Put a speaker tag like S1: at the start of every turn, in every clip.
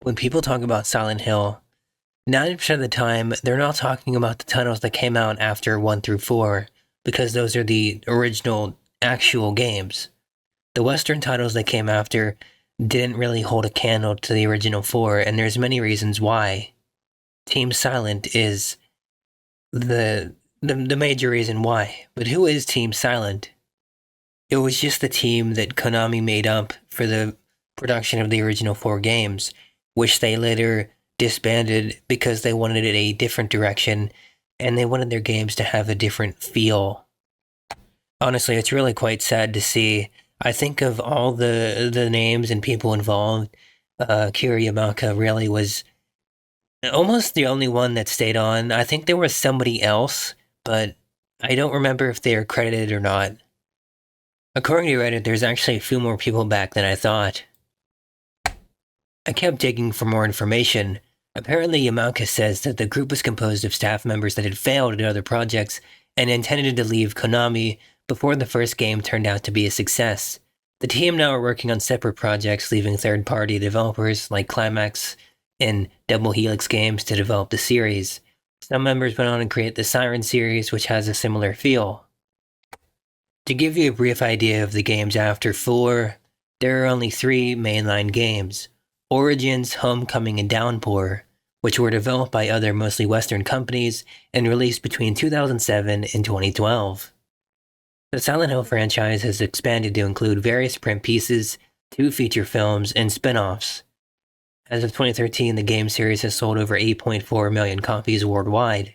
S1: When people talk about Silent Hill, 90% of the time, they're not talking about the titles that came out after 1 through 4, because those are the original, actual games. The Western titles that came after didn't really hold a candle to the original 4, and there's many reasons why. Team Silent is the major reason why. But who is Team Silent? It was just the team that Konami made up for the production of the original 4 games, which they later disbanded because they wanted it a different direction and they wanted their games to have a different feel. Honestly, it's really quite sad to see. I think of all the names and people involved, Kira Yamaka really was almost the only one that stayed on. I think there was somebody else, but I don't remember if they are credited or not. According to Reddit, there's actually a few more people back than I thought. I kept digging for more information. Apparently, Yamaka says that the group was composed of staff members that had failed at other projects and intended to leave Konami before the first game turned out to be a success. The team now are working on separate projects, leaving third-party developers like Climax and Double Helix Games to develop the series. Some members went on to create the Siren series, which has a similar feel. To give you a brief idea of the games after 4, there are only 3 mainline games: Origins, Homecoming, and Downpour, which were developed by other mostly Western companies and released between 2007 and 2012. The Silent Hill franchise has expanded to include various print pieces, 2 feature films, and spin-offs. As of 2013, the game series has sold over 8.4 million copies worldwide.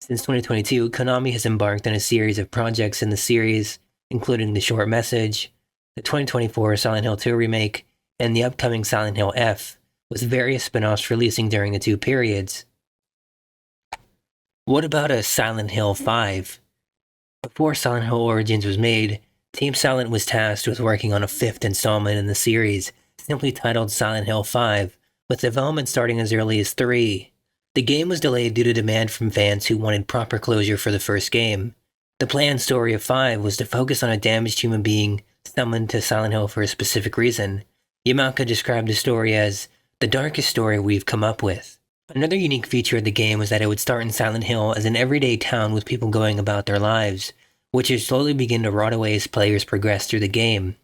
S1: Since 2022, Konami has embarked on a series of projects in the series, including The Short Message, the 2024 Silent Hill 2 remake, and the upcoming Silent Hill F, with various spin-offs releasing during the 2 periods. What about a Silent Hill 5? Before Silent Hill Origins was made, Team Silent was tasked with working on a 5th installment in the series, simply titled Silent Hill 5, with development starting as early as 3. The game was delayed due to demand from fans who wanted proper closure for the first game. The planned story of 5 was to focus on a damaged human being summoned to Silent Hill for a specific reason. Yamaka described the story as the darkest story we've come up with. Another unique feature of the game was that it would start in Silent Hill as an everyday town with people going about their lives, which would slowly begin to rot away as players progress through the game.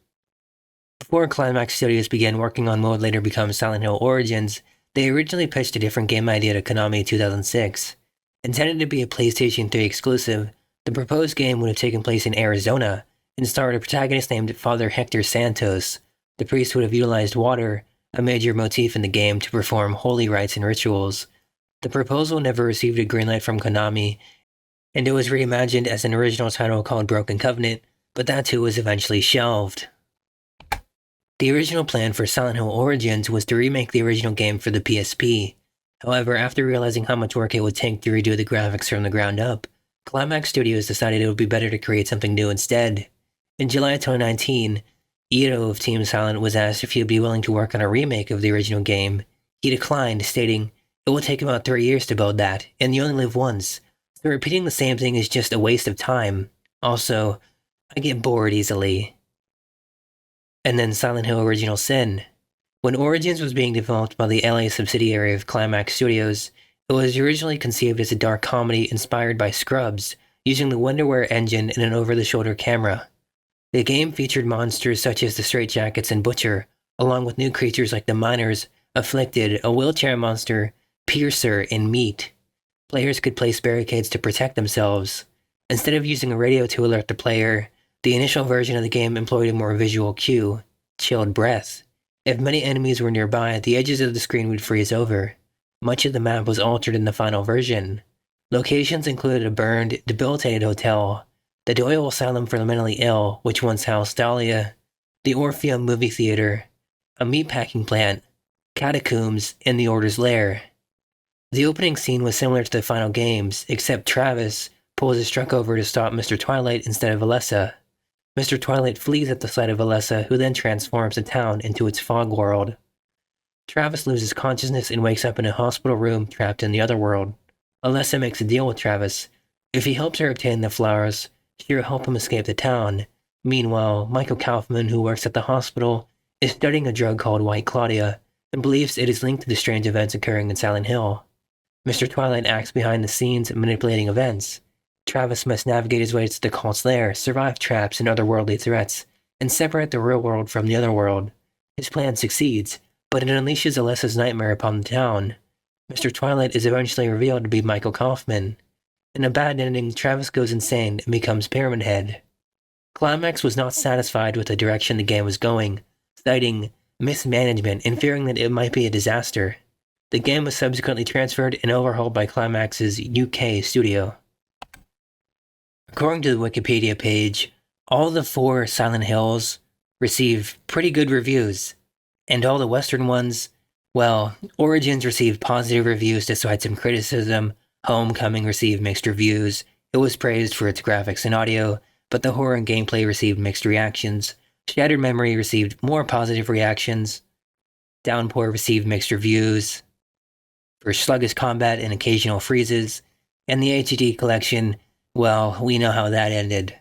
S1: Before Climax Studios began working on what would later become Silent Hill Origins, they originally pitched a different game idea to Konami in 2006. Intended to be a PlayStation 3 exclusive, the proposed game would have taken place in Arizona and starred a protagonist named Father Hector Santos. The priest would have utilized water, a major motif in the game, to perform holy rites and rituals. The proposal never received a green light from Konami, and it was reimagined as an original title called Broken Covenant, but that too was eventually shelved. The original plan for Silent Hill Origins was to remake the original game for the PSP. However, after realizing how much work it would take to redo the graphics from the ground up, Climax Studios decided it would be better to create something new instead. In July 2019, Ito of Team Silent was asked if he would be willing to work on a remake of the original game. He declined, stating, "It will take about 3 years to build that, and you only live once, so repeating the same thing is just a waste of time. Also, I get bored easily." And then Silent Hill Original Sin. When Origins was being developed by the LA subsidiary of Climax Studios, it was originally conceived as a dark comedy inspired by Scrubs, using the Wonderware engine and an over-the-shoulder camera. The game featured monsters such as the Straitjackets and Butcher, along with new creatures like the Miners, Afflicted, a wheelchair monster, Piercer, and Meat. Players could place barricades to protect themselves. Instead of using a radio to alert the player, the initial version of the game employed a more visual cue: chilled breath. If many enemies were nearby, the edges of the screen would freeze over. Much of the map was altered in the final version. Locations included a burned, debilitated hotel, the Doyle Asylum for the Mentally Ill, which once housed Dahlia, the Orpheum Movie Theater, a meatpacking plant, catacombs, and the Order's Lair. The opening scene was similar to the final games, except Travis pulls his truck over to stop Mr. Twilight instead of Alessa. Mr. Twilight flees at the sight of Alessa, who then transforms the town into its fog world. Travis loses consciousness and wakes up in a hospital room trapped in the other world. Alessa makes a deal with Travis. If he helps her obtain the flowers, she will help him escape the town. Meanwhile, Michael Kaufman, who works at the hospital, is studying a drug called White Claudia, and believes it is linked to the strange events occurring in Silent Hill. Mr. Twilight acts behind the scenes, manipulating events. Travis must navigate his way to the cult's lair, survive traps and otherworldly threats, and separate the real world from the other world. His plan succeeds, but it unleashes Alessa's nightmare upon the town. Mr. Twilight is eventually revealed to be Michael Kaufman. In a bad ending, Travis goes insane and becomes Pyramid Head. Climax was not satisfied with the direction the game was going, citing mismanagement and fearing that it might be a disaster. The game was subsequently transferred and overhauled by Climax's UK studio. According to the Wikipedia page, all the 4 Silent Hills received pretty good reviews, and all the Western ones, well, Origins received positive reviews despite some criticism, Homecoming received mixed reviews, it was praised for its graphics and audio, but the horror and gameplay received mixed reactions, Shattered Memory received more positive reactions, Downpour received mixed reviews for sluggish combat and occasional freezes, and the HD collection, well, we know how that ended.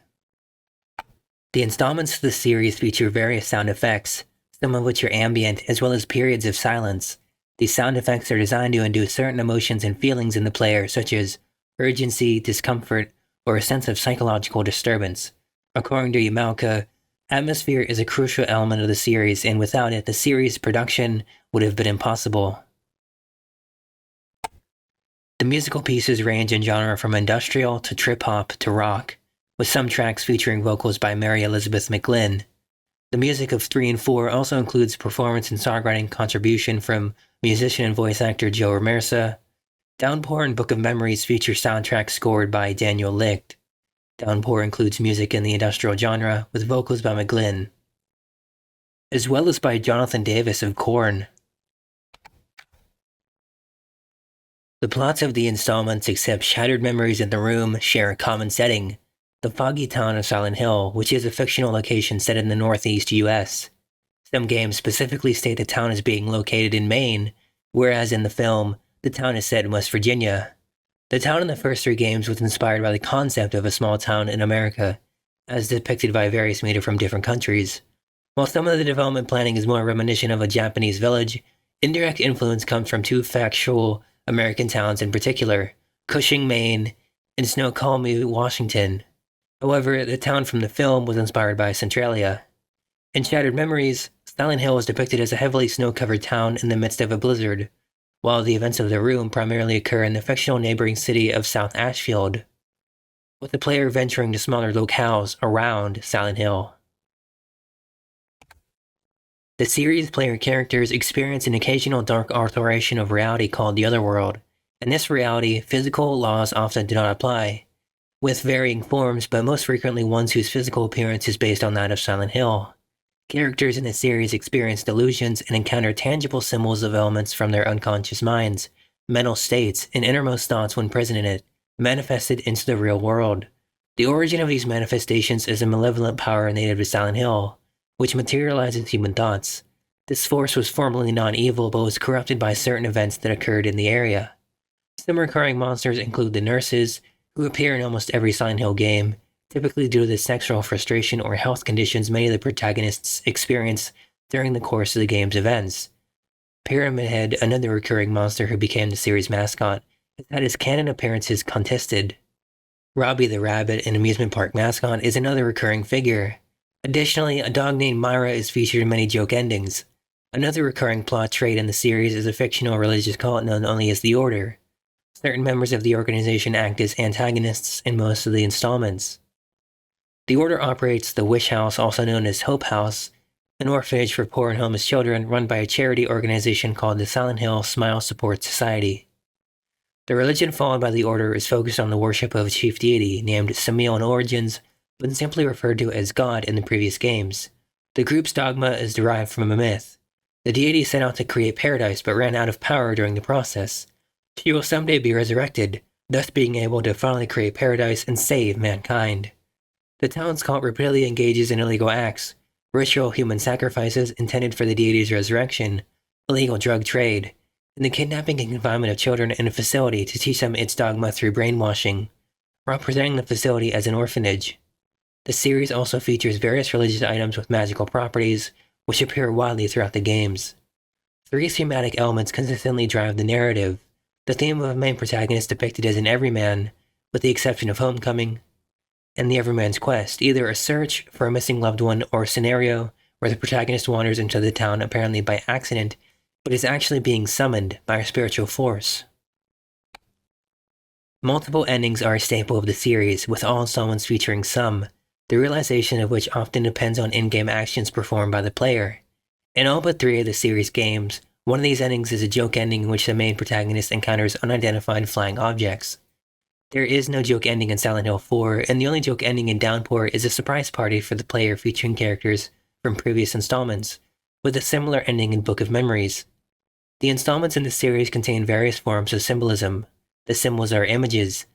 S1: The installments of the series feature various sound effects, some of which are ambient, as well as periods of silence. These sound effects are designed to induce certain emotions and feelings in the player, such as urgency, discomfort, or a sense of psychological disturbance. According to Yamalka, atmosphere is a crucial element of the series, and without it, the series' production would have been impossible. The musical pieces range in genre from industrial to trip-hop to rock, with some tracks featuring vocals by Mary Elizabeth McGlynn. The music of 3 and 4 also includes performance and songwriting contribution from musician and voice actor Joe Ramirza. Downpour and Book of Memories feature soundtracks scored by Daniel Licht. Downpour includes music in the industrial genre, with vocals by McGlynn, as well as by Jonathan Davis of Korn. The plots of the installments, except Shattered Memories in the Room, share a common setting: the foggy town of Silent Hill, which is a fictional location set in the Northeast US. Some games specifically state the town is being located in Maine, whereas in the film, the town is set in West Virginia. The town in the first 3 games was inspired by the concept of a small town in America, as depicted by various media from different countries. While some of the development planning is more reminiscent of a Japanese village, indirect influence comes from 2 factual American towns in particular, Cushing, Maine, and Snoqualmie, Washington. However, the town from the film was inspired by Centralia. In Shattered Memories, Silent Hill is depicted as a heavily snow-covered town in the midst of a blizzard, while the events of The Room primarily occur in the fictional neighboring city of South Ashfield, with the player venturing to smaller locales around Silent Hill. The series' player characters experience an occasional dark alteration of reality called the Otherworld. In this reality, physical laws often do not apply, with varying forms, but most frequently ones whose physical appearance is based on that of Silent Hill. Characters in the series experience delusions and encounter tangible symbols of elements from their unconscious minds, mental states, and innermost thoughts when present in it, manifested into the real world. The origin of these manifestations is a malevolent power native to Silent Hill, which materializes human thoughts. This force was formerly non-evil, but was corrupted by certain events that occurred in the area. Some recurring monsters include the nurses, who appear in almost every Silent Hill game, typically due to the sexual frustration or health conditions many of the protagonists experience during the course of the game's events. Pyramid Head, another recurring monster who became the series' mascot, has had his canon appearances contested. Robbie the Rabbit, an amusement park mascot, is another recurring figure. Additionally, a dog named Myra is featured in many joke endings. Another recurring plot trait in the series is a fictional religious cult known only as the Order. Certain members of the organization act as antagonists in most of the installments. The Order operates the Wish House, also known as Hope House, an orphanage for poor and homeless children run by a charity organization called the Silent Hill Smile Support Society. The religion followed by the Order is focused on the worship of a chief deity named Samiel in Origins, but simply referred to as God in the previous games. The group's dogma is derived from a myth. The deity set out to create paradise but ran out of power during the process. She will someday be resurrected, thus being able to finally create paradise and save mankind. The town's cult repeatedly engages in illegal acts, ritual human sacrifices intended for the deity's resurrection, illegal drug trade, and the kidnapping and confinement of children in a facility to teach them its dogma through brainwashing, while presenting the facility as an orphanage. The series also features various religious items with magical properties, which appear widely throughout the games. Three thematic elements consistently drive the narrative. The theme of a main protagonist depicted as an everyman, with the exception of Homecoming, and the everyman's quest, either a search for a missing loved one or a scenario where the protagonist wanders into the town apparently by accident, but is actually being summoned by a spiritual force. Multiple endings are a staple of the series, with all installments featuring some, the realization of which often depends on in-game actions performed by the player. In all but 3 of the series games, one of these endings is a joke ending in which the main protagonist encounters unidentified flying objects. There is no joke ending in Silent Hill 4, and the only joke ending in Downpour is a surprise party for the player featuring characters from previous installments, with a similar ending in Book of Memories. The installments in the series contain various forms of symbolism. The symbols are images,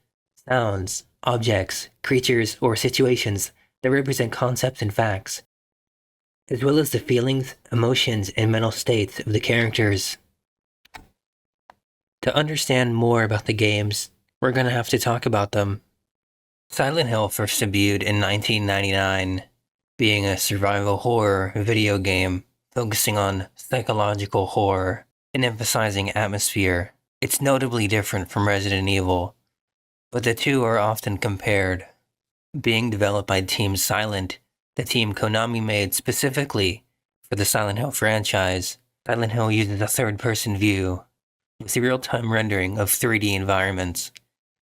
S1: sounds, objects, creatures, or situations that represent concepts and facts, as well as the feelings, emotions, and mental states of the characters. To understand more about the games, we're going to have to talk about them. Silent Hill first debuted in 1999, being a survival horror video game focusing on psychological horror and emphasizing atmosphere. It's notably different from Resident Evil, but the two are often compared. Being developed by Team Silent, the team Konami made specifically for the Silent Hill franchise, Silent Hill uses a third-person view with real-time rendering of 3D environments.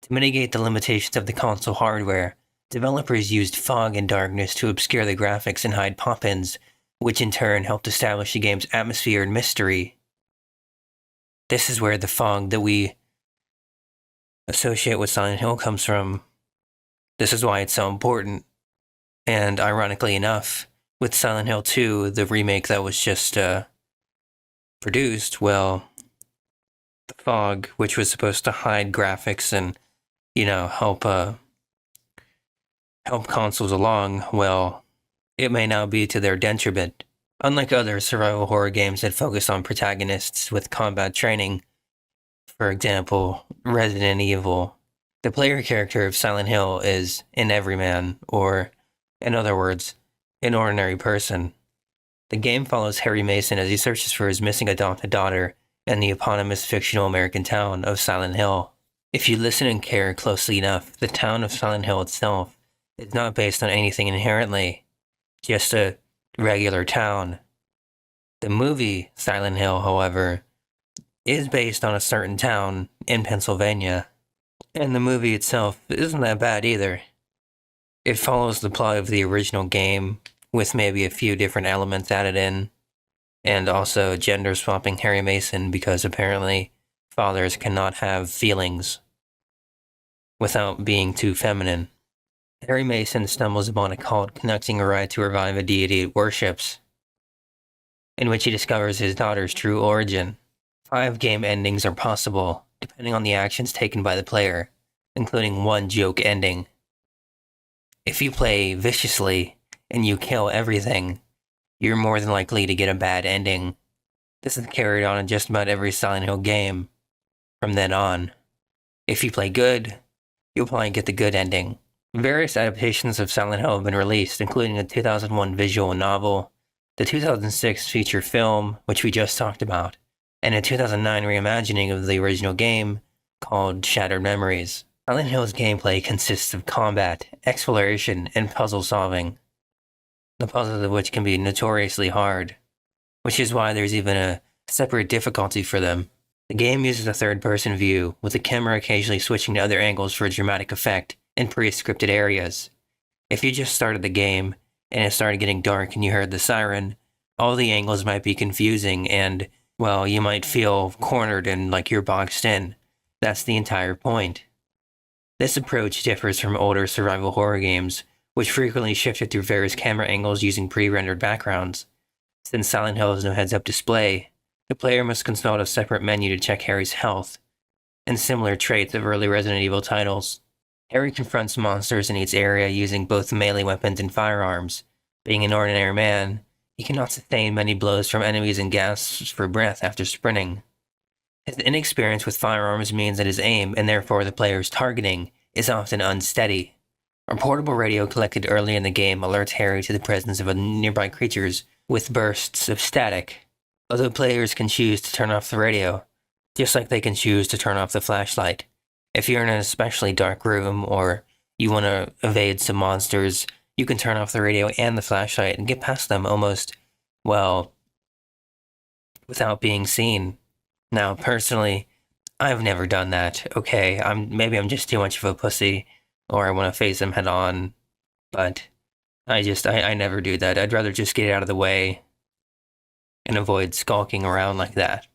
S1: To mitigate the limitations of the console hardware, developers used fog and darkness to obscure the graphics and hide pop-ins, which in turn helped establish the game's atmosphere and mystery. This is where the fog that we associate with Silent Hill comes from. This is why it's so important. And ironically enough, with Silent Hill 2, the remake that was just produced, well, the fog, which was supposed to hide graphics and, help consoles along, well, it may now be to their detriment. Unlike other survival horror games that focus on protagonists with combat training, for example, Resident Evil, the player character of Silent Hill is an everyman, or, in other words, an ordinary person. The game follows Harry Mason as he searches for his missing adopted daughter in the eponymous fictional American town of Silent Hill. If you listen and care closely enough, the town of Silent Hill itself is not based on anything inherently, just a regular town. The movie Silent Hill, however, is based on a certain town in Pennsylvania, and the movie itself isn't that bad either. It follows the plot of the original game, with maybe a few different elements added in, and also gender swapping Harry Mason because apparently fathers cannot have feelings without being too feminine. Harry Mason stumbles upon a cult conducting a rite to revive a deity it worships, in which he discovers his daughter's true origin. 5 game endings are possible, depending on the actions taken by the player, including one joke ending. If you play viciously and you kill everything, you're more than likely to get a bad ending. This is carried on in just about every Silent Hill game from then on. If you play good, you'll probably get the good ending. Various adaptations of Silent Hill have been released, including a 2001 visual novel, the 2006 feature film, which we just talked about, and a 2009 reimagining of the original game called Shattered Memories. Silent Hill's gameplay consists of combat, exploration, and puzzle solving, the puzzles of which can be notoriously hard, which is why there's even a separate difficulty for them. The game uses a third-person view, with the camera occasionally switching to other angles for a dramatic effect in pre-scripted areas. If you just started the game, and it started getting dark and you heard the siren, all the angles might be confusing and, well, you might feel cornered and like you're boxed in. That's the entire point. This approach differs from older survival horror games, which frequently shifted through various camera angles using pre-rendered backgrounds. Since Silent Hill has no heads-up display, the player must consult a separate menu to check Harry's health, and similar traits of early Resident Evil titles. Harry confronts monsters in each area using both melee weapons and firearms. Being an ordinary man, he cannot sustain many blows from enemies and gasps for breath after sprinting. His inexperience with firearms means that his aim, and therefore the player's targeting, is often unsteady. A portable radio collected early in the game alerts Harry to the presence of nearby creatures with bursts of static. Other players can choose to turn off the radio, just like they can choose to turn off the flashlight. If you're in an especially dark room or you want to evade some monsters, you can turn off the radio and the flashlight and get past them almost, well, without being seen. Now, personally, I've never done that. Okay, maybe I'm just too much of a pussy, or I want to face them head on, but I never do that. I'd rather just get out of the way and avoid skulking around like that.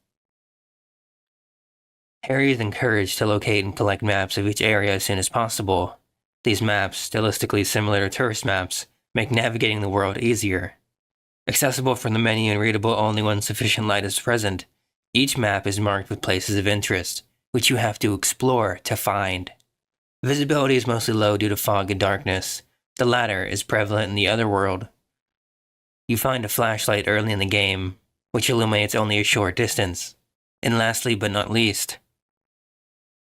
S1: Harry is encouraged to locate and collect maps of each area as soon as possible. These maps, stylistically similar to tourist maps, make navigating the world easier. Accessible from the menu and readable only when sufficient light is present, each map is marked with places of interest, which you have to explore to find. Visibility is mostly low due to fog and darkness. The latter is prevalent in the other world. You find a flashlight early in the game, which illuminates only a short distance. And lastly but not least,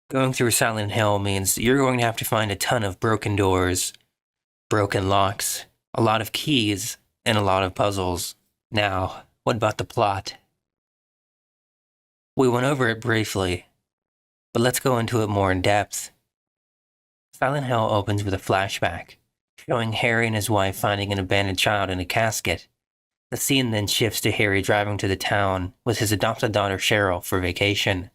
S1: going through Silent Hill means you're going to have to find a ton of broken doors, broken locks, a lot of keys, and a lot of puzzles. Now, what about the plot? We went over it briefly, but let's go into it more in depth. Silent Hill opens with a flashback, showing Harry and his wife finding an abandoned child in a casket. The scene then shifts to Harry driving to the town with his adopted daughter Cheryl for vacation.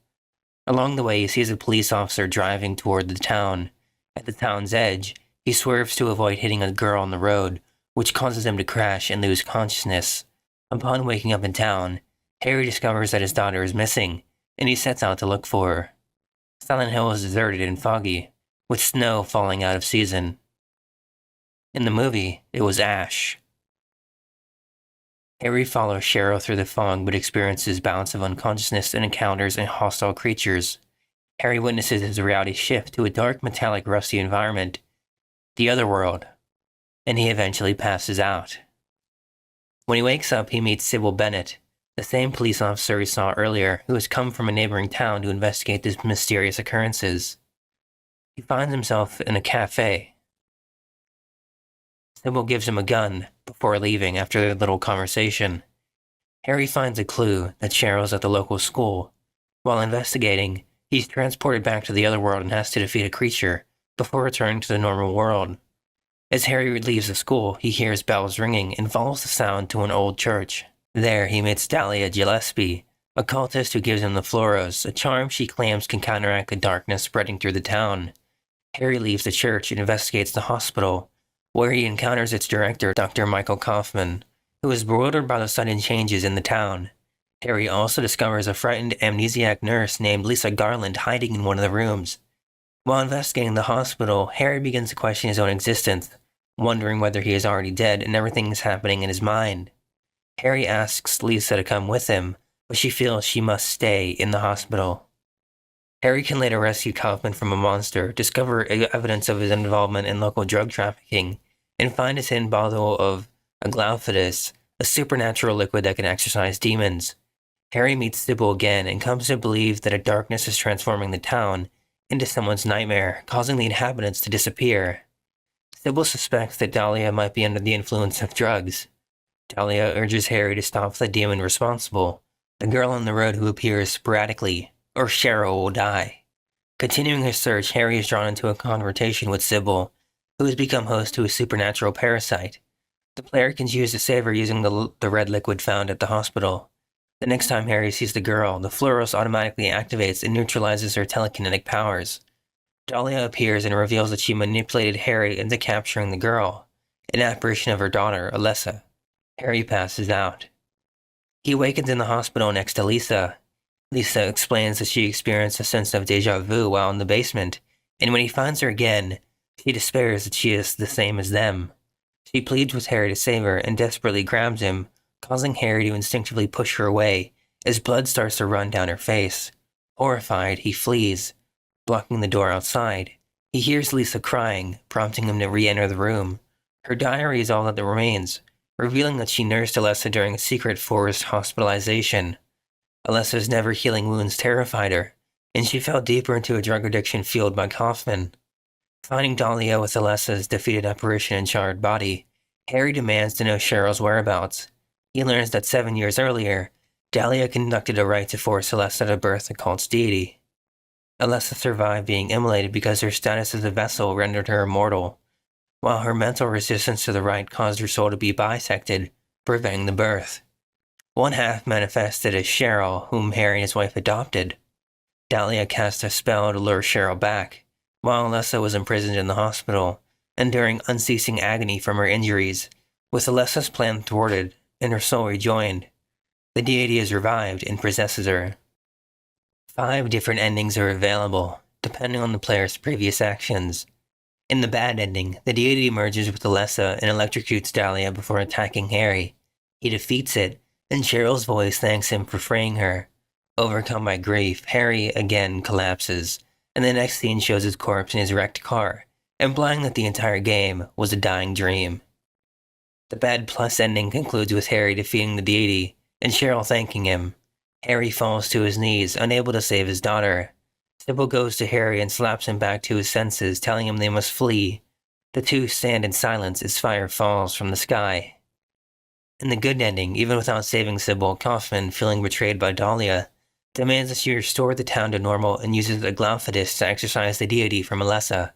S1: Along the way, he sees a police officer driving toward the town. At the town's edge, he swerves to avoid hitting a girl on the road, which causes him to crash and lose consciousness. Upon waking up in town, Harry discovers that his daughter is missing, and he sets out to look for her. Silent Hill is deserted and foggy, with snow falling out of season. In the movie, it was ash. Harry follows Cheryl through the fog but experiences bouts of unconsciousness and encounters hostile creatures. Harry witnesses his reality shift to a dark, metallic, rusty environment, the other world, and he eventually passes out. When he wakes up, he meets Sybil Bennett, the same police officer he saw earlier, who has come from a neighboring town to investigate these mysterious occurrences. He finds himself in a cafe. Sybil gives him a gun before leaving after their little conversation. Harry finds a clue that Cheryl's at the local school. While investigating, he's transported back to the other world and has to defeat a creature before returning to the normal world. As Harry leaves the school, he hears bells ringing and follows the sound to an old church. There, he meets Dahlia Gillespie, a cultist who gives him the Floros, a charm she claims can counteract the darkness spreading through the town. Harry leaves the church and investigates the hospital, where he encounters its director, Dr. Michael Kaufman, who is bewildered by the sudden changes in the town. Harry also discovers a frightened amnesiac nurse named Lisa Garland hiding in one of the rooms. While investigating the hospital, Harry begins to question his own existence, wondering whether he is already dead and everything is happening in his mind. Harry asks Lisa to come with him, but she feels she must stay in the hospital. Harry can later rescue Kaufman from a monster, discover evidence of his involvement in local drug trafficking, and find his hidden bottle of Aglaophatus, a supernatural liquid that can exorcise demons. Harry meets Sybil again and comes to believe that a darkness is transforming the town into someone's nightmare, causing the inhabitants to disappear. Sybil suspects that Dahlia might be under the influence of drugs. Dahlia urges Harry to stop the demon responsible, the girl on the road who appears sporadically, or Cheryl will die. Continuing his search, Harry is drawn into a confrontation with Sybil, who has become host to a supernatural parasite. The player can choose to save her using the red liquid found at the hospital. The next time Harry sees the girl, the Floros automatically activates and neutralizes her telekinetic powers. Dahlia appears and reveals that she manipulated Harry into capturing the girl, an apparition of her daughter, Alessa. Harry passes out. He awakens in the hospital next to Lisa. Lisa explains that she experienced a sense of déjà vu while in the basement, and when he finds her again, she despairs that she is the same as them. She pleads with Harry to save her and desperately grabs him, causing Harry to instinctively push her away as blood starts to run down her face. Horrified, he flees, blocking the door outside. He hears Lisa crying, prompting him to re-enter the room. Her diary is all that remains, revealing that she nursed Alessa during a secret forced hospitalization. Alessa's never-healing wounds terrified her, and she fell deeper into a drug addiction fueled by Kaufman. Finding Dahlia with Alessa's defeated apparition and charred body, Harry demands to know Cheryl's whereabouts. He learns that 7 years earlier, Dahlia conducted a rite to force Alessa to birth the cult's deity. Alessa survived being immolated because her status as a vessel rendered her immortal, while her mental resistance to the rite caused her soul to be bisected, preventing the birth. One half manifested as Cheryl, whom Harry and his wife adopted. Dahlia cast a spell to lure Cheryl back, while Alessa was imprisoned in the hospital, enduring unceasing agony from her injuries. With Alessa's plan thwarted and her soul rejoined, the deity is revived and possesses her. 5 different endings are available, depending on the player's previous actions. In the bad ending, the deity merges with Alessa and electrocutes Dahlia before attacking Harry. He defeats it, and Cheryl's voice thanks him for freeing her. Overcome by grief, Harry again collapses, and the next scene shows his corpse in his wrecked car, implying that the entire game was a dying dream. The bad plus ending concludes with Harry defeating the deity, and Cheryl thanking him. Harry falls to his knees, unable to save his daughter. Sybil goes to Harry and slaps him back to his senses, telling him they must flee. The two stand in silence as fire falls from the sky. In the good ending, even without saving Sybil, Kaufman, feeling betrayed by Dahlia, demands that she restore the town to normal and uses a Glauphidus to exorcise the deity from Alessa.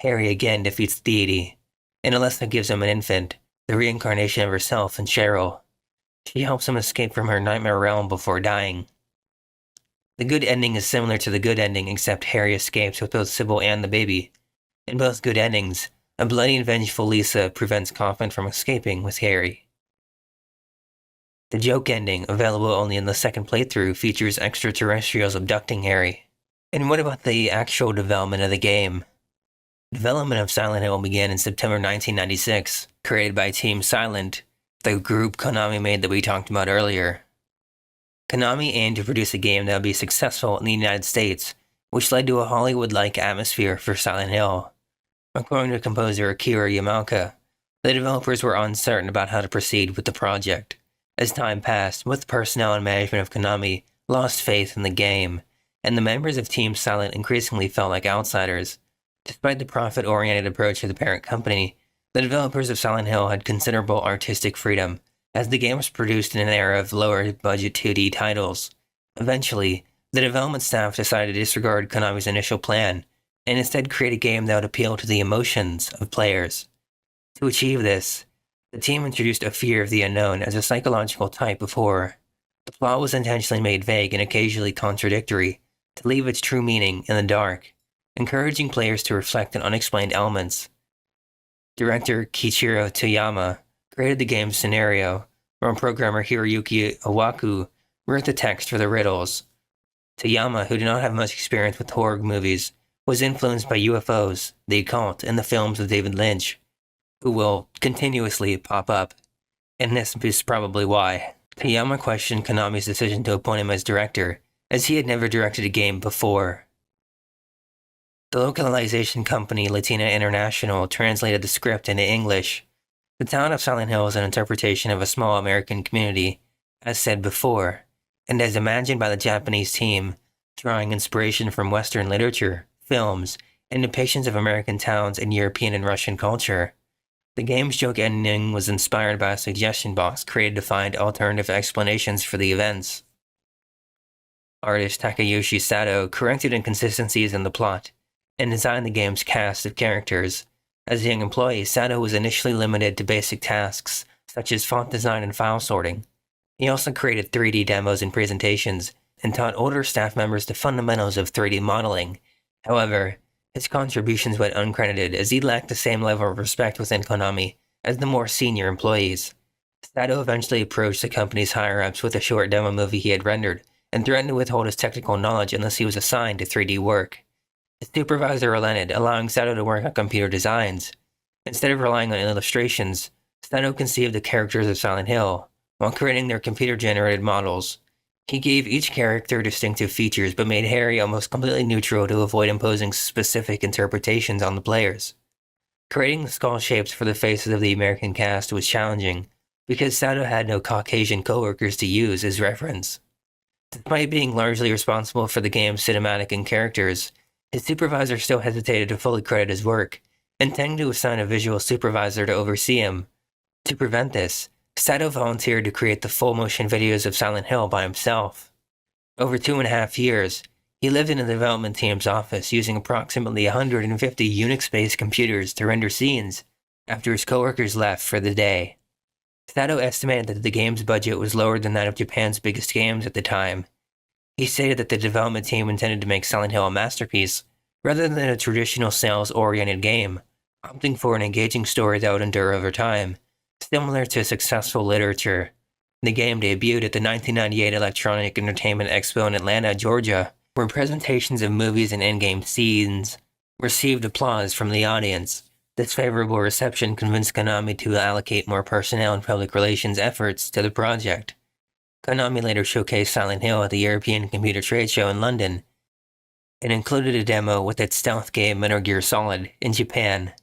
S1: Harry again defeats the deity, and Alessa gives him an infant, the reincarnation of herself and Cheryl. She helps him escape from her nightmare realm before dying. The good ending is similar to the good ending, except Harry escapes with both Sybil and the baby. In both good endings, a bloody and vengeful Lisa prevents Kaufman from escaping with Harry. The joke ending, available only in the second playthrough, features extraterrestrials abducting Harry. And what about the actual development of the game? Development of Silent Hill began in September 1996, created by Team Silent, the group Konami made that we talked about earlier. Konami aimed to produce a game that would be successful in the United States, which led to a Hollywood-like atmosphere for Silent Hill. According to composer Akira Yamaoka, the developers were uncertain about how to proceed with the project. As time passed, both personnel and management of Konami lost faith in the game, and the members of Team Silent increasingly felt like outsiders. Despite the profit-oriented approach of the parent company, the developers of Silent Hill had considerable artistic freedom, as the game was produced in an era of lower-budget 2D titles. Eventually, the development staff decided to disregard Konami's initial plan, and instead create a game that would appeal to the emotions of players. To achieve this, the team introduced a fear of the unknown as a psychological type of horror. The plot was intentionally made vague and occasionally contradictory, to leave its true meaning in the dark, encouraging players to reflect on unexplained elements. Director Kiichiro Toyama created the game's scenario, while programmer Hiroyuki Iwaku wrote the text for the riddles. Toyama, who did not have much experience with horror movies, was influenced by UFOs, the occult, and the films of David Lynch, who will continuously pop up, and this is probably why. Toyama questioned Konami's decision to appoint him as director, as he had never directed a game before. The localization company Latina International translated the script into English. The town of Silent Hill is an interpretation of a small American community, as said before, and as imagined by the Japanese team, drawing inspiration from Western literature, films, and depictions of American towns in European and Russian culture. The game's joke ending was inspired by a suggestion box created to find alternative explanations for the events. Artist Takayoshi Sato corrected inconsistencies in the plot, and designed the game's cast of characters. As a young employee, Sato was initially limited to basic tasks, such as font design and file sorting. He also created 3D demos and presentations, and taught older staff members the fundamentals of 3D modeling. However, his contributions went uncredited as he lacked the same level of respect within Konami as the more senior employees. Sato eventually approached the company's higher-ups with a short demo movie he had rendered, and threatened to withhold his technical knowledge unless he was assigned to 3D work. His supervisor relented, allowing Sato to work on computer designs. Instead of relying on illustrations, Sato conceived the characters of Silent Hill, while creating their computer-generated models. He gave each character distinctive features, but made Harry almost completely neutral to avoid imposing specific interpretations on the players. Creating the skull shapes for the faces of the American cast was challenging, because Sato had no Caucasian coworkers to use as reference. Despite being largely responsible for the game's cinematic and characters, his supervisor still hesitated to fully credit his work, intending to assign a visual supervisor to oversee him. To prevent this, Sato volunteered to create the full motion videos of Silent Hill by himself. Over 2.5 years, he lived in the development team's office using approximately 150 Unix-based computers to render scenes after his coworkers left for the day. Sato estimated that the game's budget was lower than that of Japan's biggest games at the time. He stated that the development team intended to make Silent Hill a masterpiece rather than a traditional sales-oriented game, opting for an engaging story that would endure over time, similar to successful literature. The game debuted at the 1998 Electronic Entertainment Expo in Atlanta, Georgia, where presentations of movies and in-game scenes received applause from the audience. This favorable reception convinced Konami to allocate more personnel and public relations efforts to the project. Konami later showcased Silent Hill at the European Computer Trade Show in London, and included a demo with its stealth game Metal Gear Solid in Japan.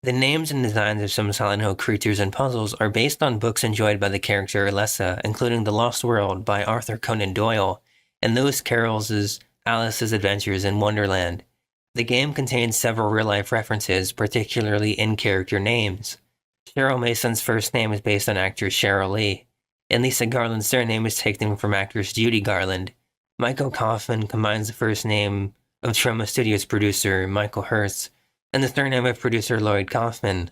S1: The names and designs of some Silent Hill creatures and puzzles are based on books enjoyed by the character Alessa, including The Lost World by Arthur Conan Doyle, and Lewis Carroll's Alice's Adventures in Wonderland. The game contains several real-life references, particularly in-character names. Cheryl Mason's first name is based on actress Cheryl Lee, and Lisa Garland's surname is taken from actress Judy Garland. Michael Kaufman combines the first name of Troma Studios producer Michael Hurst and the surname of producer Lloyd Kaufman.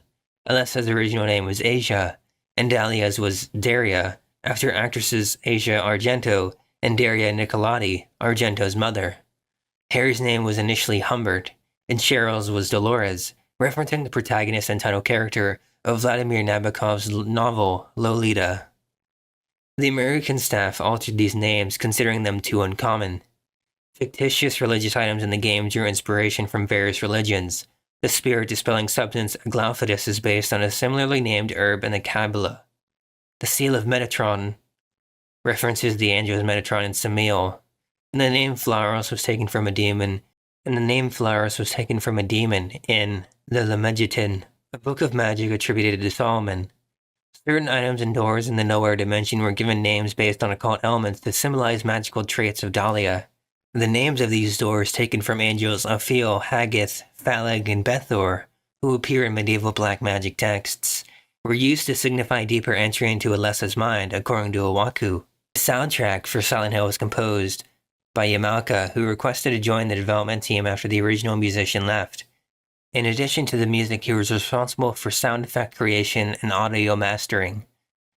S1: Alessa's original name was Asia, and Dahlia's was Daria, after actresses Asia Argento and Daria Nicolodi, Argento's mother. Harry's name was initially Humbert, and Cheryl's was Dolores, referencing the protagonist and title character of Vladimir Nabokov's novel Lolita. The American staff altered these names, considering them too uncommon. Fictitious religious items in the game drew inspiration from various religions. The spirit-dispelling substance Glauphidus is based on a similarly named herb in the Kabbalah. The seal of Metatron references the angels Metatron and Samael, and the name Flauros was taken from a demon in the Lemegeton, a book of magic attributed to Solomon. Certain items and doors in the Nowhere dimension were given names based on occult elements to symbolize magical traits of Dahlia. The names of these doors, taken from angels Ophiel, Haggith, Phaleg, and Bethor, who appear in medieval black magic texts, were used to signify deeper entry into Alessa's mind, according to Owaku. The soundtrack for Silent Hill was composed by Yamaoka, who requested to join the development team after the original musician left. In addition to the music, he was responsible for sound effect creation and audio mastering.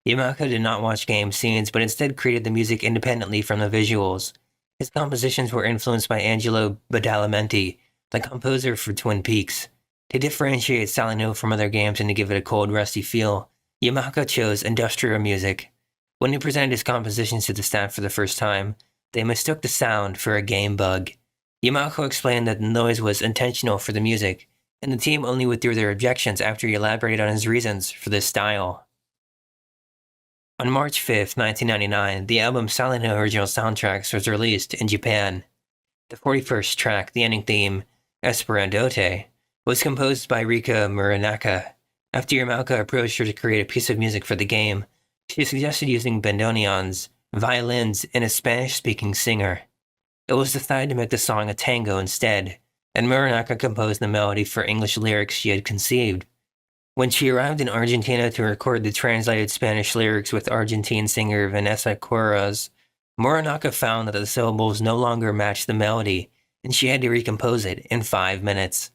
S1: Yamaoka did not watch game scenes, but instead created the music independently from the visuals. His compositions were influenced by Angelo Badalamenti, the composer for Twin Peaks. To differentiate Silent Hill from other games and to give it a cold, rusty feel, Yamaoka chose industrial music. When he presented his compositions to the staff for the first time, they mistook the sound for a game bug. Yamaoka explained that the noise was intentional for the music, and the team only withdrew their objections after he elaborated on his reasons for this style. On March 5, 1999, the album Silent Hill Original Soundtracks was released in Japan. The 41st track, the ending theme, Esperandote, was composed by Rika Muranaka. After Yamaoka approached her to create a piece of music for the game, she suggested using bandoneons, violins, and a Spanish-speaking singer. It was decided to make the song a tango instead, and Muranaka composed the melody for English lyrics she had conceived. When she arrived in Argentina to record the translated Spanish lyrics with Argentine singer Vanessa Quiroz, Muranaka found that the syllables no longer matched the melody, and she had to recompose it in 5 minutes.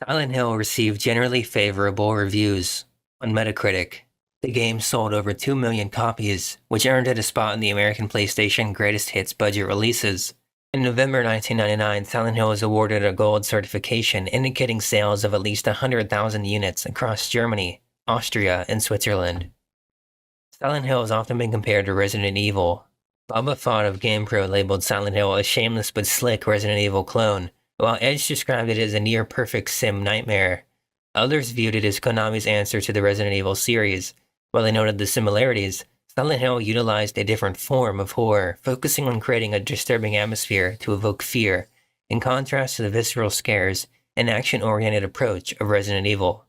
S1: Silent Hill received generally favorable reviews. On Metacritic, the game sold over 2 million copies, which earned it a spot in the American PlayStation Greatest Hits budget releases. In November 1999, Silent Hill was awarded a gold certification indicating sales of at least 100,000 units across Germany, Austria, and Switzerland. Silent Hill has often been compared to Resident Evil. Baba Fott of GamePro labeled Silent Hill a shameless but slick Resident Evil clone, while Edge described it as a near-perfect sim nightmare. Others viewed it as Konami's answer to the Resident Evil series. While they noted the similarities, Silent Hill utilized a different form of horror, focusing on creating a disturbing atmosphere to evoke fear, in contrast to the visceral scares and action-oriented approach of Resident Evil.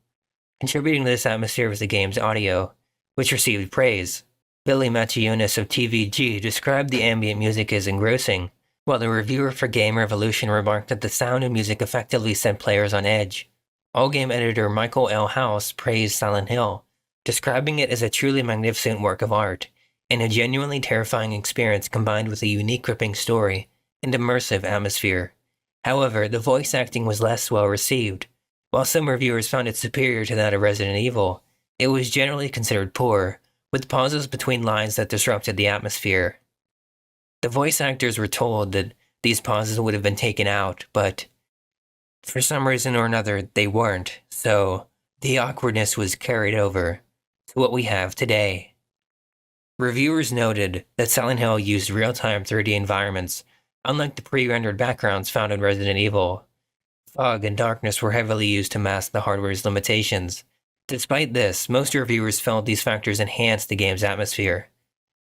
S1: Contributing to this atmosphere was the game's audio, which received praise. Billy Mattionis of TVG described the ambient music as engrossing, while the reviewer for Game Revolution remarked that the sound and music effectively sent players on edge. All-game editor Michael L. House praised Silent Hill, describing it as a truly magnificent work of art and a genuinely terrifying experience combined with a unique gripping story and immersive atmosphere. However, the voice acting was less well received. While some reviewers found it superior to that of Resident Evil, it was generally considered poor, with pauses between lines that disrupted the atmosphere. The voice actors were told that these pauses would have been taken out, but for some reason or another, they weren't, so the awkwardness was carried over to what we have today. Reviewers noted that Silent Hill used real-time 3D environments, unlike the pre-rendered backgrounds found in Resident Evil. Fog and darkness were heavily used to mask the hardware's limitations. Despite this, most reviewers felt these factors enhanced the game's atmosphere.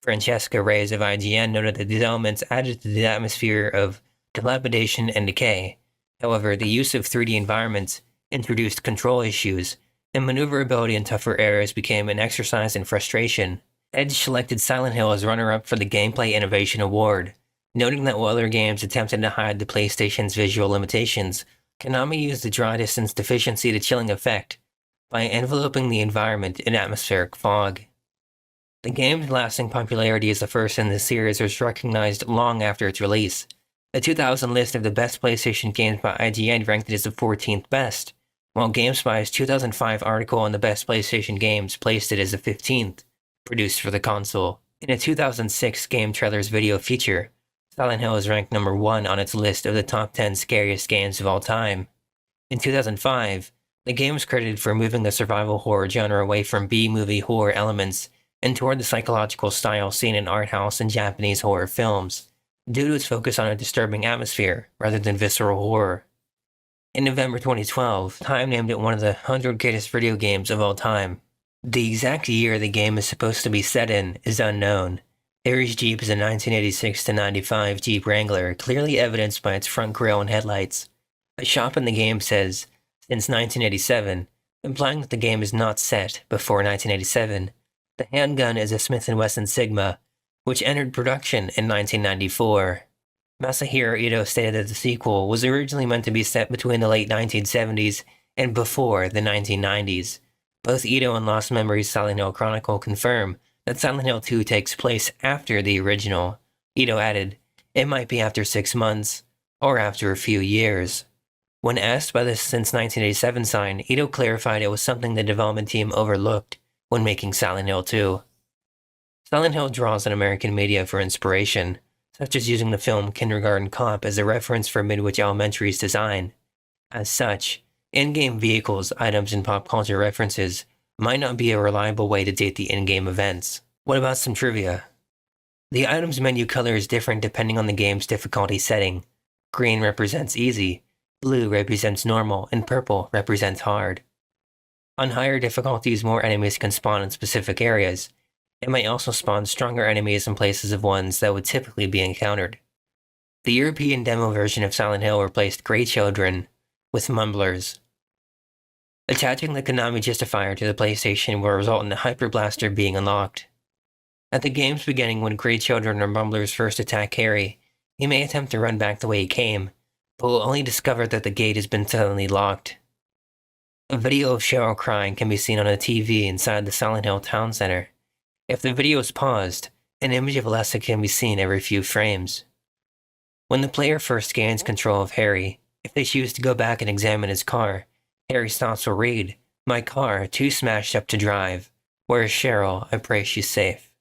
S1: Francesca Reyes of IGN noted that these elements added to the atmosphere of dilapidation and decay. However, the use of 3D environments introduced control issues, and maneuverability in tougher areas became an exercise in frustration. Edge selected Silent Hill as runner-up for the Gameplay Innovation Award, noting that while other games attempted to hide the PlayStation's visual limitations, Konami used the draw distance deficiency to chilling effect by enveloping the environment in atmospheric fog. The game's lasting popularity as the first in the series was recognized long after its release. The 2000 list of the best PlayStation games by IGN ranked it as the 14th best, while GameSpy's 2005 article on the best PlayStation games placed it as the 15th, produced for the console. In a 2006 Game Trailers video feature, Silent Hill is ranked number 1 on its list of the top 10 scariest games of all time. In 2005, the game was credited for moving the survival horror genre away from B-movie horror elements and toward the psychological style seen in art house and Japanese horror films, due to its focus on a disturbing atmosphere rather than visceral horror. In November 2012, Time named it one of the 100 greatest video games of all time. The exact year the game is supposed to be set in is unknown. Harry's Jeep is a 1986-95 Jeep Wrangler, clearly evidenced by its front grille and headlights. A shop in the game says, since 1987, implying that the game is not set before 1987. The handgun is a Smith & Wesson Sigma, which entered production in 1994. Masahiro Ito stated that the sequel was originally meant to be set between the late 1970s and before the 1990s. Both Ito and Lost Memories Silent Hill Chronicle confirm that Silent Hill 2 takes place after the original. Ito added, "It might be after 6 months, or after a few years." When asked by the since 1987 sign, Ito clarified it was something the development team overlooked when making Silent Hill 2. Silent Hill draws on American media for inspiration, such as using the film Kindergarten Cop as a reference for Midwich Elementary's design. As such, in-game vehicles, items, and pop culture references might not be a reliable way to date the in-game events. What about some trivia? The item's menu color is different depending on the game's difficulty setting. Green represents easy, blue represents normal, and purple represents hard. On higher difficulties, more enemies can spawn in specific areas. It might also spawn stronger enemies in places of ones that would typically be encountered. The European demo version of Silent Hill replaced Grey Children with Mumblers. Attaching the Konami justifier to the PlayStation will result in the Hyper Blaster being unlocked. At the game's beginning, when Grey Children or Mumblers first attack Harry, he may attempt to run back the way he came, but will only discover that the gate has been suddenly locked. A video of Cheryl crying can be seen on a TV inside the Silent Hill Town Center. If the video is paused, an image of Alessa can be seen every few frames. When the player first gains control of Harry, if they choose to go back and examine his car, Harry's thoughts will read, "My car, too smashed up to drive. Where's Cheryl? I pray she's safe."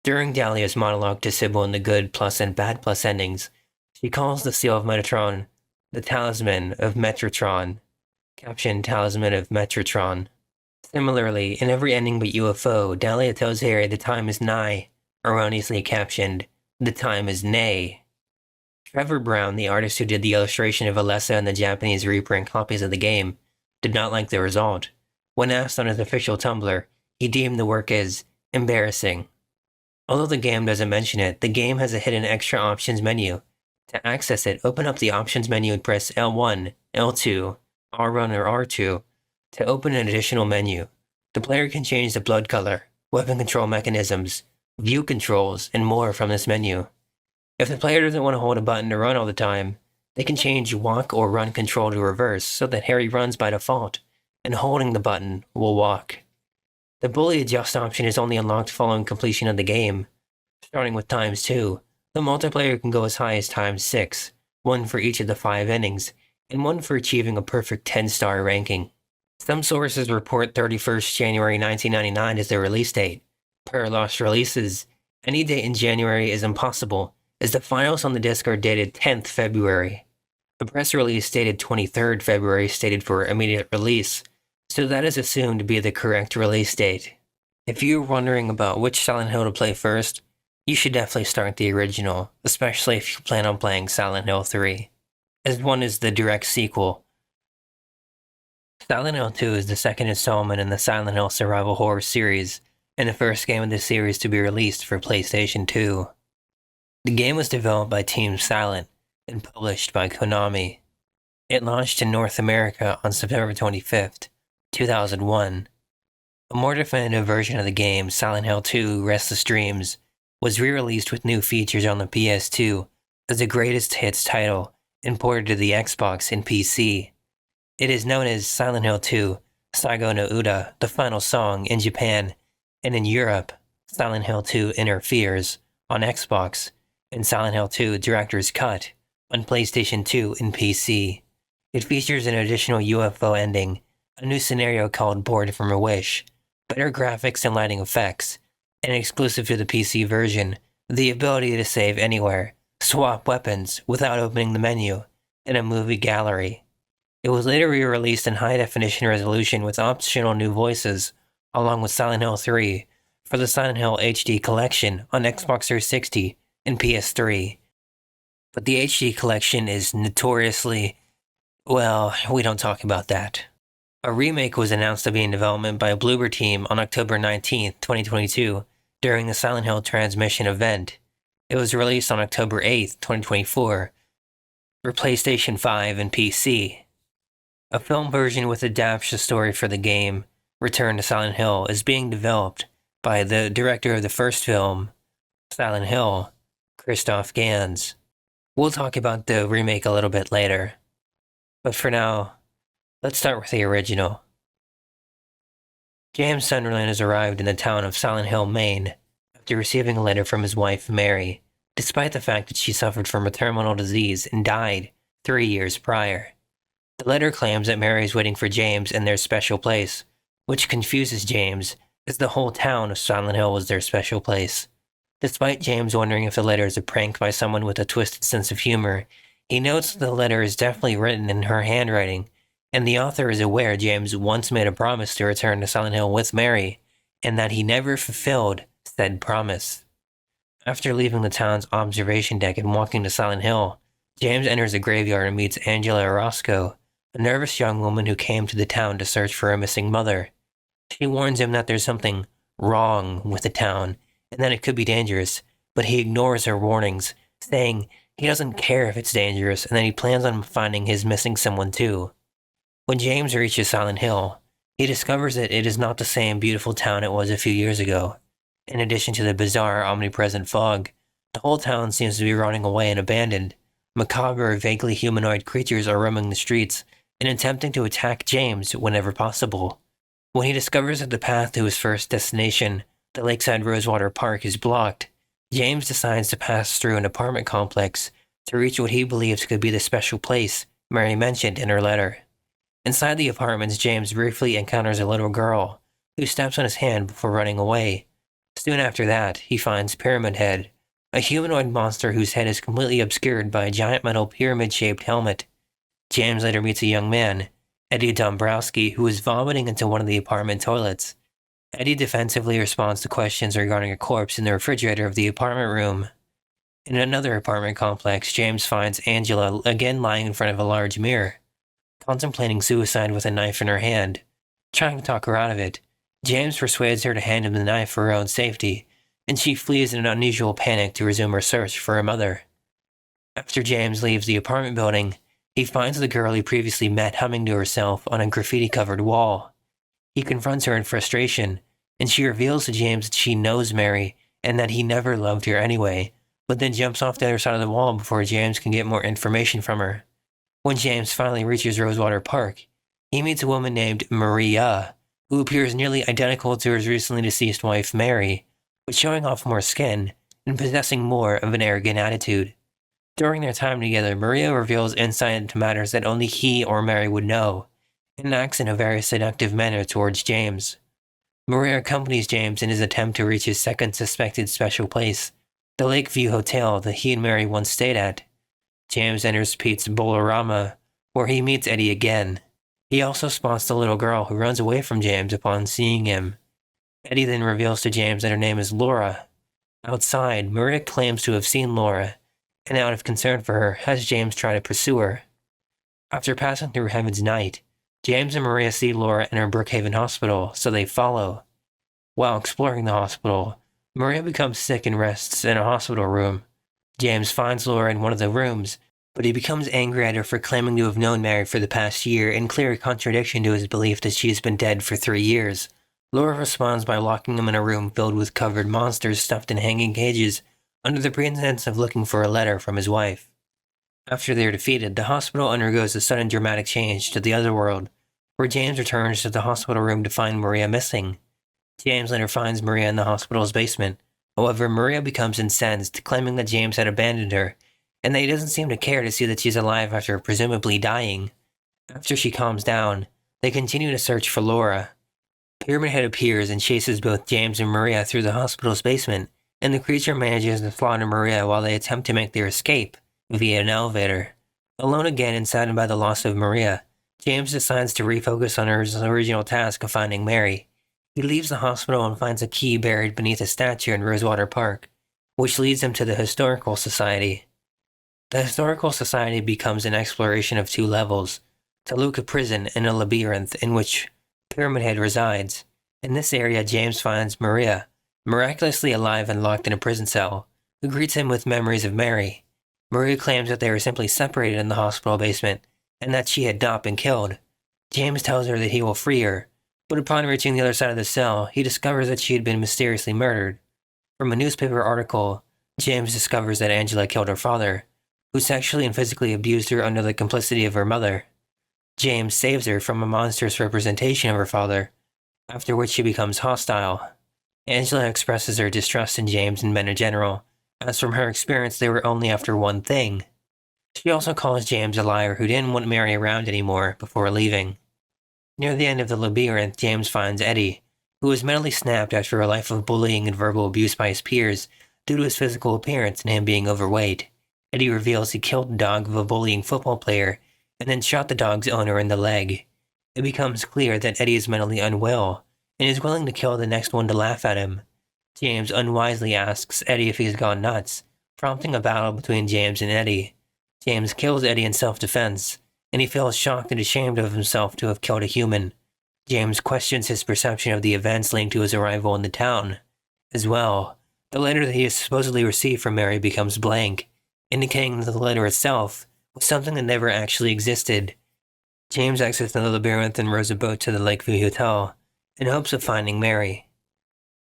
S1: During Dahlia's monologue to Sybil in the Good Plus and Bad Plus endings, she calls the Seal of Metatron the Talisman of Metatron, captioned Talisman of Metatron. Similarly, in every ending but UFO, Dahlia tells Harry the time is nigh, erroneously captioned, "The time is nay." Trevor Brown, the artist who did the illustration of Alessa and the Japanese reprint copies of the game, did not like the result. When asked on his official Tumblr, he deemed the work as embarrassing. Although the game doesn't mention it, the game has a hidden extra options menu. To access it, open up the options menu and press L1, L2, R1 or R2 to open an additional menu. The player can change the blood color, weapon control mechanisms, view controls, and more from this menu. If the player doesn't want to hold a button to run all the time, they can change walk or run control to reverse so that Harry runs by default, and holding the button will walk. The Bully Adjust option is only unlocked following completion of the game. Starting with times 2, the multiplayer can go as high as times 6, one for each of the 5 endings, and one for achieving a perfect 10-star ranking. Some sources report 31st January 1999 as the release date. Per Lost Releases, any date in January is impossible, as the files on the disc are dated 10th February. A press release dated 23rd February stated for immediate release, so that is assumed to be the correct release date. If you're wondering about which Silent Hill to play first, you should definitely start the original, especially if you plan on playing Silent Hill 3, as one is the direct sequel. Silent Hill 2 is the second installment in the Silent Hill survival horror series, and the first game of the series to be released for PlayStation 2. The game was developed by Team Silent and published by Konami. It launched in North America on September 25th, 2001. A more definitive version of the game, Silent Hill 2 Restless Dreams, was re-released with new features on the PS2 as a greatest hits title and ported to the Xbox and PC. It is known as Silent Hill 2 Saigo no Uda, the final song, in Japan, and in Europe, Silent Hill 2 Interferes on Xbox, and Silent Hill 2 Director's Cut on PlayStation 2 and PC. It features an additional UFO ending, a new scenario called Bored from a Wish, better graphics and lighting effects, and exclusive to the PC version, the ability to save anywhere, swap weapons without opening the menu, and a movie gallery. It was later re-released in high-definition resolution with optional new voices, along with Silent Hill 3, for the Silent Hill HD Collection on Xbox 360 and PS3. But the HD Collection is notoriously, well, we don't talk about that. A remake was announced to be in development by Bloober Team on October 19, 2022, during the Silent Hill Transmission event. It was released on October 8, 2024, for PlayStation 5 and PC. A film version which adapts the story for the game, Return to Silent Hill, is being developed by the director of the first film, Silent Hill, Christoph Gans. We'll talk about the remake a little bit later. But for now, let's start with the original. James Sunderland has arrived in the town of Silent Hill, Maine, after receiving a letter from his wife, Mary, despite the fact that she suffered from a terminal disease and died 3 years prior. The letter claims that Mary is waiting for James in their special place, which confuses James, as the whole town of Silent Hill was their special place. Despite James wondering if the letter is a prank by someone with a twisted sense of humor, he notes that the letter is definitely written in her handwriting, and the author is aware James once made a promise to return to Silent Hill with Mary, and that he never fulfilled said promise. After leaving the town's observation deck and walking to Silent Hill, James enters a graveyard and meets Angela Orozco, a nervous young woman who came to the town to search for her missing mother. She warns him that there's something wrong with the town, and that it could be dangerous, but he ignores her warnings, saying he doesn't care if it's dangerous and that he plans on finding his missing someone too. When James reaches Silent Hill, he discovers that it is not the same beautiful town it was a few years ago. In addition to the bizarre, omnipresent fog, the whole town seems to be rotting away and abandoned. Macabre, vaguely humanoid creatures are roaming the streets and attempting to attack James whenever possible. When he discovers that the path to his first destination, the Lakeside Rosewater Park, is blocked, James decides to pass through an apartment complex to reach what he believes could be the special place Mary mentioned in her letter. Inside the apartments, James briefly encounters a little girl, who steps on his hand before running away. Soon after that, he finds Pyramid Head, a humanoid monster whose head is completely obscured by a giant metal pyramid-shaped helmet. James later meets a young man, Eddie Dombrowski, who is vomiting into one of the apartment toilets. Eddie defensively responds to questions regarding a corpse in the refrigerator of the apartment room. In another apartment complex, James finds Angela again lying in front of a large mirror, contemplating suicide with a knife in her hand. Trying to talk her out of it, James persuades her to hand him the knife for her own safety, and she flees in an unusual panic to resume her search for her mother. After James leaves the apartment building, he finds the girl he previously met humming to herself on a graffiti-covered wall. He confronts her in frustration, and she reveals to James that she knows Mary and that he never loved her anyway, but then jumps off the other side of the wall before James can get more information from her. When James finally reaches Rosewater Park, he meets a woman named Maria, who appears nearly identical to his recently deceased wife Mary, but showing off more skin and possessing more of an arrogant attitude. During their time together, Maria reveals insight into matters that only he or Mary would know, and acts in a very seductive manner towards James. Maria accompanies James in his attempt to reach his second suspected special place, the Lakeview Hotel that he and Mary once stayed at. James enters Pete's Bolorama, where he meets Eddie again. He also spots the little girl who runs away from James upon seeing him. Eddie then reveals to James that her name is Laura. Outside, Maria claims to have seen Laura, and out of concern for her, has James try to pursue her. After passing through Heaven's Night, James and Maria see Laura enter Brookhaven Hospital, so they follow. While exploring the hospital, Maria becomes sick and rests in a hospital room. James finds Laura in one of the rooms, but he becomes angry at her for claiming to have known Mary for the past year, in clear contradiction to his belief that she has been dead for 3 years. Laura responds by locking him in a room filled with covered monsters stuffed in hanging cages, under the pretense of looking for a letter from his wife. After they are defeated, the hospital undergoes a sudden dramatic change to the other world, where James returns to the hospital room to find Maria missing. James later finds Maria in the hospital's basement. However, Maria becomes incensed, claiming that James had abandoned her, and that he doesn't seem to care to see that she's alive after presumably dying. After she calms down, they continue to search for Laura. Pyramid Head appears and chases both James and Maria through the hospital's basement, and the creature manages to slaughter Maria while they attempt to make their escape via an elevator. Alone again and saddened by the loss of Maria, James decides to refocus on his original task of finding Mary. He leaves the hospital and finds a key buried beneath a statue in Rosewater Park, which leads him to the Historical Society. The Historical Society becomes an exploration of 2 levels, Toluca Prison and a labyrinth in which Pyramid Head resides. In this area, James finds Maria, miraculously alive and locked in a prison cell, who greets him with memories of Mary. Maria claims that they were simply separated in the hospital basement, and that she had not been killed. James tells her that he will free her, but upon reaching the other side of the cell, he discovers that she had been mysteriously murdered. From a newspaper article, James discovers that Angela killed her father, who sexually and physically abused her under the complicity of her mother. James saves her from a monstrous representation of her father, after which she becomes hostile. Angela expresses her distrust in James and men in general, as from her experience they were only after one thing. She also calls James a liar who didn't want Mary around anymore before leaving. Near the end of the labyrinth, James finds Eddie, who was mentally snapped after a life of bullying and verbal abuse by his peers due to his physical appearance and him being overweight. Eddie reveals he killed the dog of a bullying football player and then shot the dog's owner in the leg. It becomes clear that Eddie is mentally unwell and is willing to kill the next one to laugh at him. James unwisely asks Eddie if he's gone nuts, prompting a battle between James and Eddie. James kills Eddie in self-defense, and he feels shocked and ashamed of himself to have killed a human. James questions his perception of the events linked to his arrival in the town. As well, the letter that he has supposedly received from Mary becomes blank, indicating that the letter itself was something that never actually existed. James exits the labyrinth and rows a boat to the Lakeview Hotel, in hopes of finding Mary.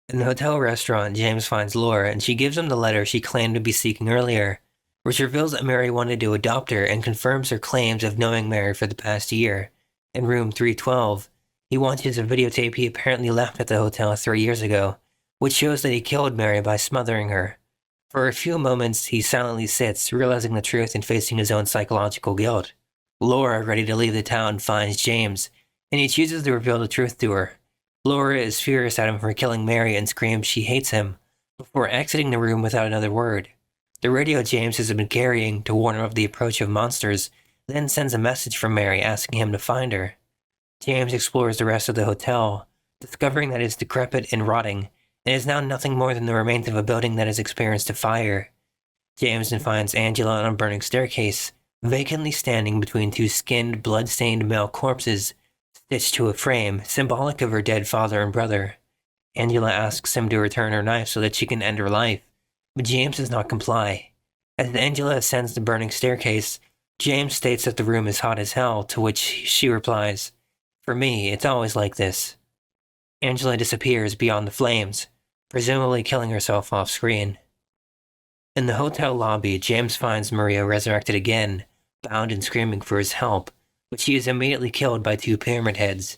S1: In the hotel restaurant, James finds Laura, and she gives him the letter she claimed to be seeking earlier, which reveals that Mary wanted to adopt her and confirms her claims of knowing Mary for the past year. In room 312, he watches a videotape he apparently left at the hotel 3 years ago, which shows that he killed Mary by smothering her. For a few moments, he silently sits, realizing the truth and facing his own psychological guilt. Laura, ready to leave the town, finds James, and he chooses to reveal the truth to her. Laura is furious at him for killing Mary and screams she hates him, before exiting the room without another word. The radio James has been carrying to warn him of the approach of monsters then sends a message from Mary asking him to find her. James explores the rest of the hotel, discovering that it is decrepit and rotting, and is now nothing more than the remains of a building that has experienced a fire. James then finds Angela on a burning staircase, vacantly standing between 2 skinned, blood-stained male corpses, stitched to a frame, symbolic of her dead father and brother. Angela asks him to return her knife so that she can end her life, but James does not comply. As Angela ascends the burning staircase, James states that the room is hot as hell, to which she replies, "For me, it's always like this." Angela disappears beyond the flames, presumably killing herself off-screen. In the hotel lobby, James finds Maria resurrected again, bound and screaming for his help, but she is immediately killed by 2 pyramid heads.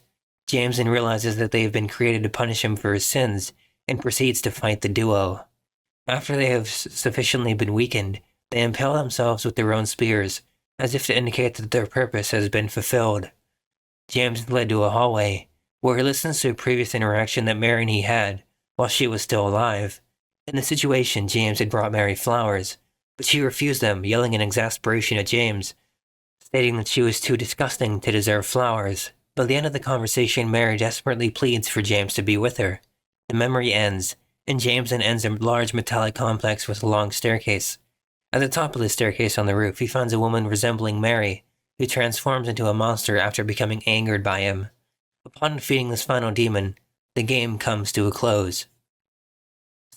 S1: James then realizes that they have been created to punish him for his sins and proceeds to fight the duo. After they have sufficiently been weakened, they impale themselves with their own spears, as if to indicate that their purpose has been fulfilled. James is led to a hallway, where he listens to a previous interaction that Mary and he had while she was still alive. In the situation, James had brought Mary flowers, but she refused them, yelling in exasperation at James, stating that she was too disgusting to deserve flowers. By the end of the conversation, Mary desperately pleads for James to be with her. The memory ends, and James then enters a large metallic complex with a long staircase. At the top of the staircase on the roof, he finds a woman resembling Mary, who transforms into a monster after becoming angered by him. Upon defeating this final demon, the game comes to a close.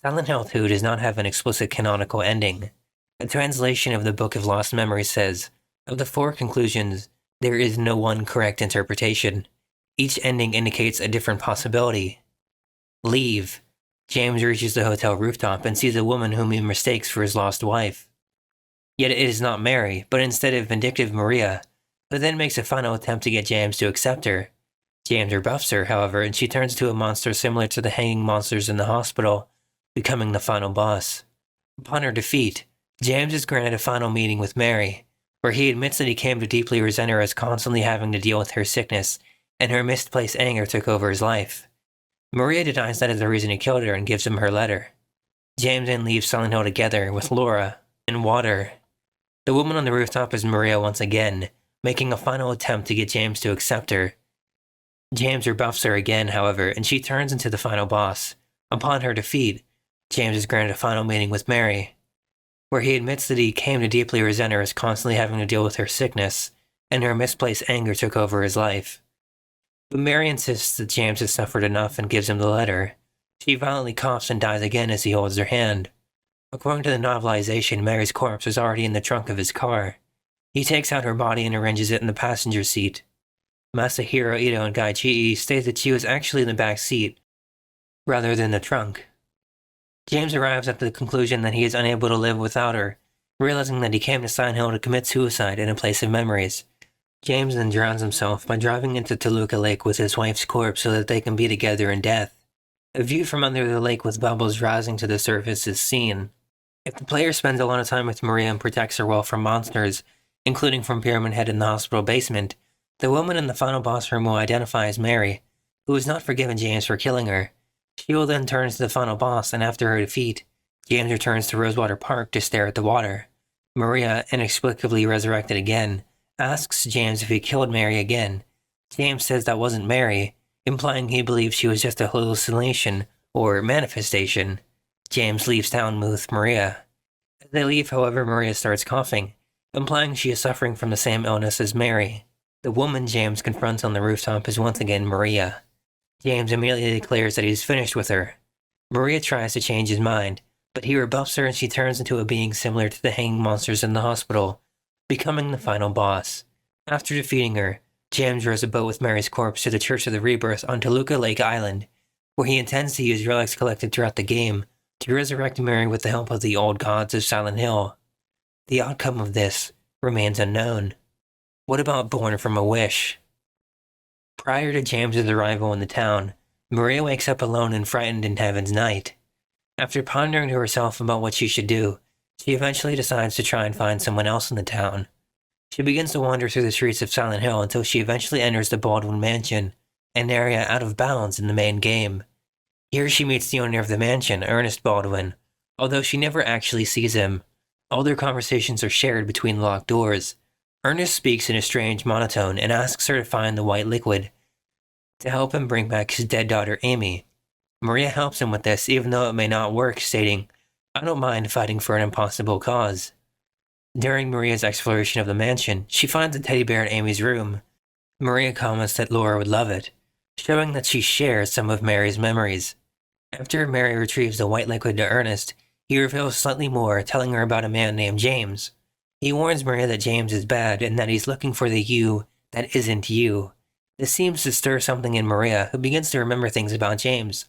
S1: Silent Hill 2 does not have an explicit canonical ending. A translation of the Book of Lost Memories says, "Of the 4 conclusions, there is no one correct interpretation. Each ending indicates a different possibility." Leave. James reaches the hotel rooftop and sees a woman whom he mistakes for his lost wife. Yet it is not Mary, but instead a vindictive Maria, who then makes a final attempt to get James to accept her. James rebuffs her, however, and she turns into a monster similar to the hanging monsters in the hospital, becoming the final boss. Upon her defeat, James is granted a final meeting with Mary, where he admits that he came to deeply resent her as constantly having to deal with her sickness, and her misplaced anger took over his life. Maria denies that is the reason he killed her and gives him her letter. James then leaves Silent Hill together with Laura and Water. The woman on the rooftop is Maria once again, making a final attempt to get James to accept her. James rebuffs her again, however, and she turns into the final boss. Upon her defeat, James is granted a final meeting with Mary, where he admits that he came to deeply resent her as constantly having to deal with her sickness, and her misplaced anger took over his life. But Mary insists that James has suffered enough and gives him the letter. She violently coughs and dies again as he holds her hand. According to the novelization, Mary's corpse was already in the trunk of his car. He takes out her body and arranges it in the passenger seat. Masahiro Ito and Gaichi state that she was actually in the back seat, rather than the trunk. James arrives at the conclusion that he is unable to live without her, realizing that he came to Silent Hill to commit suicide in a place of memories. James then drowns himself by driving into Toluca Lake with his wife's corpse so that they can be together in death. A view from under the lake with bubbles rising to the surface is seen. If the player spends a lot of time with Maria and protects her well from monsters, including from Pyramid Head in the hospital basement, the woman in the final boss room will identify as Mary, who has not forgiven James for killing her. She will then turn to the final boss, and after her defeat, James returns to Rosewater Park to stare at the water. Maria, inexplicably resurrected again, asks James if he killed Mary again. James says that wasn't Mary, implying he believes she was just a hallucination or manifestation. James leaves town with Maria. As they leave, however, Maria starts coughing, implying she is suffering from the same illness as Mary. The woman James confronts on the rooftop is once again Maria. James immediately declares that he's finished with her. Maria tries to change his mind, but he rebuffs her and she turns into a being similar to the hanging monsters in the hospital, becoming the final boss. After defeating her, James rows a boat with Mary's corpse to the Church of the Rebirth on Toluca Lake Island, where he intends to use relics collected throughout the game to resurrect Mary with the help of the old gods of Silent Hill. The outcome of this remains unknown. What about Born from a Wish? Prior to James's arrival in the town, Maria wakes up alone and frightened in Heaven's Night. After pondering to herself about what she should do, she eventually decides to try and find someone else in the town. She begins to wander through the streets of Silent Hill until she eventually enters the Baldwin Mansion, an area out of bounds in the main game. Here she meets the owner of the mansion, Ernest Baldwin, although she never actually sees him. All their conversations are shared between locked doors. Ernest speaks in a strange monotone and asks her to find the white liquid to help him bring back his dead daughter Amy. Maria helps him with this even though it may not work, stating, "I don't mind fighting for an impossible cause." During Maria's exploration of the mansion, she finds a teddy bear in Amy's room. Maria comments that Laura would love it, showing that she shares some of Mary's memories. After Mary retrieves the white liquid to Ernest, he reveals slightly more, telling her about a man named James. He warns Maria that James is bad and that he's looking for the you that isn't you. This seems to stir something in Maria, who begins to remember things about James.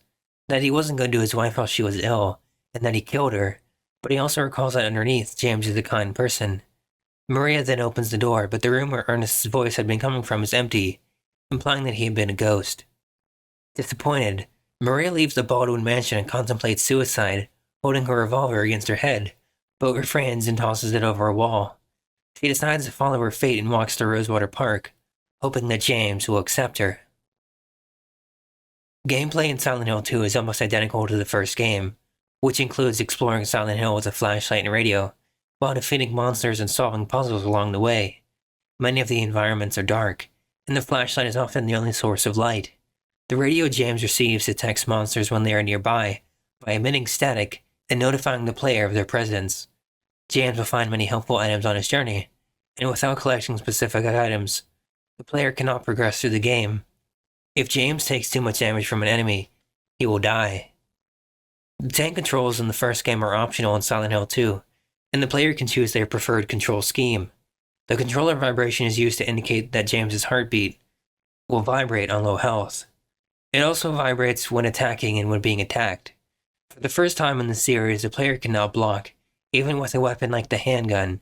S1: That he wasn't good to his wife while she was ill, and that he killed her, but he also recalls that underneath, James is a kind person. Maria then opens the door, but the room where Ernest's voice had been coming from is empty, implying that he had been a ghost. Disappointed, Maria leaves the Baldwin mansion and contemplates suicide, holding her revolver against her head, but refrains and tosses it over a wall. She decides to follow her fate and walks to Rosewater Park, hoping that James will accept her. Gameplay in Silent Hill 2 is almost identical to the first game, which includes exploring Silent Hill with a flashlight and radio, while defeating monsters and solving puzzles along the way. Many of the environments are dark, and the flashlight is often the only source of light. The radio James receives detects monsters when they are nearby by emitting static and notifying the player of their presence. James will find many helpful items on his journey, and without collecting specific items, the player cannot progress through the game. If James takes too much damage from an enemy, he will die. The tank controls in the first game are optional in Silent Hill 2, and the player can choose their preferred control scheme. The controller vibration is used to indicate that James's heartbeat will vibrate on low health. It also vibrates when attacking and when being attacked. For the first time in the series, the player can now block, even with a weapon like the handgun.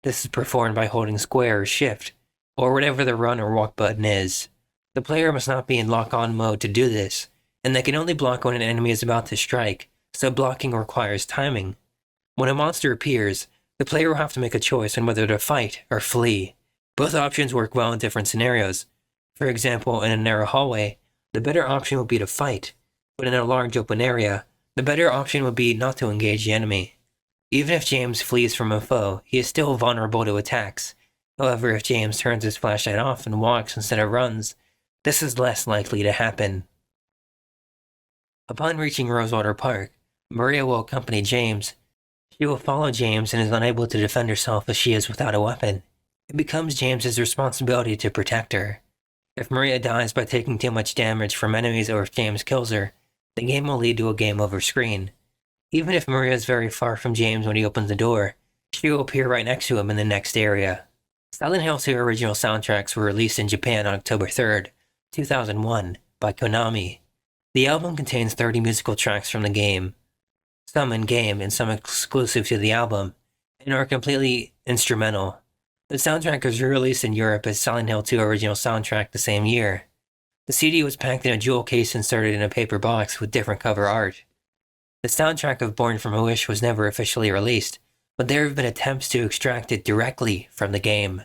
S1: This is performed by holding square or shift, or whatever the run or walk button is. The player must not be in lock-on mode to do this, and they can only block when an enemy is about to strike, so blocking requires timing. When a monster appears, the player will have to make a choice on whether to fight or flee. Both options work well in different scenarios. For example, in a narrow hallway, the better option would be to fight, but in a large open area, the better option would be not to engage the enemy. Even if James flees from a foe, he is still vulnerable to attacks. However, if James turns his flashlight off and walks instead of runs, this is less likely to happen. Upon reaching Rosewater Park, Maria will accompany James. She will follow James and is unable to defend herself as she is without a weapon. It becomes James's responsibility to protect her. If Maria dies by taking too much damage from enemies or if James kills her, the game will lead to a game over screen. Even if Maria is very far from James when he opens the door, she will appear right next to him in the next area. Silent Hill 2 original soundtracks were released in Japan on October 3rd, 2001, by Konami. The album contains 30 musical tracks from the game, some in-game and some exclusive to the album, and are completely instrumental. The soundtrack was re-released in Europe as Silent Hill 2 original soundtrack the same year. The CD was packed in a jewel case inserted in a paper box with different cover art. The soundtrack of Born from a Wish was never officially released, but there have been attempts to extract it directly from the game.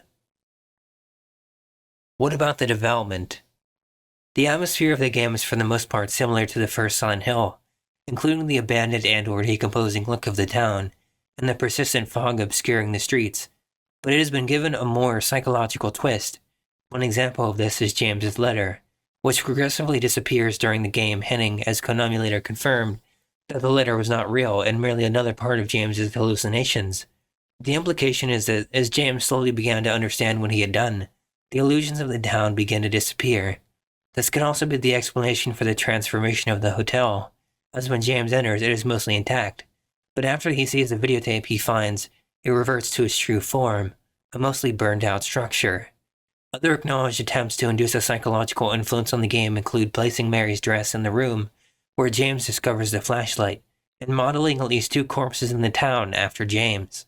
S1: What about the development? The atmosphere of the game is for the most part similar to the first Silent Hill, including the abandoned and/or decomposing look of the town, and the persistent fog obscuring the streets, but it has been given a more psychological twist. One example of this is James's letter, which progressively disappears during the game, hinting, as Konami later confirmed, that the letter was not real and merely another part of James's hallucinations. The implication is that as James slowly began to understand what he had done, the illusions of the town began to disappear. This can also be the explanation for the transformation of the hotel, as when James enters it is mostly intact, but after he sees the videotape he finds it reverts to its true form, a mostly burned out structure. Other acknowledged attempts to induce a psychological influence on the game include placing Mary's dress in the room where James discovers the flashlight, and modeling at least 2 corpses in the town after James.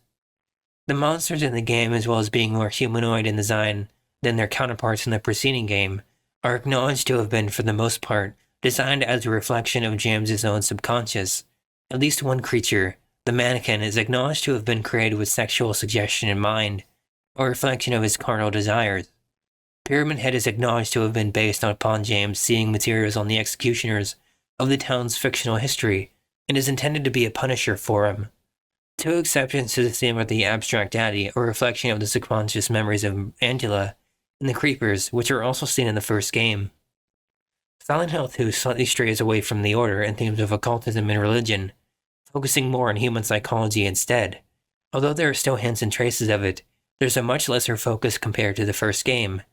S1: The monsters in the game, as well as being more humanoid in design than their counterparts in the preceding game, are acknowledged to have been, for the most part, designed as a reflection of James's own subconscious. At least one creature, the mannequin, is acknowledged to have been created with sexual suggestion in mind, a reflection of his carnal desires. Pyramid Head is acknowledged to have been based upon James seeing materials on the executioners of the town's fictional history, and is intended to be a punisher for him. 2 exceptions to the theme are the Abstract Daddy, a reflection of the subconscious memories of Angela, and the Creepers, which are also seen in the first game. Silent Hill 2 slightly strays away from the order and themes of occultism and religion, focusing more on human psychology instead. Although there are still hints and traces of it, there's a much lesser focus compared to the first game.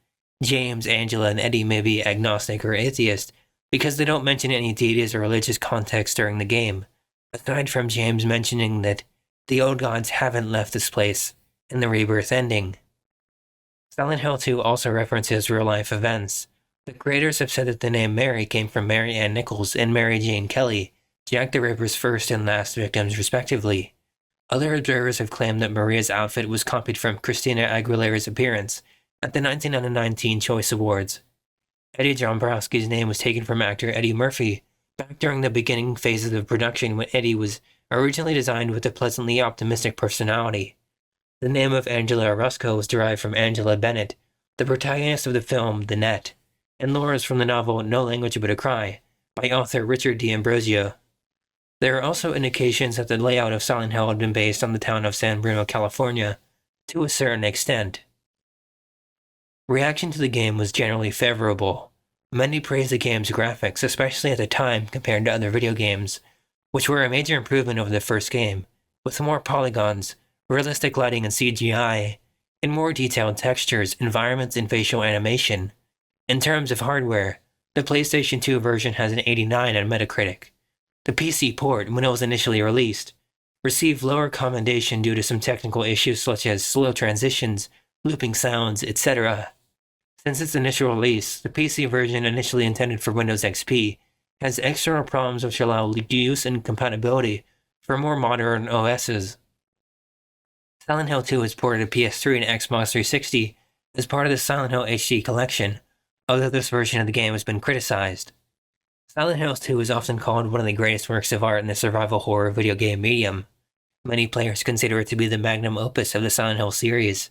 S1: James, Angela, and Eddie may be agnostic or atheist because they don't mention any deities or religious context during the game, aside from James mentioning that the old gods haven't left this place in the rebirth ending. Silent Hill 2 also references real-life events. The creators have said that the name Mary came from Mary Ann Nichols and Mary Jane Kelly, Jack the Ripper's first and last victims respectively. Other observers have claimed that Maria's outfit was copied from Christina Aguilera's appearance at the 1999 Teen Choice Awards. Eddie Dombrowski's name was taken from actor Eddie Murphy back during the beginning phases of production when Eddie was originally designed with a pleasantly optimistic personality. The name of Angela Rusco was derived from Angela Bennett, the protagonist of the film The Net, and lore is from the novel No Language But a Cry by author Richard D'Ambrosio. There are also indications that the layout of Silent Hill had been based on the town of San Bruno, California, to a certain extent. Reaction to the game was generally favorable. Many praised the game's graphics, especially at the time compared to other video games, which were a major improvement over the first game, with more polygons, realistic lighting and CGI, and more detailed textures, environments, and facial animation. In terms of hardware, the PlayStation 2 version has an 89 on Metacritic. The PC port, when it was initially released, received lower commendation due to some technical issues such as slow transitions, looping sounds, etc. Since its initial release, the PC version initially intended for Windows XP has external problems which allow use and compatibility for more modern OSs. Silent Hill 2 is ported to PS3 and Xbox 360 as part of the Silent Hill HD collection, although this version of the game has been criticized. Silent Hill 2 is often called one of the greatest works of art in the survival horror video game medium. Many players consider it to be the magnum opus of the Silent Hill series.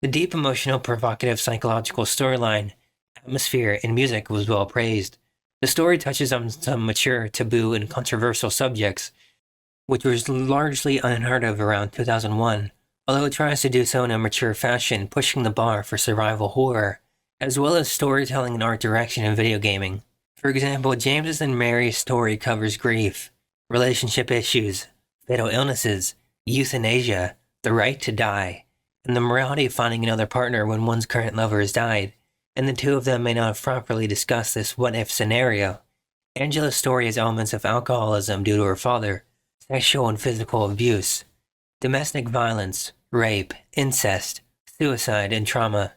S1: The deep, emotional, provocative, psychological storyline, atmosphere, and music was well praised. The story touches on some mature, taboo, and controversial subjects, which was largely unheard of around 2001, although it tries to do so in a mature fashion, pushing the bar for survival horror, as well as storytelling and art direction in video gaming. For example, James's and Mary's story covers grief, relationship issues, fatal illnesses, euthanasia, the right to die, and the morality of finding another partner when one's current lover has died, and the two of them may not have properly discussed this what-if scenario. Angela's story has elements of alcoholism due to her father, sexual and physical abuse, domestic violence, rape, incest, suicide, and trauma.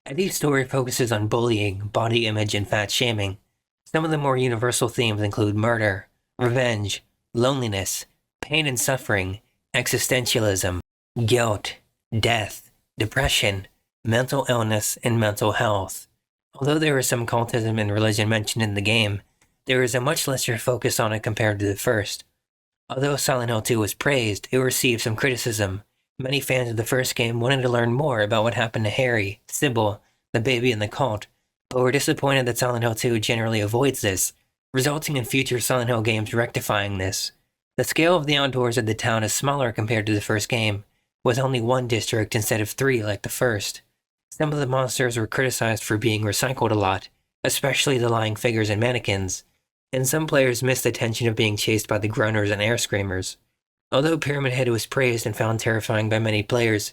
S1: Eddie's story focuses on bullying, body image, and fat shaming. Some of the more universal themes include murder, revenge, loneliness, pain and suffering, existentialism, guilt, death, depression, mental illness, and mental health. Although there is some cultism and religion mentioned in the game, there is a much lesser focus on it compared to the first. Although Silent Hill 2 was praised, it received some criticism. Many fans of the first game wanted to learn more about what happened to Harry, Sybil, the baby, and the cult, but were disappointed that Silent Hill 2 generally avoids this, resulting in future Silent Hill games rectifying this. The scale of the outdoors of the town is smaller compared to the first game, with only one district instead of 3 like the first. Some of the monsters were criticized for being recycled a lot, especially the lying figures and mannequins, and some players missed the tension of being chased by the groaners and air screamers. Although Pyramid Head was praised and found terrifying by many players,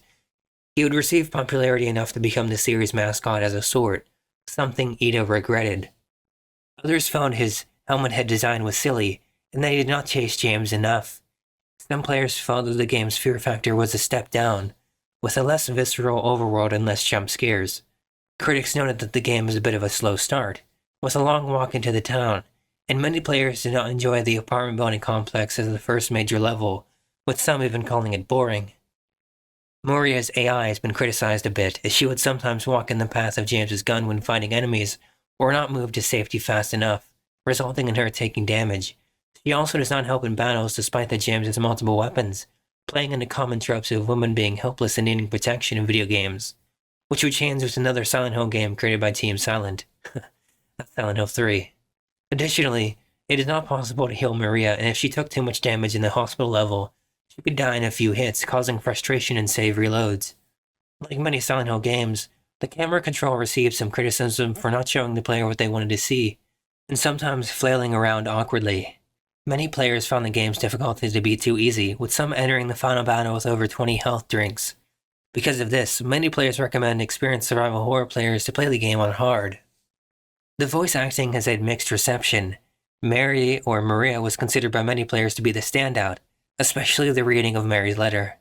S1: he would receive popularity enough to become the series mascot as a sort, something Ida regretted. Others found his helmet head design was silly, and that he did not chase James enough. Some players felt that the game's fear factor was a step down, with a less visceral overworld and less jump scares. Critics noted that the game was a bit of a slow start, with a long walk into the town, and many players did not enjoy the apartment building complex as the first major level, with some even calling it boring. Moria's AI has been criticized a bit, as she would sometimes walk in the path of James's gun when fighting enemies, or not move to safety fast enough, resulting in her taking damage. She also does not help in battles despite that James has multiple weapons, playing into common tropes of women being helpless and needing protection in video games, which would change with another Silent Hill game created by Team Silent. That's Silent Hill 3. Additionally, it is not possible to heal Maria, and if she took too much damage in the hospital level, she could die in a few hits, causing frustration and save reloads. Like many Silent Hill games, the camera control received some criticism for not showing the player what they wanted to see, and sometimes flailing around awkwardly. Many players found the game's difficulty to be too easy, with some entering the final battle with over 20 health drinks. Because of this, many players recommend experienced survival horror players to play the game on hard. The voice acting has had mixed reception. Mary, or Maria, was considered by many players to be the standout, especially the reading of Mary's letter.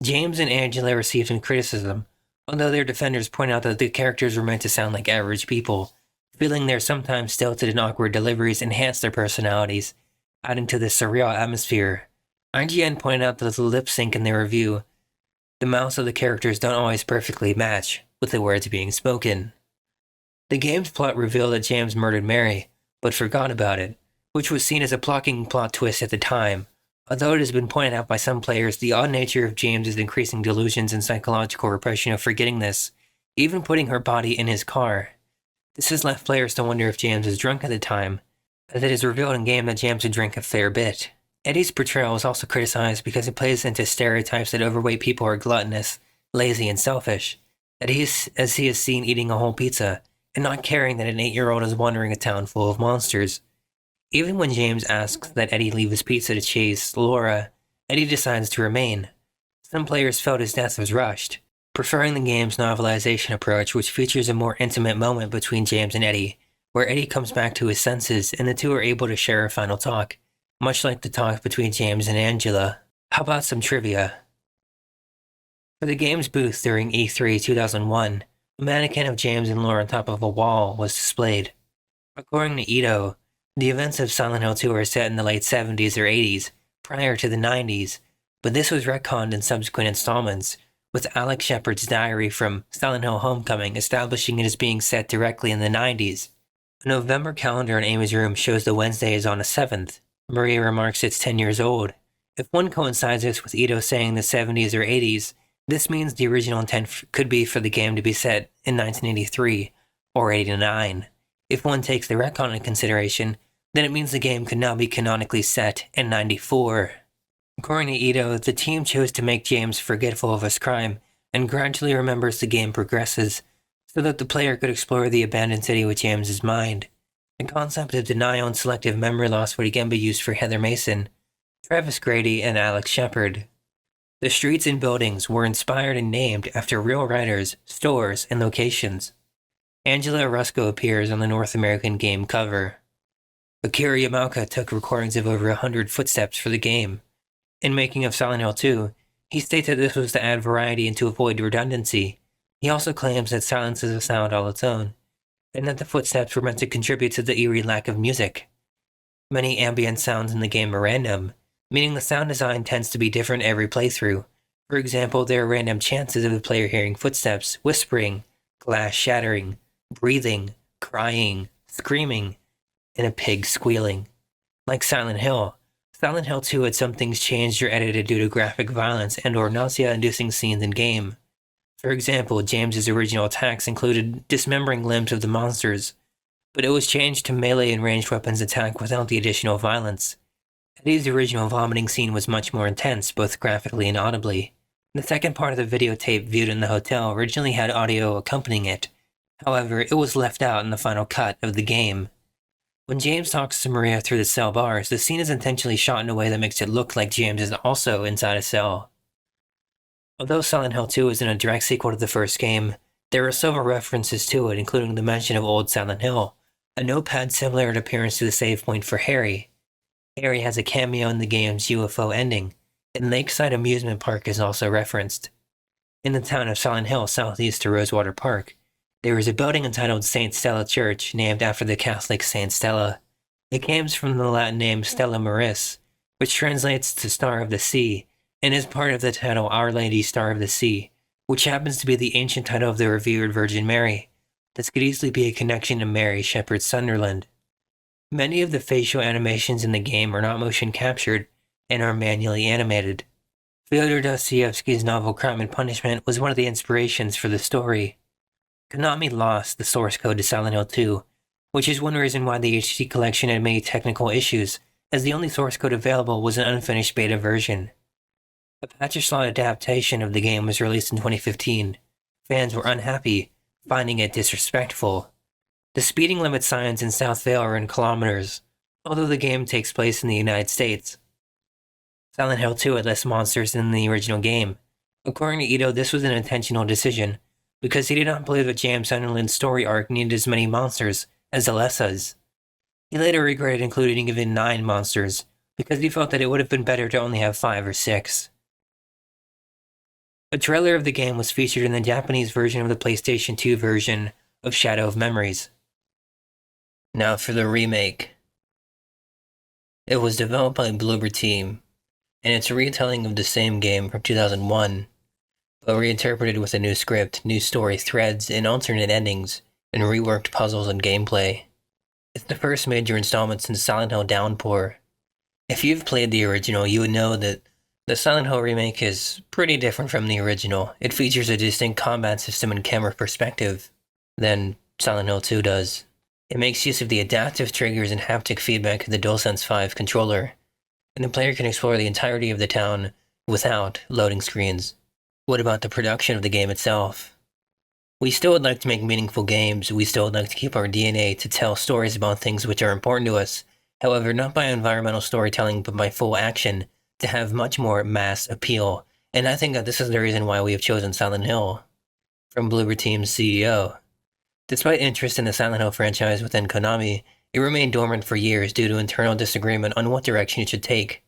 S1: James and Angela received some criticism, although their defenders point out that the characters were meant to sound like average people, feeling their sometimes stilted and awkward deliveries enhanced their personalities, adding to the surreal atmosphere. IGN pointed out that the lip sync in their review, the mouths of the characters don't always perfectly match with the words being spoken. The game's plot revealed that James murdered Mary, but forgot about it, which was seen as a shocking plot twist at the time. Although it has been pointed out by some players, the odd nature of James's increasing delusions and psychological repression of forgetting this, even putting her body in his car. This has left players to wonder if James was drunk at the time, as it is revealed in-game that James would drink a fair bit. Eddie's portrayal is also criticized because it plays into stereotypes that overweight people are gluttonous, lazy, and selfish, as he is seen eating a whole pizza, and not caring that an 8-year-old is wandering a town full of monsters. Even when James asks that Eddie leave his pizza to chase Laura, Eddie decides to remain. Some players felt his death was rushed, preferring the game's novelization approach, which features a more intimate moment between James and Eddie, where Eddie comes back to his senses and the two are able to share a final talk, much like the talk between James and Angela. How about some trivia? For the game's booth during E3 2001, a mannequin of James and Laura on top of a wall was displayed. According to Ito, the events of Silent Hill 2 are set in the late 70s or 80s, prior to the 90s, but this was retconned in subsequent installments, with Alex Shepard's diary from Silent Hill Homecoming establishing it as being set directly in the 90s. A November calendar in Amy's room shows the Wednesday is on the 7th. Maria remarks it's 10 years old. If one coincides this with Ito saying the 70s or 80s, this means the original intent could be for the game to be set in 1983 or 89. If one takes the retcon into consideration, then it means the game could now be canonically set in 94. According to Ito, the team chose to make James forgetful of his crime and gradually remembers the game progresses, so that the player could explore the abandoned city with James's mind. The concept of denial and selective memory loss would again be used for Heather Mason, Travis Grady, and Alex Shepard. The streets and buildings were inspired and named after real writers, stores, and locations. Angela Rusco appears on the North American game cover. Akira Yamaoka took recordings of over 100 footsteps for the game. In making of Silent Hill 2, he states that this was to add variety and to avoid redundancy. He also claims that silence is a sound all its own, and that the footsteps were meant to contribute to the eerie lack of music. Many ambient sounds in the game are random, meaning the sound design tends to be different every playthrough. For example, there are random chances of the player hearing footsteps, whispering, glass shattering, breathing, crying, screaming, and a pig squealing. Like Silent Hill 2 had some things changed or edited due to graphic violence and or nausea-inducing scenes in-game. For example, James's original attacks included dismembering limbs of the monsters, but it was changed to melee and ranged weapons attack without the additional violence. Eddie's original vomiting scene was much more intense, both graphically and audibly. The second part of the videotape viewed in the hotel originally had audio accompanying it. However, it was left out in the final cut of the game. When James talks to Maria through the cell bars, the scene is intentionally shot in a way that makes it look like James is also inside a cell. Although Silent Hill 2 isn't a direct sequel to the first game, there are several references to it, including the mention of Old Silent Hill, a notepad similar in appearance to the save point for Harry. Harry has a cameo in the game's UFO ending, and Lakeside Amusement Park is also referenced. In the town of Silent Hill, southeast to Rosewater Park, there is a building entitled St. Stella Church, named after the Catholic Saint Stella. It comes from the Latin name Stella Maris, which translates to Star of the Sea, and is part of the title Our Lady Star of the Sea, which happens to be the ancient title of the revered Virgin Mary. This could easily be a connection to Mary Shepherd Sunderland. Many of the facial animations in the game are not motion captured and are manually animated. Fyodor Dostoevsky's novel Crime and Punishment was one of the inspirations for the story. Konami lost the source code to Silent Hill 2, which is one reason why the HD collection had many technical issues, as the only source code available was an unfinished beta version. A patch slot adaptation of the game was released in 2015. Fans were unhappy, finding it disrespectful. The speeding limit signs in South Vale are in kilometers, although the game takes place in the United States. Silent Hill 2 had less monsters than the original game. According to Ito, this was an intentional decision, because he did not believe that James Sunderland's story arc needed as many monsters as Alessa's. He later regretted including even 9 monsters, because he felt that it would have been better to only have 5 or 6. A trailer of the game was featured in the Japanese version of the PlayStation 2 version of Shadow of Memories. Now for the remake. It was developed by Bloober Team, and it's a retelling of the same game from 2001, but reinterpreted with a new script, new story threads, and alternate endings, and reworked puzzles and gameplay. It's the first major installment since Silent Hill Downpour. If you've played the original, you would know that the Silent Hill remake is pretty different from the original. It features a distinct combat system and camera perspective than Silent Hill 2 does. It makes use of the adaptive triggers and haptic feedback of the DualSense 5 controller, and the player can explore the entirety of the town without loading screens. What about the production of the game itself? We still would like to make meaningful games. We still would like to keep our DNA to tell stories about things which are important to us. However, not by environmental storytelling, but by full action, to have much more mass appeal. And I think that this is the reason why we have chosen Silent Hill. From Bloober Team's CEO. Despite interest in the Silent Hill franchise within Konami, it remained dormant for years due to internal disagreement on what direction it should take.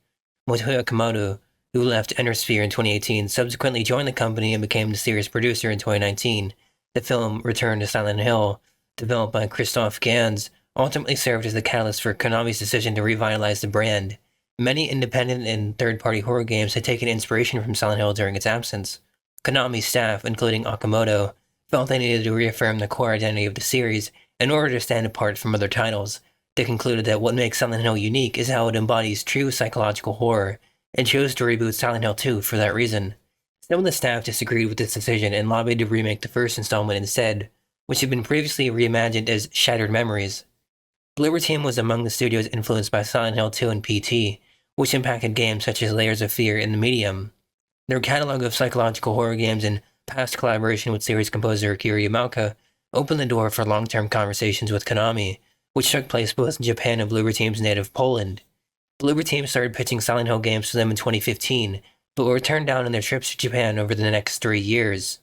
S1: Motoya Komodo, who left Entersphere in 2018, subsequently joined the company and became the series producer in 2019. The film Return to Silent Hill, developed by Christophe Gans, ultimately served as the catalyst for Konami's decision to revitalize the brand. Many independent and third-party horror games had taken inspiration from Silent Hill during its absence. Konami's staff, including Okamoto, felt they needed to reaffirm the core identity of the series in order to stand apart from other titles. They concluded that what makes Silent Hill unique is how it embodies true psychological horror, and chose to reboot Silent Hill 2 for that reason. Some of the staff disagreed with this decision and lobbied to remake the first installment instead, which had been previously reimagined as Shattered Memories. Bloober Team was among the studios influenced by Silent Hill 2 and PT, which impacted games such as Layers of Fear in the medium. Their catalog of psychological horror games and past collaboration with series composer Akira Yamaoka opened the door for long-term conversations with Konami, which took place both in Japan and Bloober Team's native Poland. Bloober Team started pitching Silent Hill games to them in 2015, but were turned down in their trips to Japan over the next 3 years.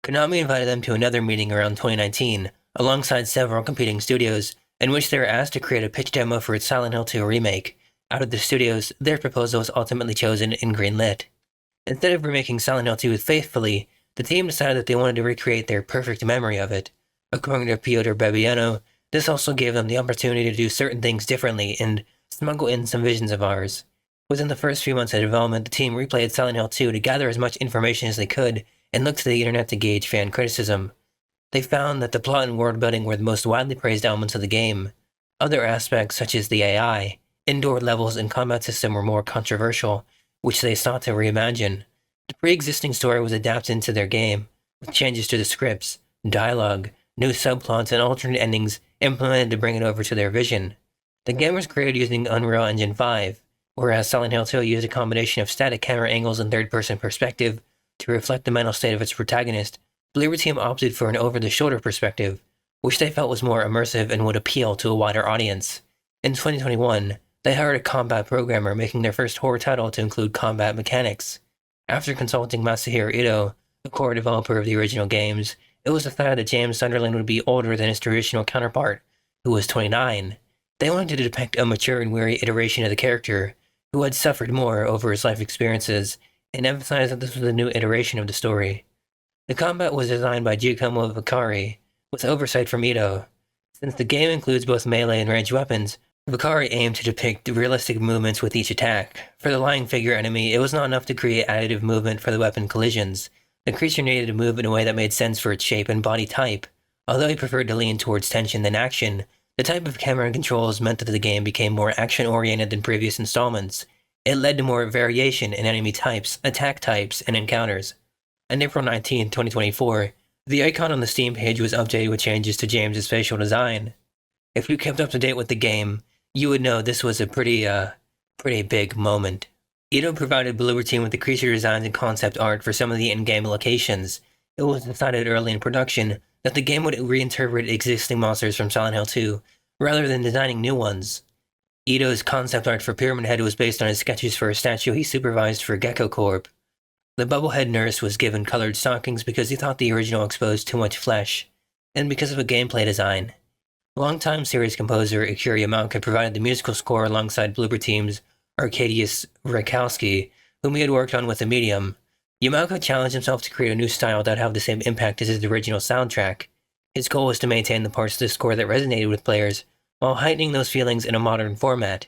S1: Konami invited them to another meeting around 2019, alongside several competing studios, in which they were asked to create a pitch demo for its Silent Hill 2 remake. Out of the studios, their proposal was ultimately chosen and greenlit. Instead of remaking Silent Hill 2 faithfully, the team decided that they wanted to recreate their perfect memory of it. According to Piotr Bebiano, this also gave them the opportunity to do certain things differently and smuggle in some visions of ours. Within the first few months of development, the team replayed Silent Hill 2 to gather as much information as they could and looked to the internet to gauge fan criticism. They found that the plot and world building were the most widely praised elements of the game. Other aspects, such as the AI, indoor levels, and combat system were more controversial, which they sought to reimagine. The pre-existing story was adapted into their game, with changes to the scripts, dialogue, new subplots, and alternate endings implemented to bring it over to their vision. The game was created using Unreal Engine 5, whereas Silent Hill 2 used a combination of static camera angles and third-person perspective to reflect the mental state of its protagonist. Bloober Team opted for an over-the-shoulder perspective, which they felt was more immersive and would appeal to a wider audience. In 2021, they hired a combat programmer, making their first horror title to include combat mechanics. After consulting Masahiro Ito, the core developer of the original games, it was decided that James Sunderland would be older than his traditional counterpart, who was 29. They wanted to depict a mature and weary iteration of the character, who had suffered more over his life experiences, and emphasized that this was a new iteration of the story. The combat was designed by Giacomo Vaccari, with oversight from Ito. Since the game includes both melee and ranged weapons, Vaccari aimed to depict realistic movements with each attack. For the lying figure enemy, it was not enough to create additive movement for the weapon collisions. The creature needed to move in a way that made sense for its shape and body type. Although he preferred to lean towards tension than action, the type of camera and controls meant that the game became more action-oriented than previous installments. It led to more variation in enemy types, attack types, and encounters. On April 19, 2024, the icon on the Steam page was updated with changes to James's facial design. If you kept up to date with the game, you would know this was a pretty big moment. Ito provided Bloober Team with the creature designs and concept art for some of the in-game locations. It was decided early in production that the game would reinterpret existing monsters from Silent Hill 2, rather than designing new ones. Ito's concept art for Pyramid Head was based on his sketches for a statue he supervised for Gecko Corp. The Bubblehead nurse was given colored stockings because he thought the original exposed too much flesh, and because of a gameplay design. Longtime series composer Akira Yamaoka provided the musical score alongside Bloober Team's Arkadiusz Rakowski, whom he had worked on with the medium. Yamaoka challenged himself to create a new style that would have the same impact as his original soundtrack. His goal was to maintain the parts of the score that resonated with players, while heightening those feelings in a modern format.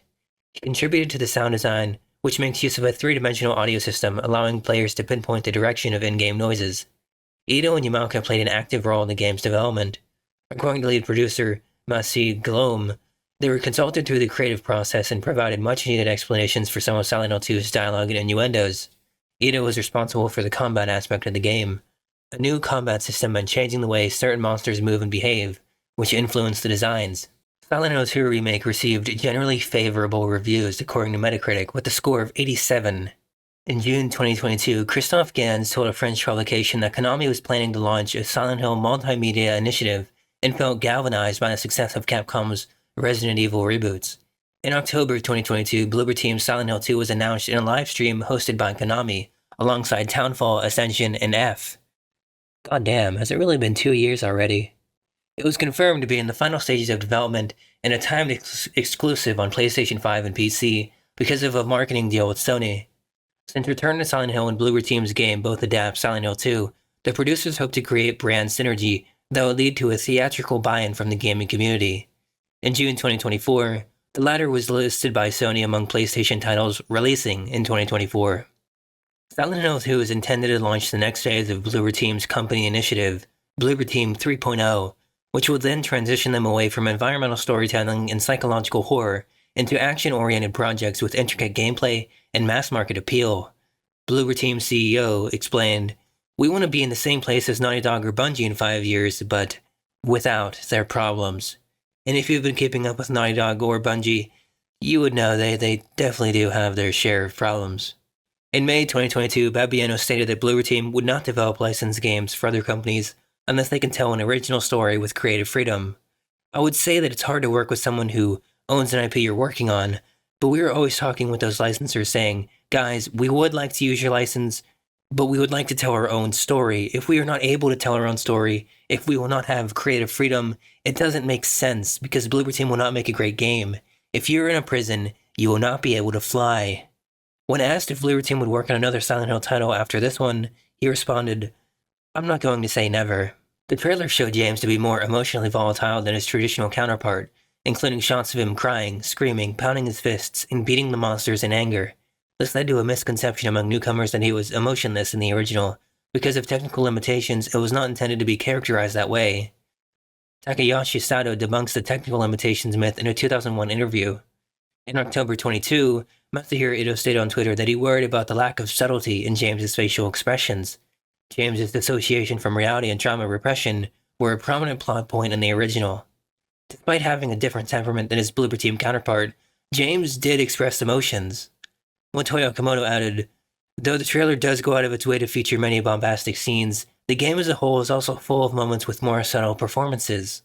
S1: He contributed to the sound design, which makes use of a three-dimensional audio system, allowing players to pinpoint the direction of in-game noises. Ito and Yamaoka played an active role in the game's development. According to lead producer Masih Glom, they were consulted through the creative process and provided much-needed explanations for some of Silent Hill 2's dialogue and innuendos. Ito was responsible for the combat aspect of the game. A new combat system meant changing the way certain monsters move and behave, which influenced the designs. Silent Hill 2 Remake received generally favorable reviews according to Metacritic, with a score of 87. In June 2022, Christophe Gans told a French publication that Konami was planning to launch a Silent Hill multimedia initiative and felt galvanized by the success of Capcom's Resident Evil reboots. In October 2022, Bloober Team's Silent Hill 2 was announced in a live stream hosted by Konami, alongside Townfall, Ascension, and F. Goddamn, has it really been 2 years already? It was confirmed to be in the final stages of development and a timed exclusive on PlayStation 5 and PC because of a marketing deal with Sony. Since Return to Silent Hill and Bloober Team's game both adapt Silent Hill 2, the producers hope to create brand synergy that would lead to a theatrical buy-in from the gaming community. In June 2024, the latter was listed by Sony among PlayStation titles releasing in 2024. Silent Hill 2 is intended to launch the next phase of Bloober Team's company initiative, Bloober Team 3.0, which will then transition them away from environmental storytelling and psychological horror into action-oriented projects with intricate gameplay and mass-market appeal. Bloober Team CEO explained, "We want to be in the same place as Naughty Dog or Bungie in 5 years, but without their problems." And if you've been keeping up with Naughty Dog or Bungie, you would know they definitely do have their share of problems. In May 2022, Babiano stated that Bloober Team would not develop licensed games for other companies unless they can tell an original story with creative freedom. I would say that it's hard to work with someone who owns an IP you're working on, but we were always talking with those licensors saying, guys, we would like to use your license, but we would like to tell our own story. If we are not able to tell our own story, if we will not have creative freedom, it doesn't make sense because Bloober Team will not make a great game. If you're in a prison, you will not be able to fly. When asked if Bloober Team would work on another Silent Hill title after this one, he responded, "I'm not going to say never." The trailer showed James to be more emotionally volatile than his traditional counterpart, including shots of him crying, screaming, pounding his fists, and beating the monsters in anger. This led to a misconception among newcomers that he was emotionless in the original. Because of technical limitations, it was not intended to be characterized that way. Takayashi Sato debunks the technical limitations myth in a 2001 interview. In October 22, Masahiro Ito stated on Twitter that he worried about the lack of subtlety in James's facial expressions. James's dissociation from reality and trauma repression were a prominent plot point in the original. Despite having a different temperament than his Bloober Team counterpart, James did express emotions. Motoya Okamoto added, "Though the trailer does go out of its way to feature many bombastic scenes, the game as a whole is also full of moments with more subtle performances."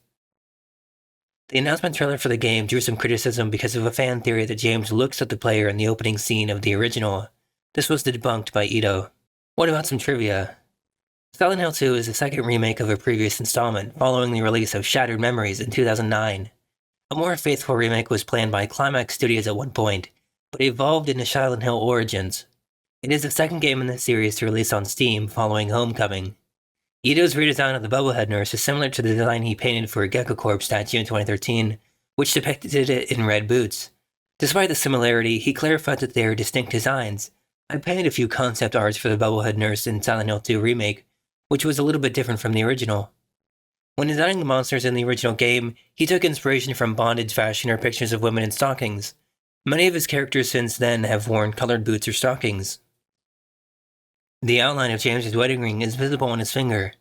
S1: The announcement trailer for the game drew some criticism because of a fan theory that James looks at the player in the opening scene of the original. This was debunked by Ito. What about some trivia? Silent Hill 2 is the second remake of a previous installment, following the release of Shattered Memories in 2009. A more faithful remake was planned by Climax Studios at one point, but evolved into Silent Hill Origins. It is the second game in the series to release on Steam following Homecoming. Ito's redesign of the Bubblehead Nurse is similar to the design he painted for a Gecko Corp statue in 2013, which depicted it in red boots. Despite the similarity, he clarified that they are distinct designs. I painted a few concept arts for the Bubblehead Nurse in Silent Hill 2 Remake, which was a little bit different from the original. When designing the monsters in the original game, he took inspiration from bondage fashion or pictures of women in stockings. Many of his characters since then have worn colored boots or stockings. The outline of James's wedding ring is visible on his finger.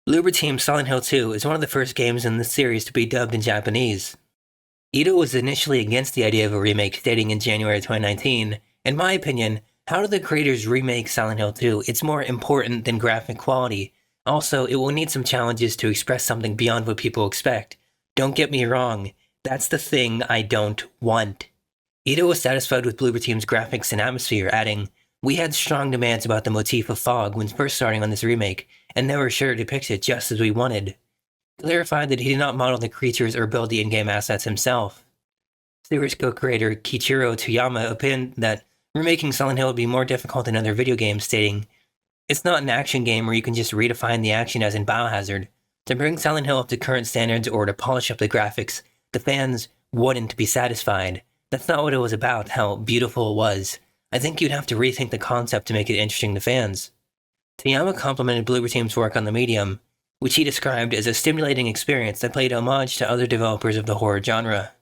S1: Bloober Team's Silent Hill 2 is one of the first games in the series to be dubbed in Japanese. Ito was initially against the idea of a remake, stating in January 2019, "In my opinion, how do the creators remake Silent Hill 2? It's more important than graphic quality. Also, it will need some challenges to express something beyond what people expect. Don't get me wrong, that's the thing I don't want." Ito was satisfied with Bloober Team's graphics and atmosphere, adding, "We had strong demands about the motif of fog when first starting on this remake, and they were sure to depict it just as we wanted." He clarified that he did not model the creatures or build the in-game assets himself. Series co-creator Kichiro Toyama opined that remaking Silent Hill would be more difficult than other video games, stating, "It's not an action game where you can just redefine the action as in Biohazard. To bring Silent Hill up to current standards or to polish up the graphics, the fans wouldn't be satisfied. That's not what it was about, how beautiful it was. I think you'd have to rethink the concept to make it interesting to fans." Toyama complimented Bloober Team's work on the medium. which he described as a stimulating experience that played homage to other developers of the horror genre.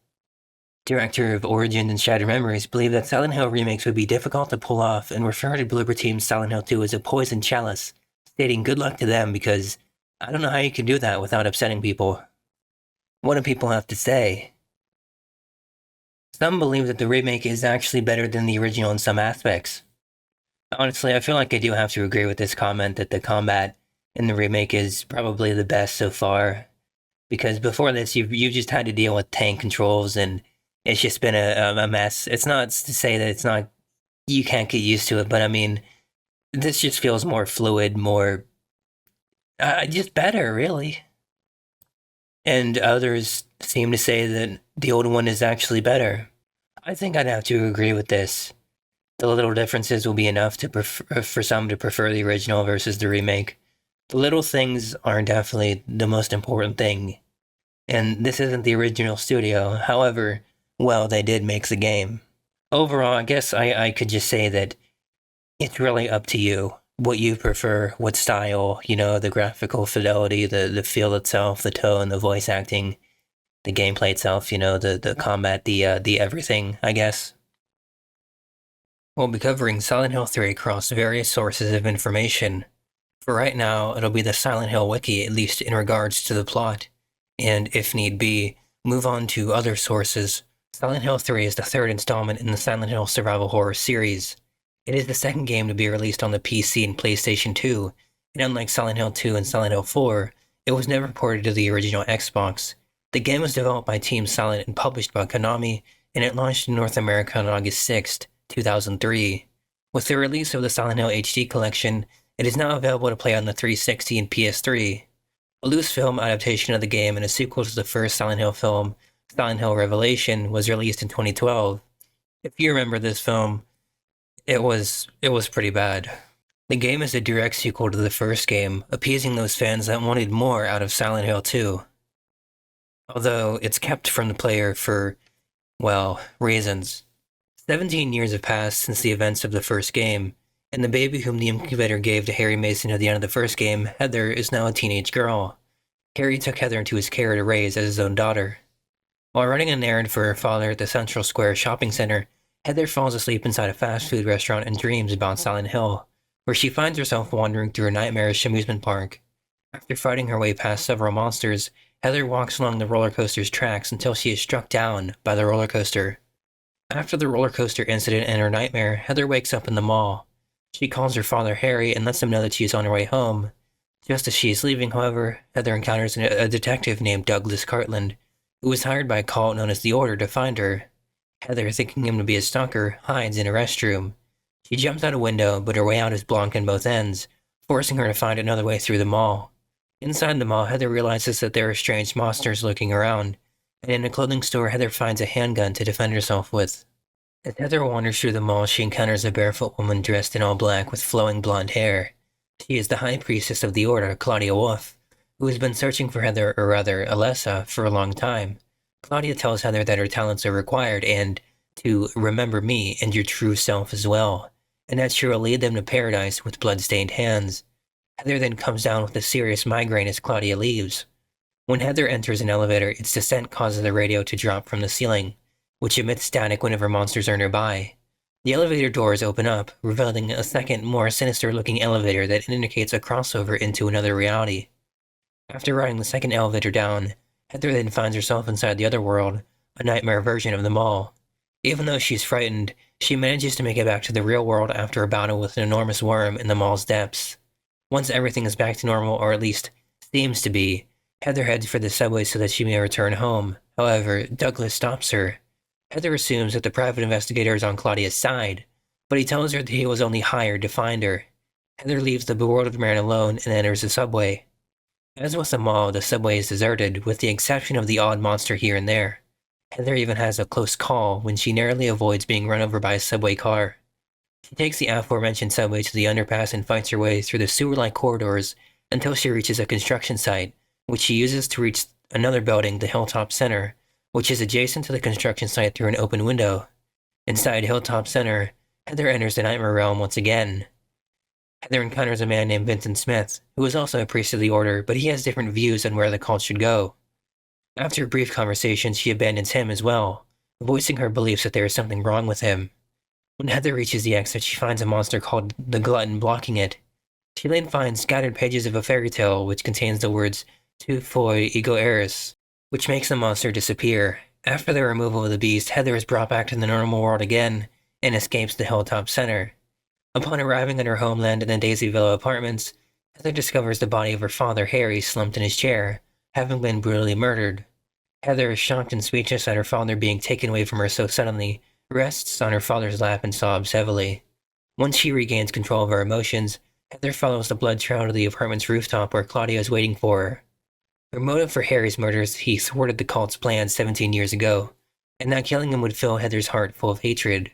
S1: Director of Origins and Shattered Memories believed that Silent Hill remakes would be difficult to pull off and referred to Bloober Team's Silent Hill 2 as a poison chalice, stating good luck to them because I don't know how you can do that without upsetting people. What do people have to say? Some believe that the remake is actually better than the original in some aspects. Honestly, I feel like I do have to agree with this comment that the combat in the remake is probably the best so far. Because before this, you've just had to deal with tank controls, and it's just been a mess. It's not to say that it's not, you can't get used to it, but I mean, this just feels more fluid, more, just better, really. And others seem to say that the old one is actually better. I think I'd have to agree with this. The little differences will be enough to for some to prefer the original versus the remake. The little things are definitely the most important thing. And this isn't the original studio, however, well, they did make the game. Overall, I guess I could just say that it's really up to you. What you prefer, what style, the graphical fidelity, the feel itself, the tone, the voice acting, the gameplay itself, the combat, the everything, I guess. We'll be covering Silent Hill 3 across various sources of information. For right now, it'll be the Silent Hill wiki, at least in regards to the plot. And if need be, move on to other sources. Silent Hill 3 is the third installment in the Silent Hill survival horror series. It is the second game to be released on the PC and PlayStation 2, and unlike Silent Hill 2 and Silent Hill 4, it was never ported to the original Xbox. The game was developed by Team Silent and published by Konami, and it launched in North America on August 6, 2003. With the release of the Silent Hill HD collection, it is now available to play on the 360 and PS3. A loose film adaptation of the game and a sequel to the first Silent Hill film, Silent Hill Revelation, was released in 2012. If you remember this film, it was pretty bad. The game is a direct sequel to the first game, appeasing those fans that wanted more out of Silent Hill 2. Although it's kept from the player for, well, reasons. 17 years have passed since the events of the first game, and the baby whom the incubator gave to Harry Mason at the end of the first game, Heather, is now a teenage girl. Harry took Heather into his care to raise as his own daughter. While running an errand for her father at the Central Square shopping center, Heather falls asleep inside a fast food restaurant and dreams about Silent Hill, where she finds herself wandering through a nightmarish amusement park. After fighting her way past several monsters, Heather walks along the roller coaster's tracks until she is struck down by the roller coaster. After the roller coaster incident and her nightmare, Heather wakes up in the mall. She calls her father Harry and lets him know that she is on her way home. Just as she is leaving, however, Heather encounters a detective named Douglas Cartland, who was hired by a cult known as the Order to find her. Heather, thinking him to be a stalker, hides in a restroom. She jumps out a window, but her way out is blocked on both ends, forcing her to find another way through the mall. Inside the mall, Heather realizes that there are strange monsters lurking around, and in a clothing store, Heather finds a handgun to defend herself with. As Heather wanders through the mall, she encounters a barefoot woman dressed in all black with flowing blonde hair. She is the high priestess of the Order, Claudia Wolf, who has been searching for Heather, or rather, Alessa, for a long time. Claudia tells Heather that her talents are required and to remember me and your true self as well, and that she will lead them to paradise with blood-stained hands. Heather then comes down with a serious migraine as Claudia leaves. When Heather enters an elevator, its descent causes the radio to drop from the ceiling, which emits static whenever monsters are nearby. The elevator doors open up, revealing a second, more sinister-looking elevator that indicates a crossover into another reality. After riding the second elevator down, Heather then finds herself inside the other world, a nightmare version of the mall. Even though she's frightened, she manages to make it back to the real world after a battle with an enormous worm in the mall's depths. Once everything is back to normal, or at least seems to be, Heather heads for the subway so that she may return home. However, Douglas stops her. Heather assumes that the private investigator is on Claudia's side, but he tells her that he was only hired to find her. Heather leaves the bewildered man alone and enters the subway. As with the mall, the subway is deserted, with the exception of the odd monster here and there. Heather even has a close call when she narrowly avoids being run over by a subway car. She takes the aforementioned subway to the underpass and fights her way through the sewer-like corridors until she reaches a construction site, which she uses to reach another building, the Hilltop Center, which is adjacent to the construction site through an open window. Inside Hilltop Center, Heather enters the Nightmare Realm once again. Heather encounters a man named Vincent Smith, who is also a priest of the order, but he has different views on where the cult should go. After a brief conversation, she abandons him as well, voicing her beliefs that there is something wrong with him. When Heather reaches the exit, she finds a monster called the Glutton blocking it. She then finds scattered pages of a fairy tale which contains the words tu foi ego eris, which makes the monster disappear. After the removal of the beast, Heather is brought back to the normal world again and escapes the Hilltop Center. Upon arriving at her homeland in the Daisy Villa apartments, Heather discovers the body of her father, Harry, slumped in his chair, having been brutally murdered. Heather is shocked and speechless at her father being taken away from her so suddenly, rests on her father's lap and sobs heavily. Once she regains control of her emotions, Heather follows the blood trail to the apartment's rooftop where Claudia is waiting for her. Her motive for Harry's murder is he thwarted the cult's plans 17 years ago, and that killing him would fill Heather's heart full of hatred.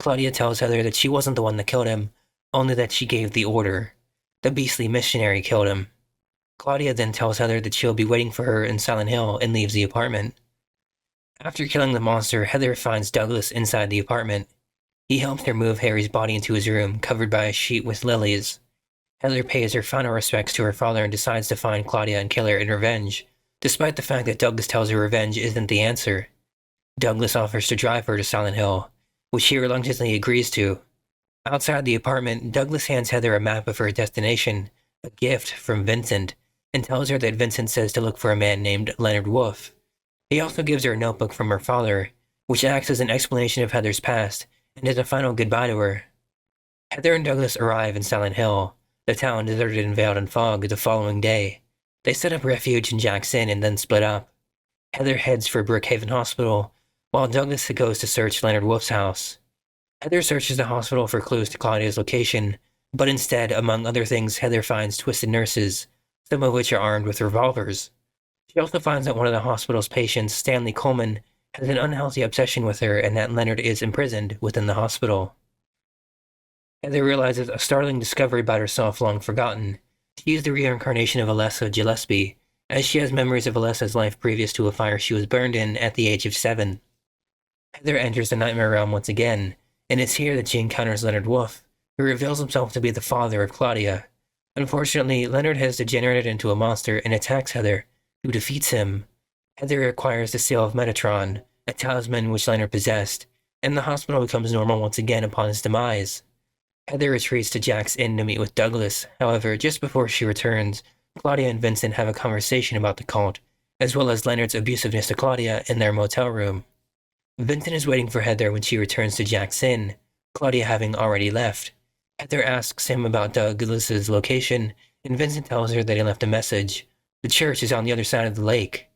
S1: Claudia tells Heather that she wasn't the one that killed him, only that she gave the order. The beastly missionary killed him. Claudia then tells Heather that she'll be waiting for her in Silent Hill and leaves the apartment. After killing the monster, Heather finds Douglas inside the apartment. He helps her move Harry's body into his room, covered by a sheet with lilies. Heather pays her final respects to her father and decides to find Claudia and kill her in revenge, despite the fact that Douglas tells her revenge isn't the answer. Douglas offers to drive her to Silent Hill, which she reluctantly agrees to. Outside the apartment, Douglas hands Heather a map of her destination, a gift from Vincent, and tells her that Vincent says to look for a man named Leonard Wolfe. He also gives her a notebook from her father, which acts as an explanation of Heather's past, and is a final goodbye to her. Heather and Douglas arrive in Silent Hill, the town deserted and veiled in fog, the following day. They set up refuge in Jack's Inn and then split up. Heather heads for Brookhaven Hospital, while Douglas goes to search Leonard Wolfe's house. Heather searches the hospital for clues to Claudia's location, but instead, among other things, Heather finds twisted nurses, some of which are armed with revolvers. She also finds that one of the hospital's patients, Stanley Coleman, has an unhealthy obsession with her and that Leonard is imprisoned within the hospital. Heather realizes a startling discovery about herself long forgotten. She is the reincarnation of Alessa Gillespie, as she has memories of Alessa's life previous to a fire she was burned in at the age of 7. Heather enters the nightmare realm once again, and it's here that she encounters Leonard Wolfe, who reveals himself to be the father of Claudia. Unfortunately, Leonard has degenerated into a monster and attacks Heather, who defeats him. Heather acquires the Seal of Metatron, a talisman which Leonard possessed, and the hospital becomes normal once again upon his demise. Heather retreats to Jack's Inn to meet with Douglas. However, just before she returns, Claudia and Vincent have a conversation about the cult, as well as Leonard's abusiveness to Claudia in their motel room. Vincent is waiting for Heather when she returns to Jack's Inn, Claudia having already left. Heather asks him about Douglas's location, and Vincent tells her that he left a message. The church is on the other side of the lake.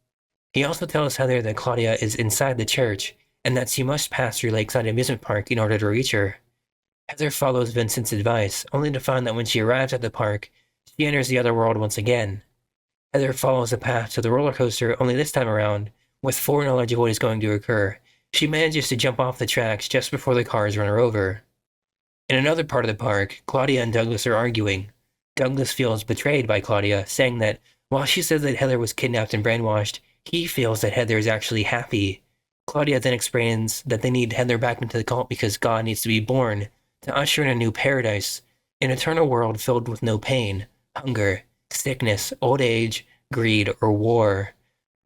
S1: He also tells Heather that Claudia is inside the church, and that she must pass through Lakeside Amusement Park in order to reach her. Heather follows Vincent's advice, only to find that when she arrives at the park, she enters the other world once again. Heather follows the path to the roller coaster, only this time around, with foreknowledge of what is going to occur. She manages to jump off the tracks just before the cars run her over. In another part of the park, Claudia and Douglas are arguing. Douglas feels betrayed by Claudia, saying that while she says that Heather was kidnapped and brainwashed, he feels that Heather is actually happy. Claudia then explains that they need Heather back into the cult because God needs to be born, to usher in a new paradise, an eternal world filled with no pain, hunger, sickness, old age, greed, or war.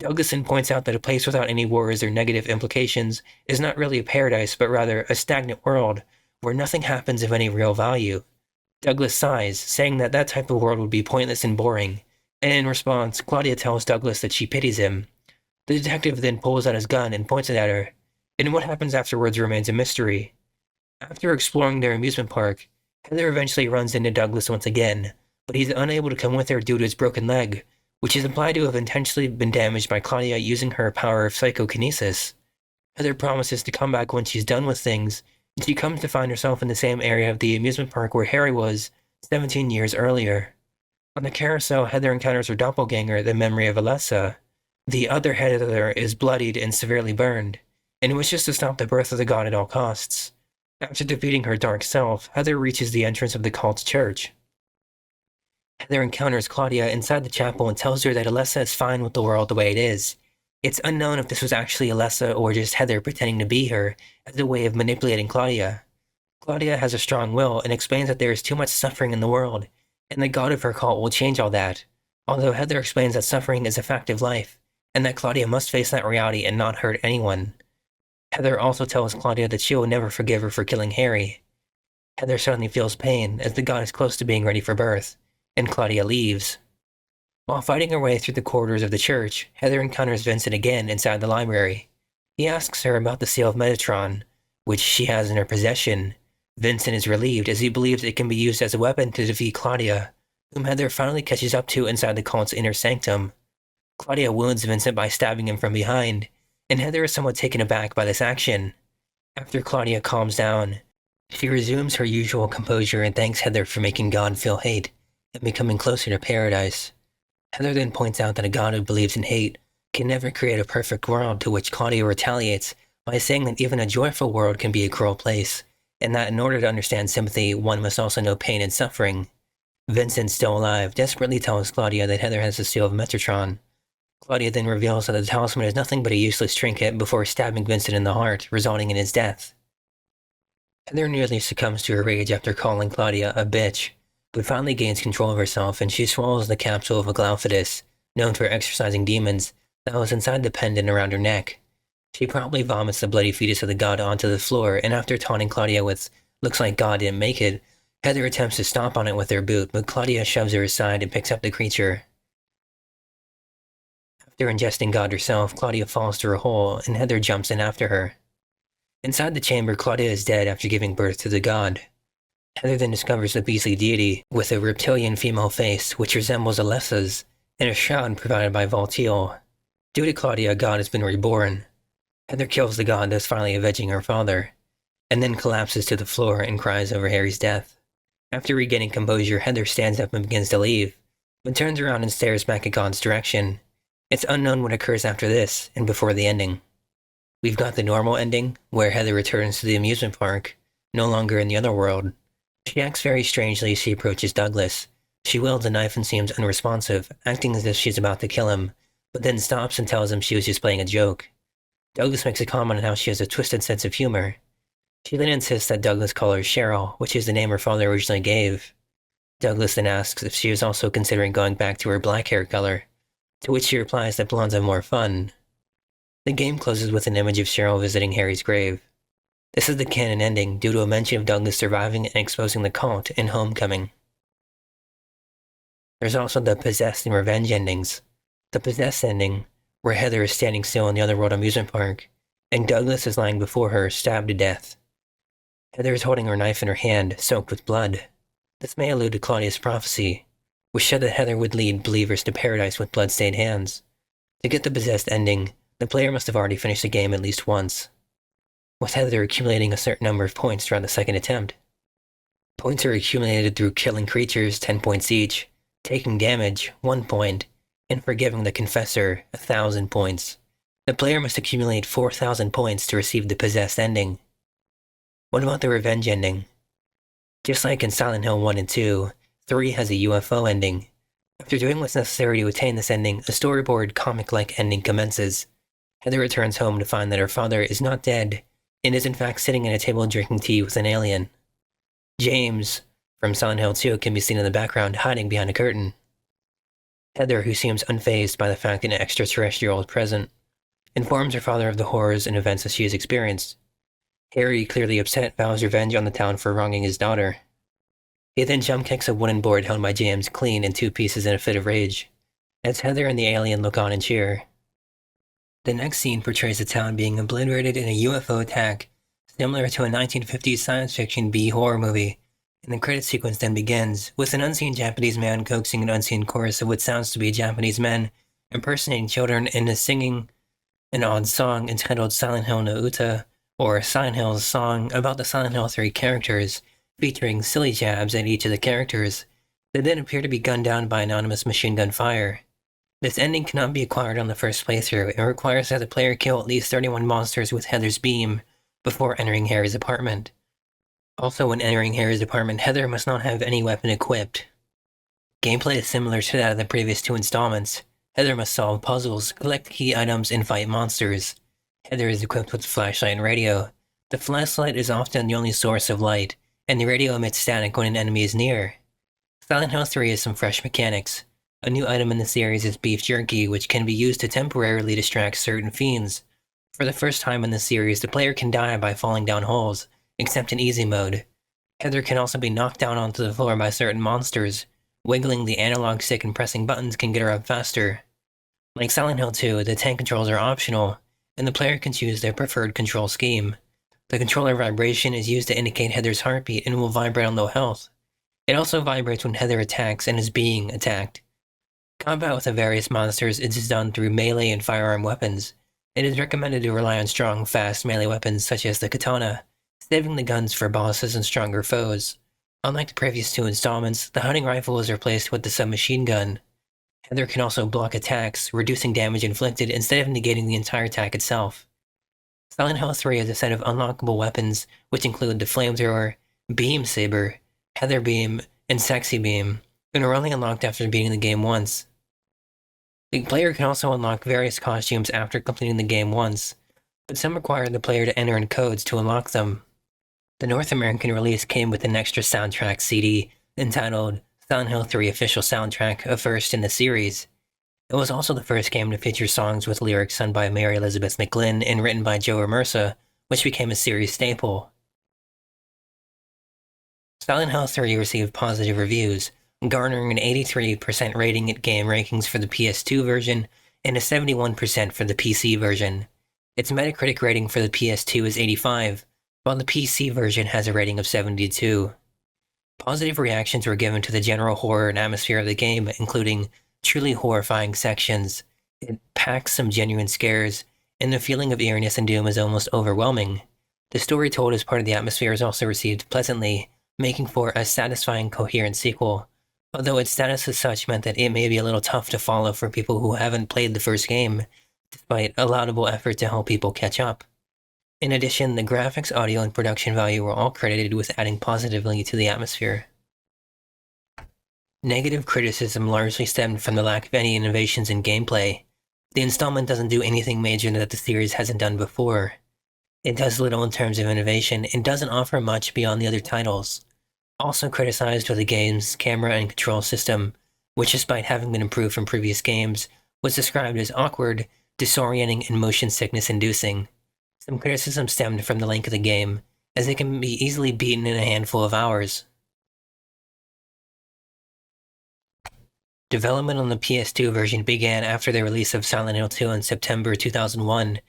S1: Douglas then points out that a place without any wars or negative implications is not really a paradise, but rather a stagnant world where nothing happens of any real value. Douglas sighs, saying that that type of world would be pointless and boring, and in response, Claudia tells Douglas that she pities him. The detective then pulls out his gun and points it at her, and what happens afterwards remains a mystery. After exploring their amusement park, Heather eventually runs into Douglas once again, but he's unable to come with her due to his broken leg, which is implied to have intentionally been damaged by Claudia using her power of psychokinesis. Heather promises to come back when she's done with things, and she comes to find herself in the same area of the amusement park where Harry was 17 years earlier. On the carousel, Heather encounters her doppelganger, the memory of Alessa. The other Heather is bloodied and severely burned, and wishes to stop the birth of the god at all costs. After defeating her dark self, Heather reaches the entrance of the cult's church. Heather encounters Claudia inside the chapel and tells her that Alessa is fine with the world the way it is. It's unknown if this was actually Alessa or just Heather pretending to be her as a way of manipulating Claudia. Claudia has a strong will and explains that there is too much suffering in the world, and the god of her cult will change all that. Although Heather explains that suffering is a fact of life, and that Claudia must face that reality and not hurt anyone. Heather also tells Claudia that she will never forgive her for killing Harry. Heather suddenly feels pain as the god is close to being ready for birth, and Claudia leaves. While fighting her way through the corridors of the church, Heather encounters Vincent again inside the library. He asks her about the seal of Metatron, which she has in her possession. Vincent is relieved as he believes it can be used as a weapon to defeat Claudia, whom Heather finally catches up to inside the cult's inner sanctum. Claudia wounds Vincent by stabbing him from behind, and Heather is somewhat taken aback by this action. After Claudia calms down, she resumes her usual composure and thanks Heather for making God feel hate and becoming closer to paradise. Heather then points out that a god who believes in hate can never create a perfect world, to which Claudia retaliates by saying that even a joyful world can be a cruel place, and that in order to understand sympathy, one must also know pain and suffering. Vincent, still alive, desperately tells Claudia that Heather has the seal of Metatron. Claudia then reveals that the talisman is nothing but a useless trinket before stabbing Vincent in the heart, resulting in his death. Heather nearly succumbs to her rage after calling Claudia a bitch, but finally gains control of herself and she swallows the capsule of a Glauphidus, known for exorcising demons, that was inside the pendant around her neck. She promptly vomits the bloody fetus of the god onto the floor, and after taunting Claudia with, "Looks like God didn't make it," Heather attempts to stomp on it with her boot, but Claudia shoves her aside and picks up the creature. After ingesting God herself, Claudia falls through a hole, and Heather jumps in after her. Inside the chamber, Claudia is dead after giving birth to the god. Heather then discovers the beastly deity with a reptilian female face, which resembles Alessa's, and a shroud provided by Voltiel. Due to Claudia, God has been reborn. Heather kills the god, thus finally avenging her father, and then collapses to the floor and cries over Harry's death. After regaining composure, Heather stands up and begins to leave, but turns around and stares back at God's direction. It's unknown what occurs after this, and before the ending. We've got the normal ending, where Heather returns to the amusement park, no longer in the other world. She acts very strangely as she approaches Douglas. She wields a knife and seems unresponsive, acting as if she's about to kill him, but then stops and tells him she was just playing a joke. Douglas makes a comment on how she has a twisted sense of humor. She then insists that Douglas call her Cheryl, which is the name her father originally gave. Douglas then asks if she is also considering going back to her black hair color, to which she replies that blondes have more fun. The game closes with an image of Cheryl visiting Harry's grave. This is the canon ending due to a mention of Douglas surviving and exposing the cult in Homecoming. There's also the Possessed and Revenge endings. The Possessed ending, where Heather is standing still in the Otherworld amusement park, and Douglas is lying before her, stabbed to death. Heather is holding her knife in her hand, soaked with blood. This may allude to Claudia's prophecy, which said that Heather would lead believers to paradise with blood-stained hands. To get the Possessed ending, the player must have already finished the game at least once, with Heather accumulating a certain number of points throughout the second attempt. Points are accumulated through killing creatures, 10 points each, taking damage, 1 point, and forgiving the Confessor, 1,000 points. The player must accumulate 4,000 points to receive the Possessed ending. What about the Revenge ending? Just like in Silent Hill 1 and 2, 3 has a UFO ending. After doing what's necessary to attain this ending, a storyboard, comic-like ending commences. Heather returns home to find that her father is not dead, and is in fact sitting at a table drinking tea with an alien. James, from Silent Hill 2, can be seen in the background hiding behind a curtain. Heather, who seems unfazed by the fact that an extraterrestrial is present, informs her father of the horrors and events that she has experienced. Harry, clearly upset, vows revenge on the town for wronging his daughter. He then jump kicks a wooden board held by James clean in 2 pieces in a fit of rage, as Heather and the alien look on and cheer. The next scene portrays the town being obliterated in a UFO attack, similar to a 1950s science fiction B-horror movie, and the credit sequence then begins, with an unseen Japanese man coaxing an unseen chorus of what sounds to be Japanese men impersonating children and singing an odd song entitled Silent Hill no Uta, or Silent Hill's song about the Silent Hill 3 characters, featuring silly jabs at each of the characters, that then appear to be gunned down by anonymous machine gun fire. This ending cannot be acquired on the first playthrough. It requires that the player kill at least 31 monsters with Heather's beam before entering Harry's apartment. Also, when entering Harry's apartment, Heather must not have any weapon equipped. Gameplay is similar to that of the previous 2 installments. Heather must solve puzzles, collect key items, and fight monsters. Heather is equipped with a flashlight and radio. The flashlight is often the only source of light, and the radio emits static when an enemy is near. Silent Hill 3 has some fresh mechanics. A new item in the series is beef jerky, which can be used to temporarily distract certain fiends. For the first time in the series, the player can die by falling down holes, except in easy mode. Heather can also be knocked down onto the floor by certain monsters. Wiggling the analog stick and pressing buttons can get her up faster. Like Silent Hill 2, the tank controls are optional, and the player can choose their preferred control scheme. The controller vibration is used to indicate Heather's heartbeat and will vibrate on low health. It also vibrates when Heather attacks and is being attacked. Combat with the various monsters is done through melee and firearm weapons. It is recommended to rely on strong, fast melee weapons such as the katana, saving the guns for bosses and stronger foes. Unlike the previous two installments, the hunting rifle is replaced with the submachine gun. Heather can also block attacks, reducing damage inflicted instead of negating the entire attack itself. Silent Hill 3 has a set of unlockable weapons, which include the flamethrower, beam saber, Heather beam, and sexy beam, and are only unlocked after beating the game once. The player can also unlock various costumes after completing the game once, but some require the player to enter in codes to unlock them. The North American release came with an extra soundtrack CD entitled Silent Hill 3 Official Soundtrack, a first in the series. It was also the first game to feature songs with lyrics sung by Mary Elizabeth McGlynn and written by Joe Mercer, which became a series staple. Silent Hill 3 received positive reviews, garnering an 83% rating at Game Rankings for the PS2 version and a 71% for the PC version. Its Metacritic rating for the PS2 is 85, while the PC version has a rating of 72. Positive reactions were given to the general horror and atmosphere of the game, including truly horrifying sections. It packs some genuine scares, and the feeling of eeriness and doom is almost overwhelming. The story told as part of the atmosphere is also received pleasantly, making for a satisfying, coherent sequel, although its status as such meant that it may be a little tough to follow for people who haven't played the first game, despite a laudable effort to help people catch up. In addition, the graphics, audio, and production value were all credited with adding positively to the atmosphere. Negative criticism largely stemmed from the lack of any innovations in gameplay. The installment doesn't do anything major that the series hasn't done before. It does little in terms of innovation and doesn't offer much beyond the other titles. Also criticized were the game's camera and control system, which despite having been improved from previous games, was described as awkward, disorienting, and motion sickness inducing. Some criticism stemmed from the length of the game, as it can be easily beaten in a handful of hours. Development on the PS2 version began after the release of Silent Hill 2 in September 2001,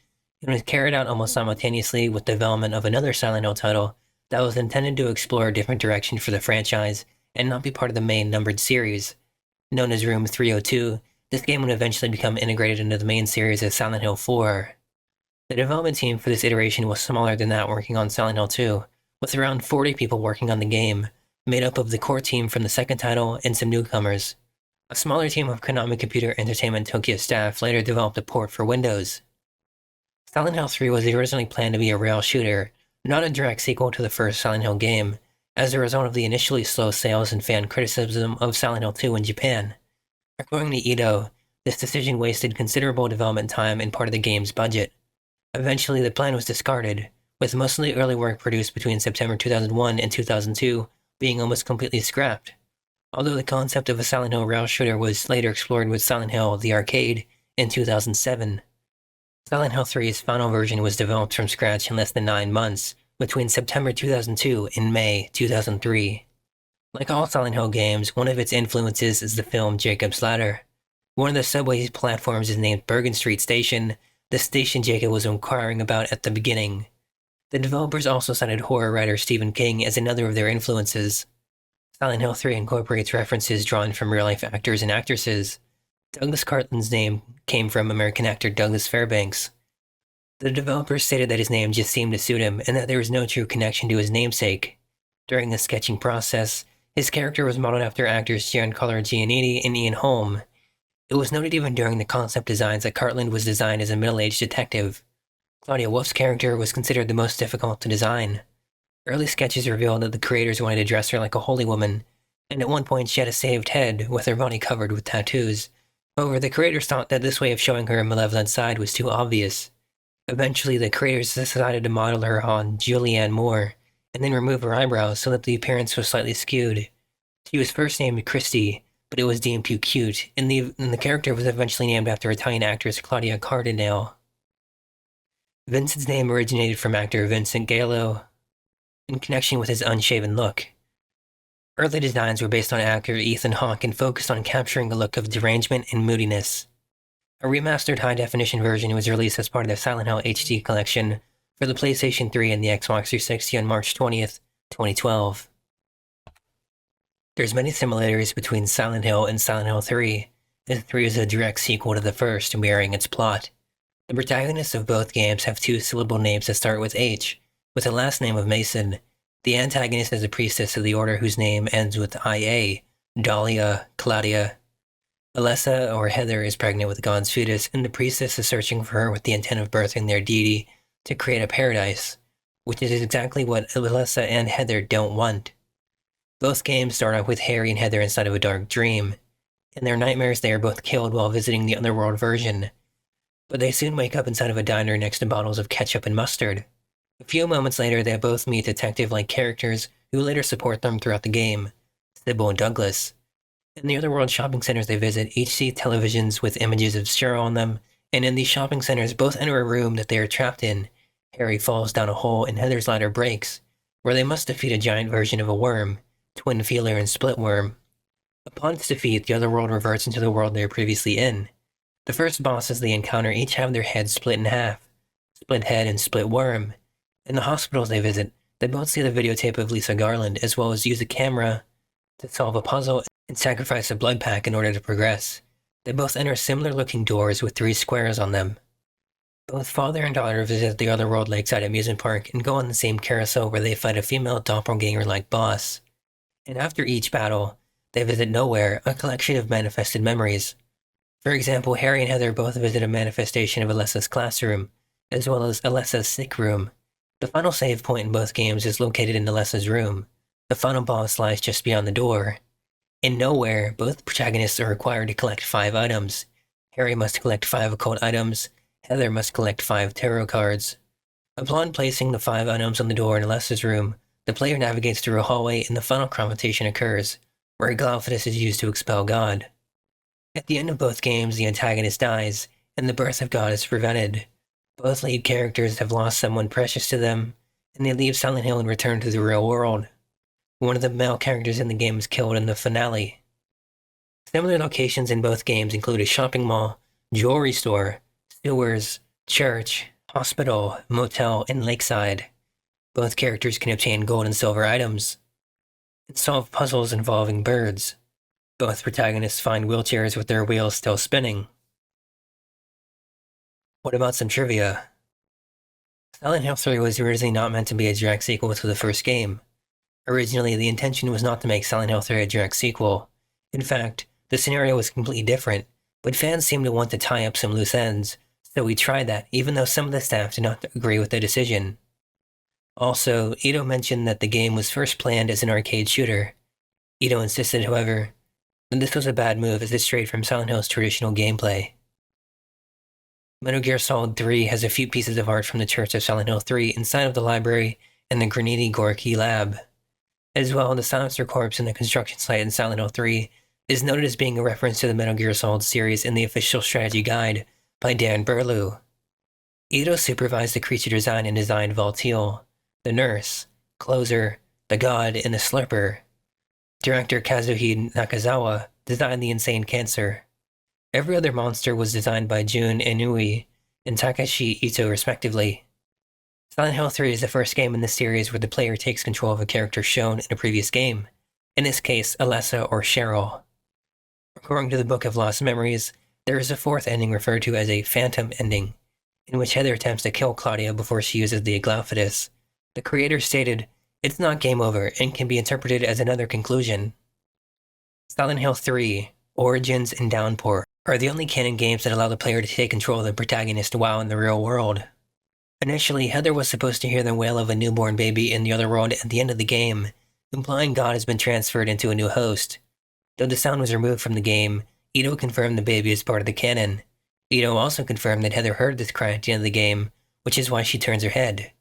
S1: and was carried out almost simultaneously with development of another Silent Hill title that was intended to explore a different direction for the franchise and not be part of the main numbered series. Known as Room 302, this game would eventually become integrated into the main series as Silent Hill 4. The development team for this iteration was smaller than that working on Silent Hill 2, with around 40 people working on the game, made up of the core team from the second title and some newcomers. A smaller team of Konami Computer Entertainment Tokyo staff later developed a port for Windows. Silent Hill 3 was originally planned to be a rail shooter, not a direct sequel to the first Silent Hill game, as a result of the initially slow sales and fan criticism of Silent Hill 2 in Japan. According to Ito, this decision wasted considerable development time and part of the game's budget. Eventually, the plan was discarded, with most of the early work produced between September 2001 and 2002 being almost completely scrapped. Although the concept of a Silent Hill rail shooter was later explored with Silent Hill the Arcade in 2007. Silent Hill 3's final version was developed from scratch in less than 9 months, between September 2002 and May 2003. Like all Silent Hill games, one of its influences is the film Jacob's Ladder. One of the subway platforms is named Bergen Street Station, the station Jacob was inquiring about at the beginning. The developers also cited horror writer Stephen King as another of their influences. Silent Hill 3 incorporates references drawn from real-life actors and actresses. Douglas Cartland's name came from American actor Douglas Fairbanks. The developers stated that his name just seemed to suit him and that there was no true connection to his namesake. During the sketching process, his character was modeled after actors Giancarlo Giannini and Ian Holm. It was noted even during the concept designs that Cartland was designed as a middle-aged detective. Claudia Wolf's character was considered the most difficult to design. Early sketches revealed that the creators wanted to dress her like a holy woman, and at one point she had a shaved head with her body covered with tattoos. However, the creators thought that this way of showing her malevolent side was too obvious. Eventually, the creators decided to model her on Julianne Moore, and then remove her eyebrows so that the appearance was slightly skewed. She was first named Christy, but it was deemed too cute, and the character was eventually named after Italian actress Claudia Cardinale. Vincent's name originated from actor Vincent Gallo, in connection with his unshaven look. Early designs were based on actor Ethan Hawke and focused on capturing a look of derangement and moodiness. A remastered high-definition version was released as part of the Silent Hill HD collection for the PlayStation 3 and the Xbox 360 on March 20th, 2012. There's many similarities between Silent Hill and Silent Hill 3, as 3 is a direct sequel to the first, mirroring its plot. The protagonists of both games have two-syllable names that start with H, with the last name of Mason. The antagonist is a priestess of the order whose name ends with IA, Dahlia, Claudia. Alessa, or Heather, is pregnant with God's fetus, and the priestess is searching for her with the intent of birthing their deity to create a paradise, which is exactly what Alessa and Heather don't want. Both games start off with Harry and Heather inside of a dark dream. In their nightmares, they are both killed while visiting the Otherworld version, but they soon wake up inside of a diner next to bottles of ketchup and mustard. A few moments later, they both meet detective-like characters who later support them throughout the game, Sybil and Douglas. In the Otherworld shopping centers they visit, each see televisions with images of Cheryl on them, and in these shopping centers, both enter a room that they are trapped in. Harry falls down a hole and Heather's ladder breaks, where they must defeat a giant version of a worm, Twin Feeler and Split Worm. Upon its defeat, the Otherworld reverts into the world they were previously in. The first bosses they encounter each have their heads split in half, Split Head and Split Worm. In the hospitals they visit, they both see the videotape of Lisa Garland, as well as use a camera to solve a puzzle and sacrifice a blood pack in order to progress. They both enter similar-looking doors with 3 squares on them. Both father and daughter visit the Otherworld Lakeside amusement park and go on the same carousel where they fight a female doppelganger-like boss. And after each battle, they visit Nowhere, a collection of manifested memories. For example, Harry and Heather both visit a manifestation of Alessa's classroom, as well as Alessa's sick room. The final save point in both games is located in Alessa's room. The final boss lies just beyond the door. In Nowhere, both protagonists are required to collect 5 items. Harry must collect 5 occult items, Heather must collect 5 tarot cards. Upon placing the 5 items on the door in Alessa's room, the player navigates through a hallway and the final confrontation occurs, where a Glaucus is used to expel God. At the end of both games, the antagonist dies, and the birth of God is prevented. Both lead characters have lost someone precious to them, and they leave Silent Hill and return to the real world. One of the male characters in the game is killed in the finale. Similar locations in both games include a shopping mall, jewelry store, sewers, church, hospital, motel, and lakeside. Both characters can obtain gold and silver items and solve puzzles involving birds. Both protagonists find wheelchairs with their wheels still spinning. What about some trivia? Silent Hill 3 was originally not meant to be a direct sequel to the first game. Originally, the intention was not to make Silent Hill 3 a direct sequel. In fact, the scenario was completely different, but fans seemed to want to tie up some loose ends, so we tried that, even though some of the staff did not agree with the decision. Also, Ito mentioned that the game was first planned as an arcade shooter. Ito insisted, however, that this was a bad move as it strayed from Silent Hill's traditional gameplay. Metal Gear Solid 3 has a few pieces of art from the Church of Silent Hill 3 inside of the library and the Graniti Gorky lab. As well, the Silencer Corpse in the construction site in Silent Hill 3 is noted as being a reference to the Metal Gear Solid series in the official strategy guide by Dan Burlew. Ito supervised the creature design and designed Volteal, the Nurse, Closer, the God, and the Slurper. Director Kazuhide Nakazawa designed the Insane Cancer. Every other monster was designed by Jun Inui and Takashi Ito respectively. Silent Hill 3 is the first game in the series where the player takes control of a character shown in a previous game, in this case Alessa or Cheryl. According to the Book of Lost Memories, there is a 4th ending referred to as a Phantom Ending, in which Heather attempts to kill Claudia before she uses the Glaucus. The creator stated, "It's not game over and can be interpreted as another conclusion." Silent Hill 3, Origins, and Downpour are the only canon games that allow the player to take control of the protagonist while in the real world. Initially, Heather was supposed to hear the wail of a newborn baby in the other world at the end of the game, implying God has been transferred into a new host. Though the sound was removed from the game, Ito confirmed the baby is part of the canon. Ito also confirmed that Heather heard this cry at the end of the game, which is why she turns her head.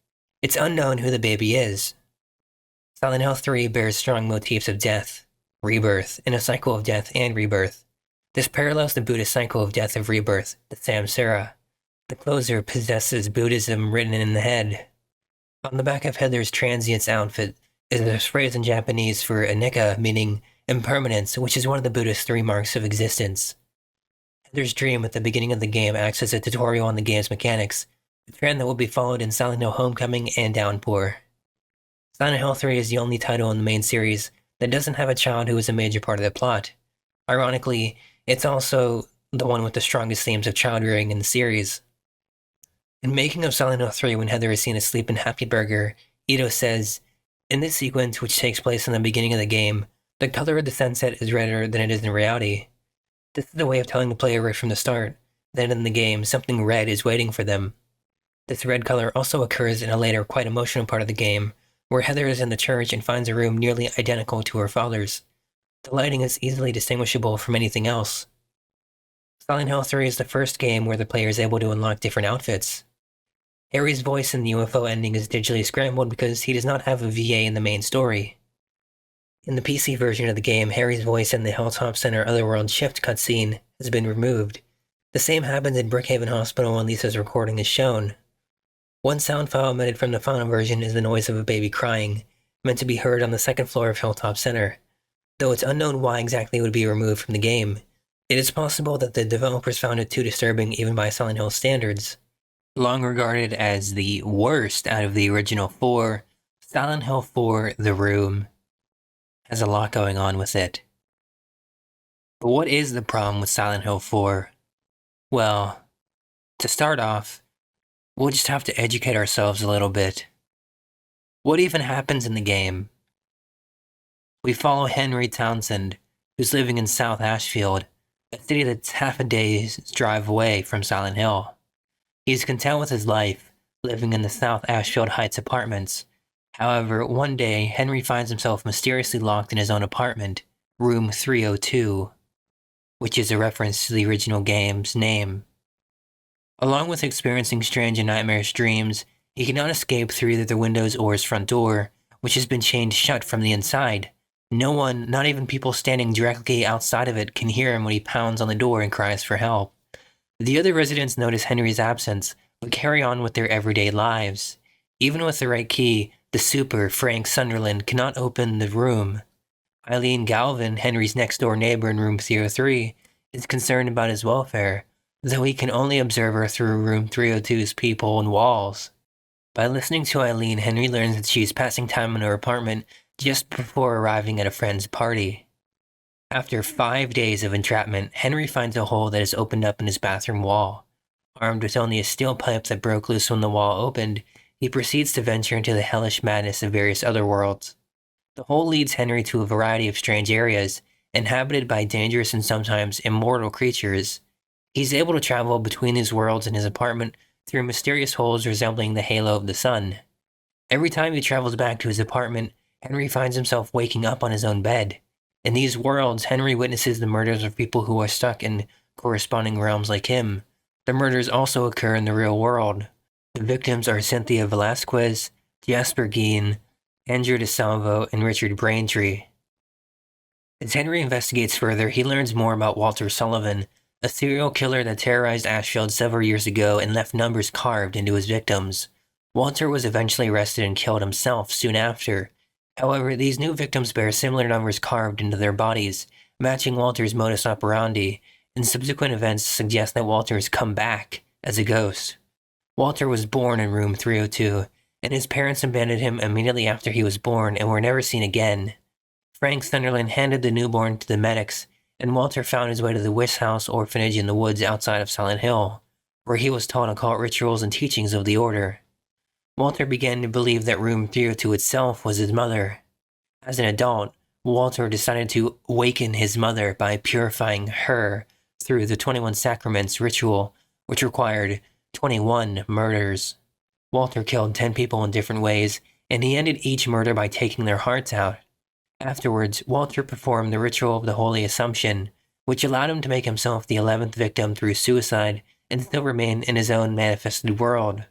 S1: It's unknown who the baby is. Silent Hill 3 bears strong motifs of death, rebirth, and a cycle of death and rebirth. This parallels the Buddhist cycle of death and rebirth, the samsara. The closer possesses Buddhism written in the head. On the back of Heather's transient's outfit is a phrase in Japanese for anicca, meaning impermanence, which is one of the Buddhist 3 marks of existence. Heather's dream at the beginning of the game acts as a tutorial on the game's mechanics, a trend that will be followed in Silent Hill Homecoming and Downpour. Silent Hill 3 is the only title in the main series that doesn't have a child who is a major part of the plot. Ironically, it's also the one with the strongest themes of child-rearing in the series. In making of Silent Hill 3, when Heather is seen asleep in Happy Burger, Ito says, "In this sequence, which takes place in the beginning of the game, the color of the sunset is redder than it is in reality. This is a way of telling the player right from the start that in the game, something red is waiting for them." This red color also occurs in a later, quite emotional part of the game, where Heather is in the church and finds a room nearly identical to her father's. The lighting is easily distinguishable from anything else. Silent Hill 3 is the first game where the player is able to unlock different outfits. Harry's voice in the UFO ending is digitally scrambled because he does not have a VA in the main story. In the PC version of the game, Harry's voice in the Hilltop Center Otherworld Shift cutscene has been removed. The same happens in Brookhaven Hospital when Lisa's recording is shown. One sound file omitted from the final version is the noise of a baby crying, meant to be heard on the second floor of Hilltop Center. Though it's unknown why exactly it would be removed from the game, it is possible that the developers found it too disturbing even by Silent Hill standards. Long regarded as the worst out of the original 4, Silent Hill 4 The Room has a lot going on with it. But what is the problem with Silent Hill 4? Well, to start off, we'll just have to educate ourselves a little bit. What even happens in the game? We follow Henry Townsend, who's living in South Ashfield, a city that's half a day's drive away from Silent Hill. He's content with his life, living in the South Ashfield Heights apartments. However, one day, Henry finds himself mysteriously locked in his own apartment, room 302, which is a reference to the original game's name. Along with experiencing strange and nightmarish dreams, he cannot escape through either the windows or his front door, which has been chained shut from the inside. No one, not even people standing directly outside of it, can hear him when he pounds on the door and cries for help. The other residents notice Henry's absence, but carry on with their everyday lives. Even with the right key, the super, Frank Sunderland, cannot open the room. Eileen Galvin, Henry's next-door neighbor in room 303, is concerned about his welfare, though he can only observe her through room 302's peephole and walls. By listening to Eileen, Henry learns that she is passing time in her apartment just before arriving at a friend's party. After 5 days of entrapment, Henry finds a hole that is opened up in his bathroom wall. Armed with only a steel pipe that broke loose when the wall opened, he proceeds to venture into the hellish madness of various other worlds. The hole leads Henry to a variety of strange areas, inhabited by dangerous and sometimes immortal creatures. He's able to travel between these worlds in his apartment through mysterious holes resembling the halo of the sun. Every time he travels back to his apartment, Henry finds himself waking up on his own bed. In these worlds, Henry witnesses the murders of people who are stuck in corresponding realms like him. The murders also occur in the real world. The victims are Cynthia Velasquez, Jasper Geen, Andrew DeSalvo, and Richard Braintree. As Henry investigates further, he learns more about Walter Sullivan, a serial killer that terrorized Ashfield several years ago and left numbers carved into his victims. Walter was eventually arrested and killed himself soon after. However, these new victims bear similar numbers carved into their bodies, matching Walter's modus operandi, and subsequent events suggest that Walter has come back as a ghost. Walter was born in room 302, and his parents abandoned him immediately after he was born and were never seen again. Frank Sunderland handed the newborn to the medics, and Walter found his way to the Wiss House orphanage in the woods outside of Silent Hill, where he was taught occult rituals and teachings of the order. Walter began to believe that room 302 itself was his mother. As an adult, Walter decided to awaken his mother by purifying her through the 21 Sacraments ritual, which required 21 murders. Walter killed 10 people in different ways, and he ended each murder by taking their hearts out. Afterwards, Walter performed the ritual of the Holy Assumption, which allowed him to make himself the 11th victim through suicide and still remain in his own manifested world.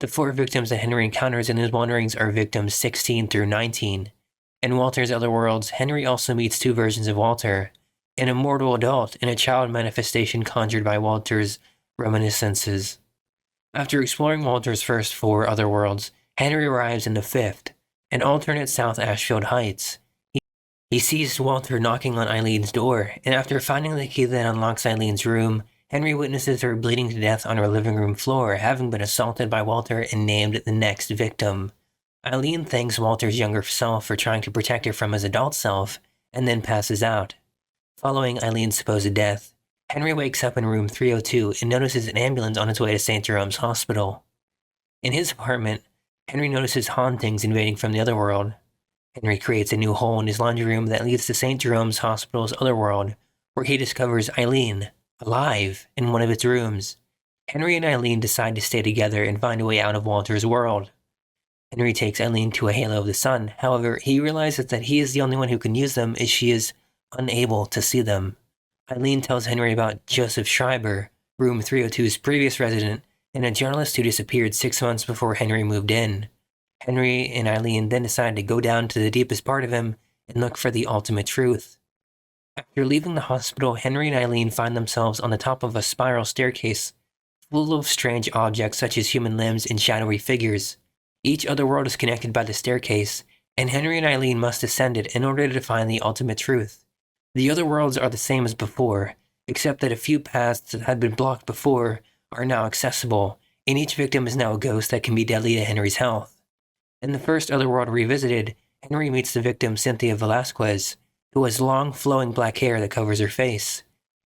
S1: The 4 victims that Henry encounters in his wanderings are victims 16 through 19. In Walter's other worlds, Henry also meets 2 versions of Walter, an immortal adult and a child manifestation conjured by Walter's reminiscences. After exploring Walter's first 4 other worlds, Henry arrives in the 5th, an alternate South Ashfield Heights. He sees Walter knocking on Eileen's door, and after finding the key that unlocks Eileen's room, Henry witnesses her bleeding to death on her living room floor, having been assaulted by Walter and named the next victim. Eileen thanks Walter's younger self for trying to protect her from his adult self, and then passes out. Following Eileen's supposed death, Henry wakes up in room 302 and notices an ambulance on its way to St. Jerome's Hospital. In his apartment, Henry notices hauntings invading from the other world. Henry creates a new hole in his laundry room that leads to St. Jerome's Hospital's other world, where he discovers Eileen, alive, in one of its rooms. Henry and Eileen decide to stay together and find a way out of Walter's world. Henry takes Eileen to a halo of the sun. However, he realizes that he is the only one who can use them as she is unable to see them. Eileen tells Henry about Joseph Schreiber, room 302's previous resident, and a journalist who disappeared 6 months before Henry moved in. Henry and Eileen then decide to go down to the deepest part of him and look for the ultimate truth. After leaving the hospital, Henry and Eileen find themselves on the top of a spiral staircase full of strange objects such as human limbs and shadowy figures. Each other world is connected by the staircase, and Henry and Eileen must ascend it in order to find the ultimate truth. The other worlds are the same as before, except that a few paths that had been blocked before are now accessible, and each victim is now a ghost that can be deadly to Henry's health. In the first otherworld revisited, Henry meets the victim Cynthia Velasquez, who has long, flowing black hair that covers her face.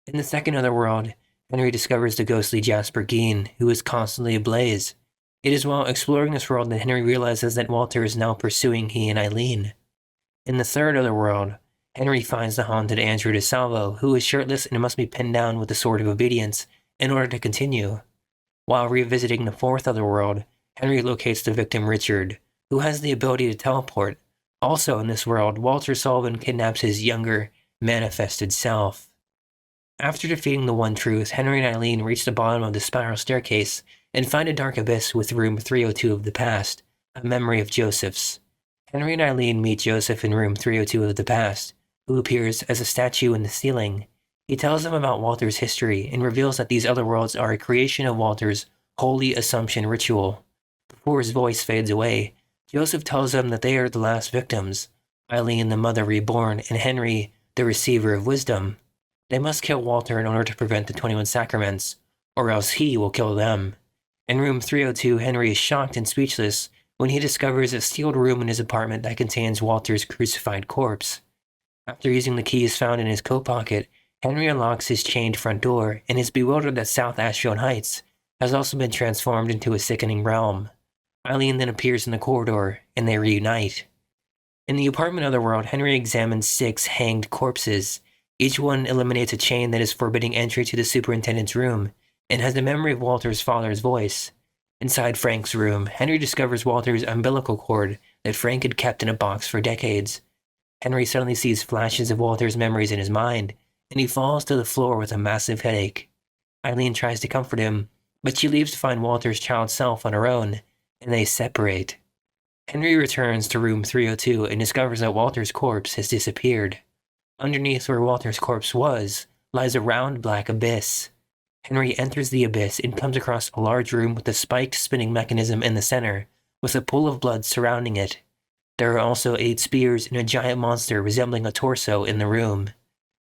S1: In the second otherworld, Henry discovers the ghostly Jasper Geen, who is constantly ablaze. It is while exploring this world that Henry realizes that Walter is now pursuing he and Eileen. In the third otherworld, Henry finds the haunted Andrew DeSalvo, who is shirtless and must be pinned down with the Sword of Obedience in order to continue. While revisiting the fourth otherworld, Henry locates the victim Richard, who has the ability to teleport. Also in this world, Walter Sullivan kidnaps his younger, manifested self. After defeating the One Truth, Henry and Eileen reach the bottom of the spiral staircase and find a dark abyss with room 302 of the past, a memory of Joseph's. Henry and Eileen meet Joseph in room 302 of the past, who appears as a statue in the ceiling. He tells them about Walter's history and reveals that these other worlds are a creation of Walter's holy assumption ritual. Before his voice fades away, Joseph tells them that they are the last victims, Eileen the mother reborn and Henry the receiver of wisdom. They must kill Walter in order to prevent the 21 Sacraments, or else he will kill them. In room 302, Henry is shocked and speechless when he discovers a sealed room in his apartment that contains Walter's crucified corpse. After using the keys found in his coat pocket, Henry unlocks his chained front door and is bewildered that South Ashfield Heights has also been transformed into a sickening realm. Eileen then appears in the corridor, and they reunite. In the apartment otherworld, Henry examines 6 hanged corpses. Each one eliminates a chain that is forbidding entry to the superintendent's room, and has the memory of Walter's father's voice. Inside Frank's room, Henry discovers Walter's umbilical cord that Frank had kept in a box for decades. Henry suddenly sees flashes of Walter's memories in his mind, and he falls to the floor with a massive headache. Eileen tries to comfort him, but she leaves to find Walter's child self on her own, and they separate. Henry returns to room 302 and discovers that Walter's corpse has disappeared. Underneath where Walter's corpse was, lies a round black abyss. Henry enters the abyss and comes across a large room with a spiked spinning mechanism in the center, with a pool of blood surrounding it. There are also 8 spears and a giant monster resembling a torso in the room.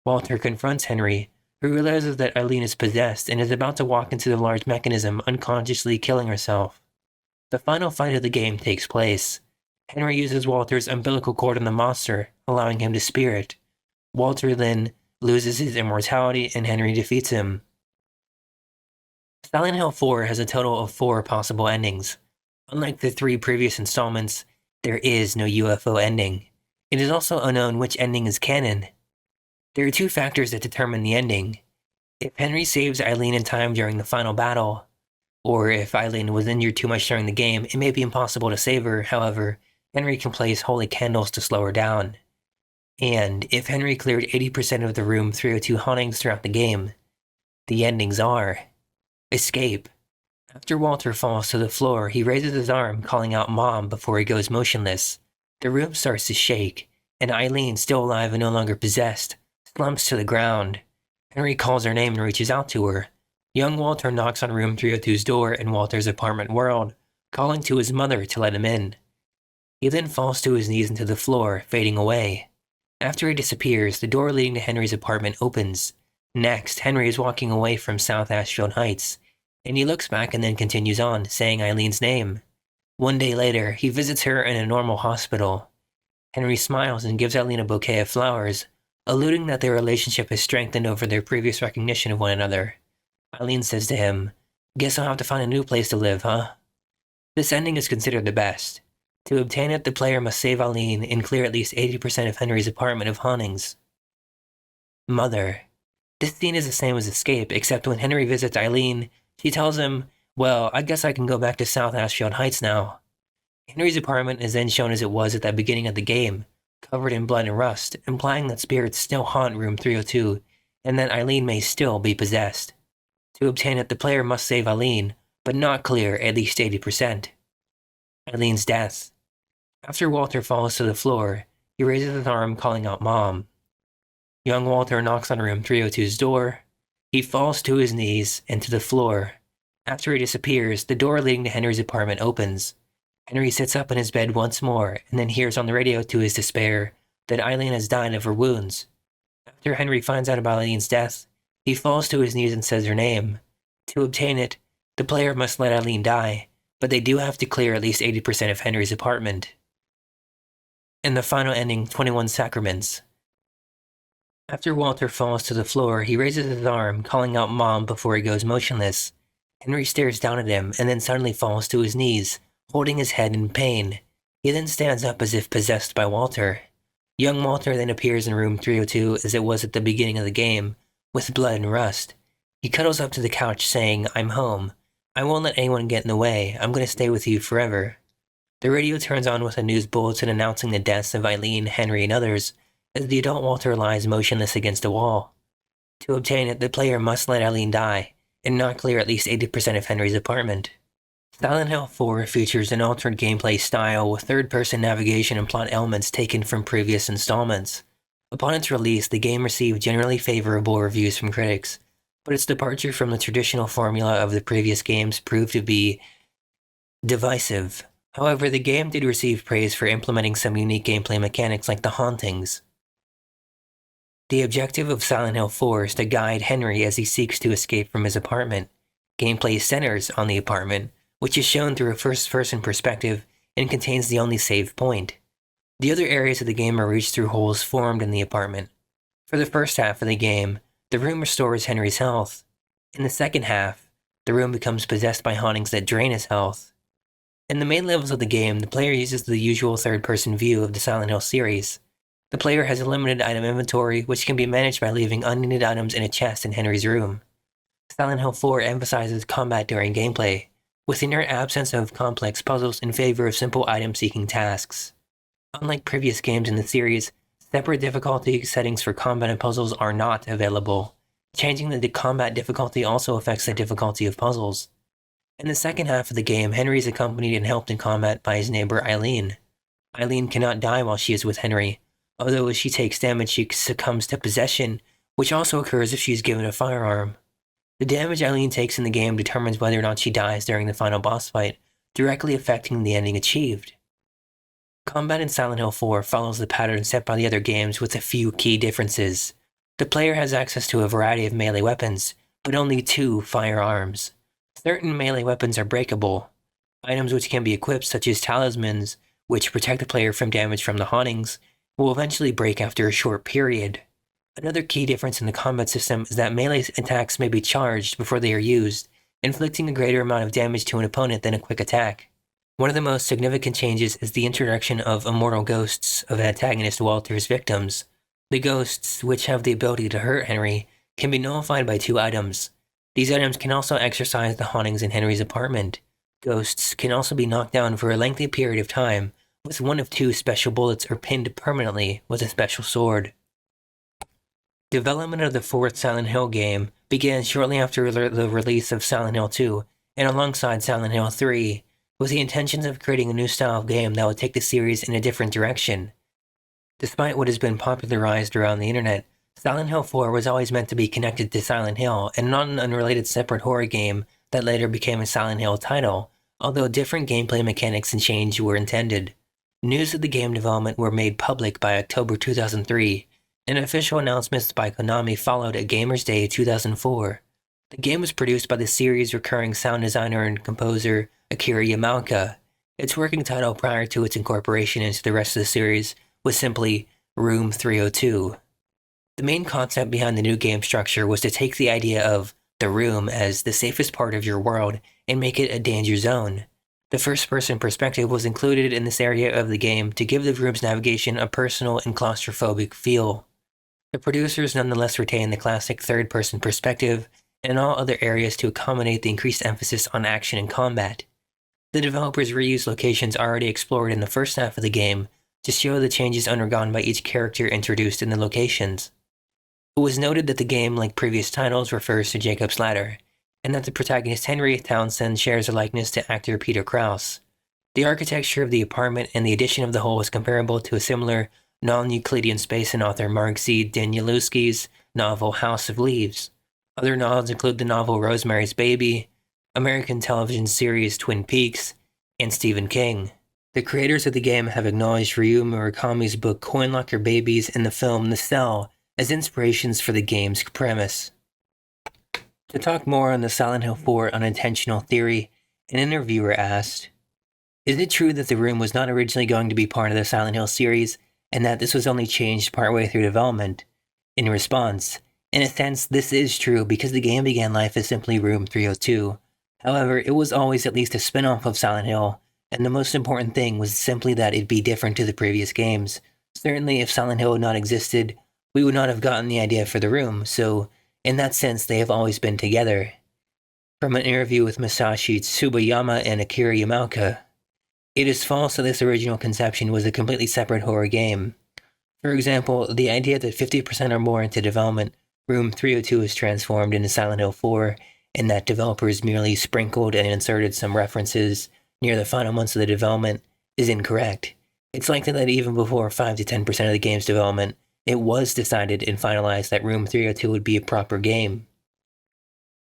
S1: Walter confronts Henry, who realizes that Eileen is possessed and is about to walk into the large mechanism, unconsciously killing herself. The final fight of the game takes place. Henry uses Walter's umbilical cord on the monster, allowing him to spear it. Walter then loses his immortality and Henry defeats him. Silent Hill 4 has a total of 4 possible endings. Unlike the 3 previous installments, there is no UFO ending. It is also unknown which ending is canon. There are 2 factors that determine the ending. If Henry saves Eileen in time during the final battle, or if Eileen was injured too much during the game, it may be impossible to save her. However, Henry can place holy candles to slow her down. And if Henry cleared 80% of the room 302 hauntings throughout the game, the endings are: escape, After Walter falls to the floor, he raises his arm, calling out Mom before he goes motionless. The room starts to shake, and Eileen, still alive and no longer possessed, slumps to the ground. Henry calls her name and reaches out to her. Young Walter knocks on room 302's door in Walter's apartment world, calling to his mother to let him in. He then falls to his knees into the floor, fading away. After he disappears, the door leading to Henry's apartment opens. Next, Henry is walking away from South Ashfield Heights, and he looks back and then continues on, saying Eileen's name. One day later, he visits her in a normal hospital. Henry smiles and gives Eileen a bouquet of flowers, alluding that their relationship has strengthened over their previous recognition of one another. Eileen says to him, "Guess I'll have to find a new place to live, huh?" This ending is considered the best. To obtain it, the player must save Eileen and clear at least 80% of Henry's apartment of hauntings. Mother. This scene is the same as Escape, except when Henry visits Eileen, she tells him, "Well, I guess I can go back to South Ashfield Heights now." Henry's apartment is then shown as it was at the beginning of the game, covered in blood and rust, implying that spirits still haunt room 302, and that Eileen may still be possessed. To obtain it, the player must save Eileen, but not clear at least 80%. Eileen's death. After Walter falls to the floor, he raises his arm, calling out Mom. Young Walter knocks on room 302's door. He falls to his knees and to the floor. After he disappears, the door leading to Henry's apartment opens. Henry sits up in his bed once more and then hears on the radio to his despair that Eileen has died of her wounds. After Henry finds out about Eileen's death, he falls to his knees and says her name. To obtain it, the player must let Eileen die, but they do have to clear at least 80% of Henry's apartment. In the final ending, 21 Sacraments. After Walter falls to the floor, he raises his arm, calling out Mom before he goes motionless. Henry stares down at him and then suddenly falls to his knees, holding his head in pain. He then stands up as if possessed by Walter. Young Walter then appears in room 302 as it was at the beginning of the game, with blood and rust. He cuddles up to the couch saying, "I'm home. I won't let anyone get in the way. I'm going to stay with you forever." The radio turns on with a news bulletin announcing the deaths of Eileen, Henry, and others, as the adult Walter lies motionless against a wall. To obtain it, the player must let Eileen die, and not clear at least 80% of Henry's apartment. Silent Hill 4 features an altered gameplay style with third-person navigation and plot elements taken from previous installments. Upon its release, the game received generally favorable reviews from critics, but its departure from the traditional formula of the previous games proved to be divisive. However, the game did receive praise for implementing some unique gameplay mechanics like the hauntings. The objective of Silent Hill 4 is to guide Henry as he seeks to escape from his apartment. Gameplay centers on the apartment, which is shown through a first-person perspective and contains the only save point. The other areas of the game are reached through holes formed in the apartment. For the first half of the game, the room restores Henry's health. In the second half, the room becomes possessed by hauntings that drain his health. In the main levels of the game, the player uses the usual third-person view of the Silent Hill series. The player has a limited item inventory, which can be managed by leaving unneeded items in a chest in Henry's room. Silent Hill 4 emphasizes combat during gameplay, with the near absence of complex puzzles in favor of simple item-seeking tasks. Unlike previous games in the series, separate difficulty settings for combat and puzzles are not available. Changing the combat difficulty also affects the difficulty of puzzles. In the second half of the game, Henry is accompanied and helped in combat by his neighbor Eileen. Eileen cannot die while she is with Henry, although as she takes damage she succumbs to possession, which also occurs if she is given a firearm. The damage Eileen takes in the game determines whether or not she dies during the final boss fight, directly affecting the ending achieved. Combat in Silent Hill 4 follows the pattern set by the other games with a few key differences. The player has access to a variety of melee weapons, but only 2 firearms. Certain melee weapons are breakable. Items which can be equipped, such as talismans, which protect the player from damage from the hauntings, will eventually break after a short period. Another key difference in the combat system is that melee attacks may be charged before they are used, inflicting a greater amount of damage to an opponent than a quick attack. One of the most significant changes is the introduction of immortal ghosts of antagonist Walter's victims. The ghosts, which have the ability to hurt Henry, can be nullified by 2 items. These items can also exercise the hauntings in Henry's apartment. Ghosts can also be knocked down for a lengthy period of time, with 1 of 2 special bullets or pinned permanently with a special sword. Development of the 4th Silent Hill game began shortly after the release of Silent Hill 2, and alongside Silent Hill 3, was the intentions of creating a new style of game that would take the series in a different direction. Despite what has been popularized around the internet, Silent Hill 4 was always meant to be connected to Silent Hill and not an unrelated separate horror game that later became a Silent Hill title, although different gameplay mechanics and change were intended. News of the game development were made public by October 2003, and official announcements by Konami followed at Gamers Day 2004. The game was produced by the series' recurring sound designer and composer Akira Yamaoka. Its working title prior to its incorporation into the rest of the series was simply Room 302. The main concept behind the new game structure was to take the idea of the room as the safest part of your world and make it a danger zone. The first-person perspective was included in this area of the game to give the room's navigation a personal and claustrophobic feel. The producers nonetheless retained the classic third-person perspective and all other areas to accommodate the increased emphasis on action and combat. The developers reused locations already explored in the first half of the game to show the changes undergone by each character introduced in the locations. It was noted that the game, like previous titles, refers to Jacob's Ladder, and that the protagonist Henry Townsend shares a likeness to actor Peter Krause. The architecture of the apartment and the addition of the whole is comparable to a similar non-Euclidean space in author Mark Z. Danielewski's novel House of Leaves. Other nods include the novel Rosemary's Baby, American television series Twin Peaks, and Stephen King. The creators of the game have acknowledged Ryu Murakami's book Coin Locker Babies and the film The Cell as inspirations for the game's premise. To talk more on the Silent Hill 4 unintentional theory, an interviewer asked, "Is it true that the room was not originally going to be part of the Silent Hill series, and that this was only changed partway through development?" In response, "In a sense, this is true because the game began life as simply Room 302. However, it was always at least a spin-off of Silent Hill, and the most important thing was simply that it be different to the previous games. Certainly, if Silent Hill had not existed, we would not have gotten the idea for the room, so in that sense they have always been together." From an interview with Masashi Tsubayama and Akira Yamaoka, "It is false that this original conception was a completely separate horror game. For example, the idea that 50% or more into development, Room 302 is transformed into Silent Hill 4, and that developers merely sprinkled and inserted some references near the final months of the development is incorrect. It's likely that even before 5 to 10% of the game's development, it was decided and finalized that Room 302 would be a proper game.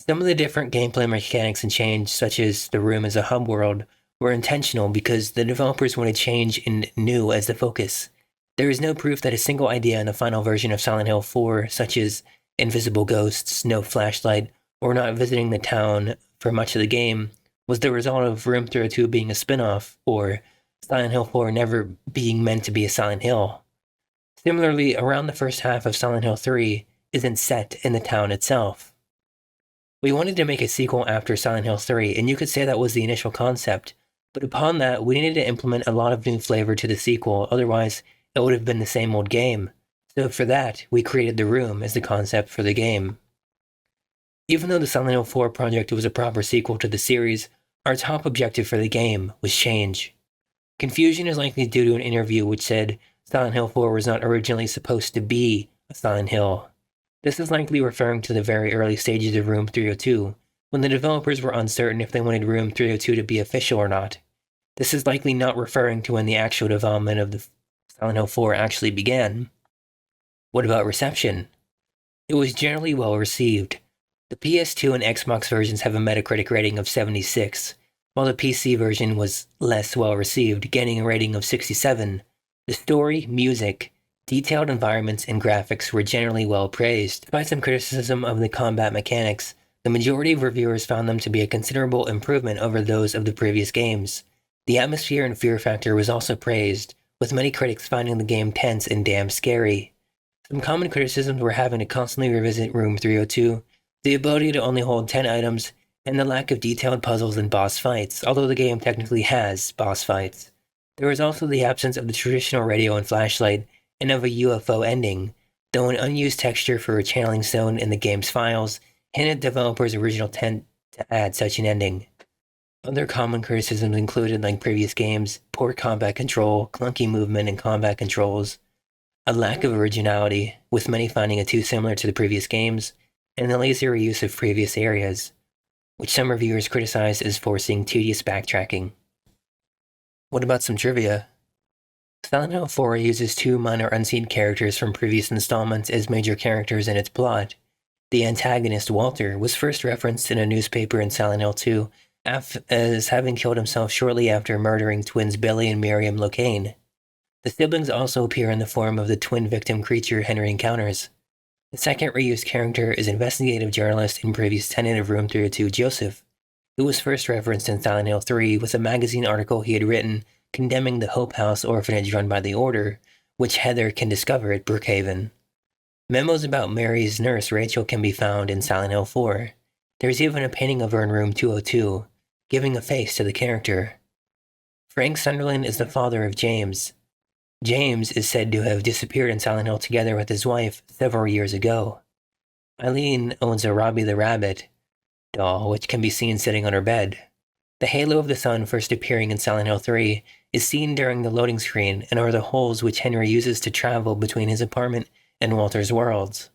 S1: Some of the different gameplay mechanics and change, such as the room as a hub world, were intentional because the developers wanted change and new as the focus. There is no proof that a single idea in the final version of Silent Hill 4, such as invisible ghosts, no flashlight, or not visiting the town for much of the game, was the result of Room 302 being a spin-off, or Silent Hill 4 never being meant to be a Silent Hill. Similarly, around the first half of Silent Hill 3 isn't set in the town itself. We wanted to make a sequel after Silent Hill 3, and you could say that was the initial concept, but upon that, we needed to implement a lot of new flavor to the sequel, otherwise it would have been the same old game. So for that, we created the room as the concept for the game. Even though the Silent Hill 4 project was a proper sequel to the series, our top objective for the game was change. Confusion is likely due to an interview which said Silent Hill 4 was not originally supposed to be a Silent Hill. This is likely referring to the very early stages of Room 302, when the developers were uncertain if they wanted Room 302 to be official or not. This is likely not referring to when the actual development of the Silent Hill 4 actually began. What about reception? It was generally well received. The PS2 and Xbox versions have a Metacritic rating of 76, while the PC version was less well received, getting a rating of 67. The story, music, detailed environments, and graphics were generally well praised. Despite some criticism of the combat mechanics, the majority of reviewers found them to be a considerable improvement over those of the previous games. The atmosphere and fear factor was also praised, with many critics finding the game tense and damn scary. Some common criticisms were having to constantly revisit Room 302, the ability to only hold 10 items, and the lack of detailed puzzles and boss fights, although the game technically has boss fights. There was also the absence of the traditional radio and flashlight, and of a UFO ending, though an unused texture for a channeling zone in the game's files hinted developers' original intent to add such an ending. Other common criticisms included, like previous games, poor combat control, clunky movement and combat controls, a lack of originality, with many finding it too similar to the previous games, and the lazier use of previous areas. which some reviewers criticize as forcing tedious backtracking. What about some trivia? Silent Hill 4 uses two minor unseen characters from previous installments as major characters in its plot. The antagonist, Walter, was first referenced in a newspaper in Silent Hill 2 as having killed himself shortly after murdering twins Billy and Miriam Locane. The siblings also appear in the form of the twin victim creature Henry encounters. The second reused character is investigative journalist and previous tenant of Room 302, Joseph, who was first referenced in Silent Hill 3 with a magazine article he had written condemning the Hope House orphanage run by the Order, which Heather can discover at Brookhaven. Memos about Mary's nurse, Rachel, can be found in Silent Hill 4. There's even a painting of her in Room 202, giving a face to the character. Frank Sunderland is the father of James. James is said to have disappeared in Silent Hill together with his wife several years ago. Eileen owns a Robbie the Rabbit doll, which can be seen sitting on her bed. The halo of the sun first appearing in Silent Hill 3 is seen during the loading screen and are the holes which Henry uses to travel between his apartment and Walter's worlds.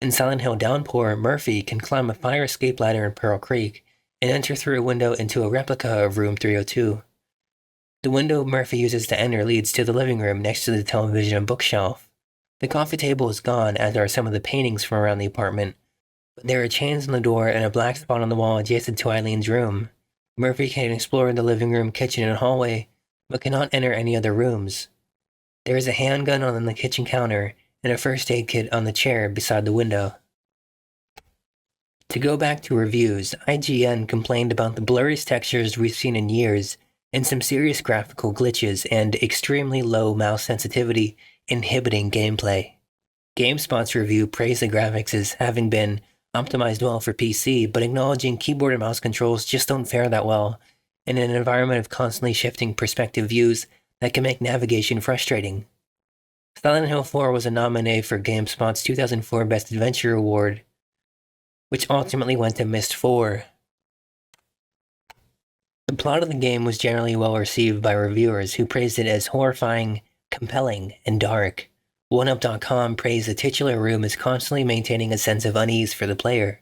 S1: In Silent Hill Downpour, Murphy can climb a fire escape ladder in Pearl Creek and enter through a window into a replica of Room 302. The window Murphy uses to enter leads to the living room next to the television and bookshelf. The coffee table is gone, as are some of the paintings from around the apartment, but there are chains on the door and a black spot on the wall adjacent to Eileen's room. Murphy can explore the living room, kitchen, and hallway, but cannot enter any other rooms. There is a handgun on the kitchen counter and a first aid kit on the chair beside the window. To go back to reviews, IGN complained about the blurriest textures we've seen in years, and some serious graphical glitches and extremely low mouse sensitivity inhibiting gameplay. GameSpot's review praised the graphics as having been optimized well for PC, but acknowledging keyboard and mouse controls just don't fare that well in an environment of constantly shifting perspective views that can make navigation frustrating. Silent Hill 4 was a nominee for GameSpot's 2004 Best Adventure Award, which ultimately went to Myst 4. The plot of the game was generally well received by reviewers who praised it as horrifying, compelling, and dark. OneUp.com praised the titular room as constantly maintaining a sense of unease for the player.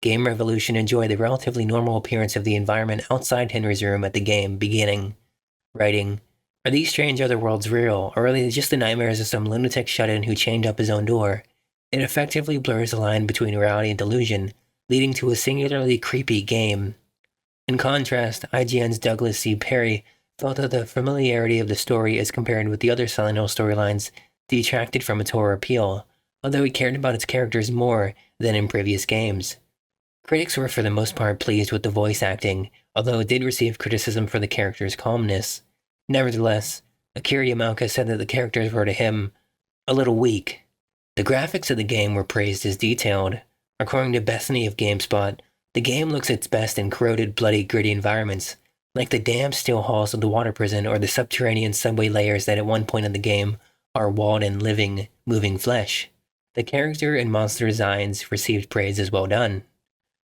S1: Game Revolution enjoyed the relatively normal appearance of the environment outside Henry's room at the game beginning, writing, "Are these strange other worlds real, or are they just the nightmares of some lunatic shut-in who chained up his own door? It effectively blurs the line between reality and delusion, leading to a singularly creepy game." In contrast, IGN's Douglas C. Perry felt that the familiarity of the story as compared with the other Silent Hill storylines detracted from its horror appeal, although he cared about its characters more than in previous games. Critics were for the most part pleased with the voice acting, although it did receive criticism for the characters' calmness. Nevertheless, Akira Yamaoka said that the characters were to him a little weak. The graphics of the game were praised as detailed. According to Bethany of GameSpot, the game looks its best in corroded, bloody, gritty environments, like the damp steel halls of the water prison or the subterranean subway layers that at one point in the game are walled in living, moving flesh. The character and monster designs received praise as well done.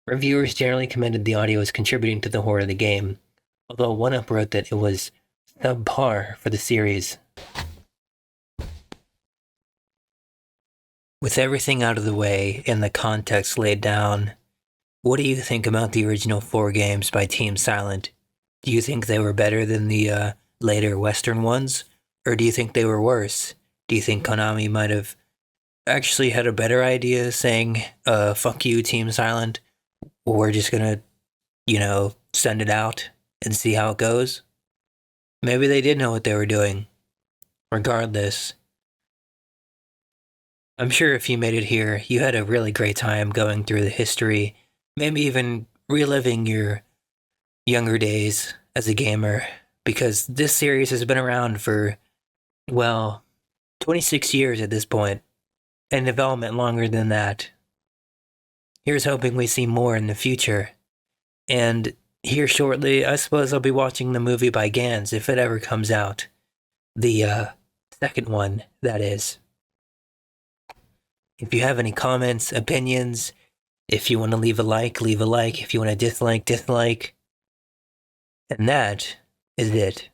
S1: Reviewers generally commended the audio as contributing to the horror of the game, although OneUp wrote that it was subpar for the series. With everything out of the way and the context laid down, what do you think about the original 4 games by Team Silent? Do you think they were better than the later Western ones? Or do you think they were worse? Do you think Konami might have actually had a better idea saying, fuck you, Team Silent? We're just gonna, send it out and see how it goes? Maybe they did know what they were doing. Regardless, I'm sure if you made it here, you had a really great time going through the history, maybe even reliving your younger days as a gamer, because this series has been around for, 26 years at this point, and development longer than that. Here's hoping we see more in the future. And here shortly, I suppose I'll be watching the movie by Gans if it ever comes out. The second one, that is. If you have any comments, opinions, if you want to leave a like, leave a like. If you want to dislike, dislike. And that is it.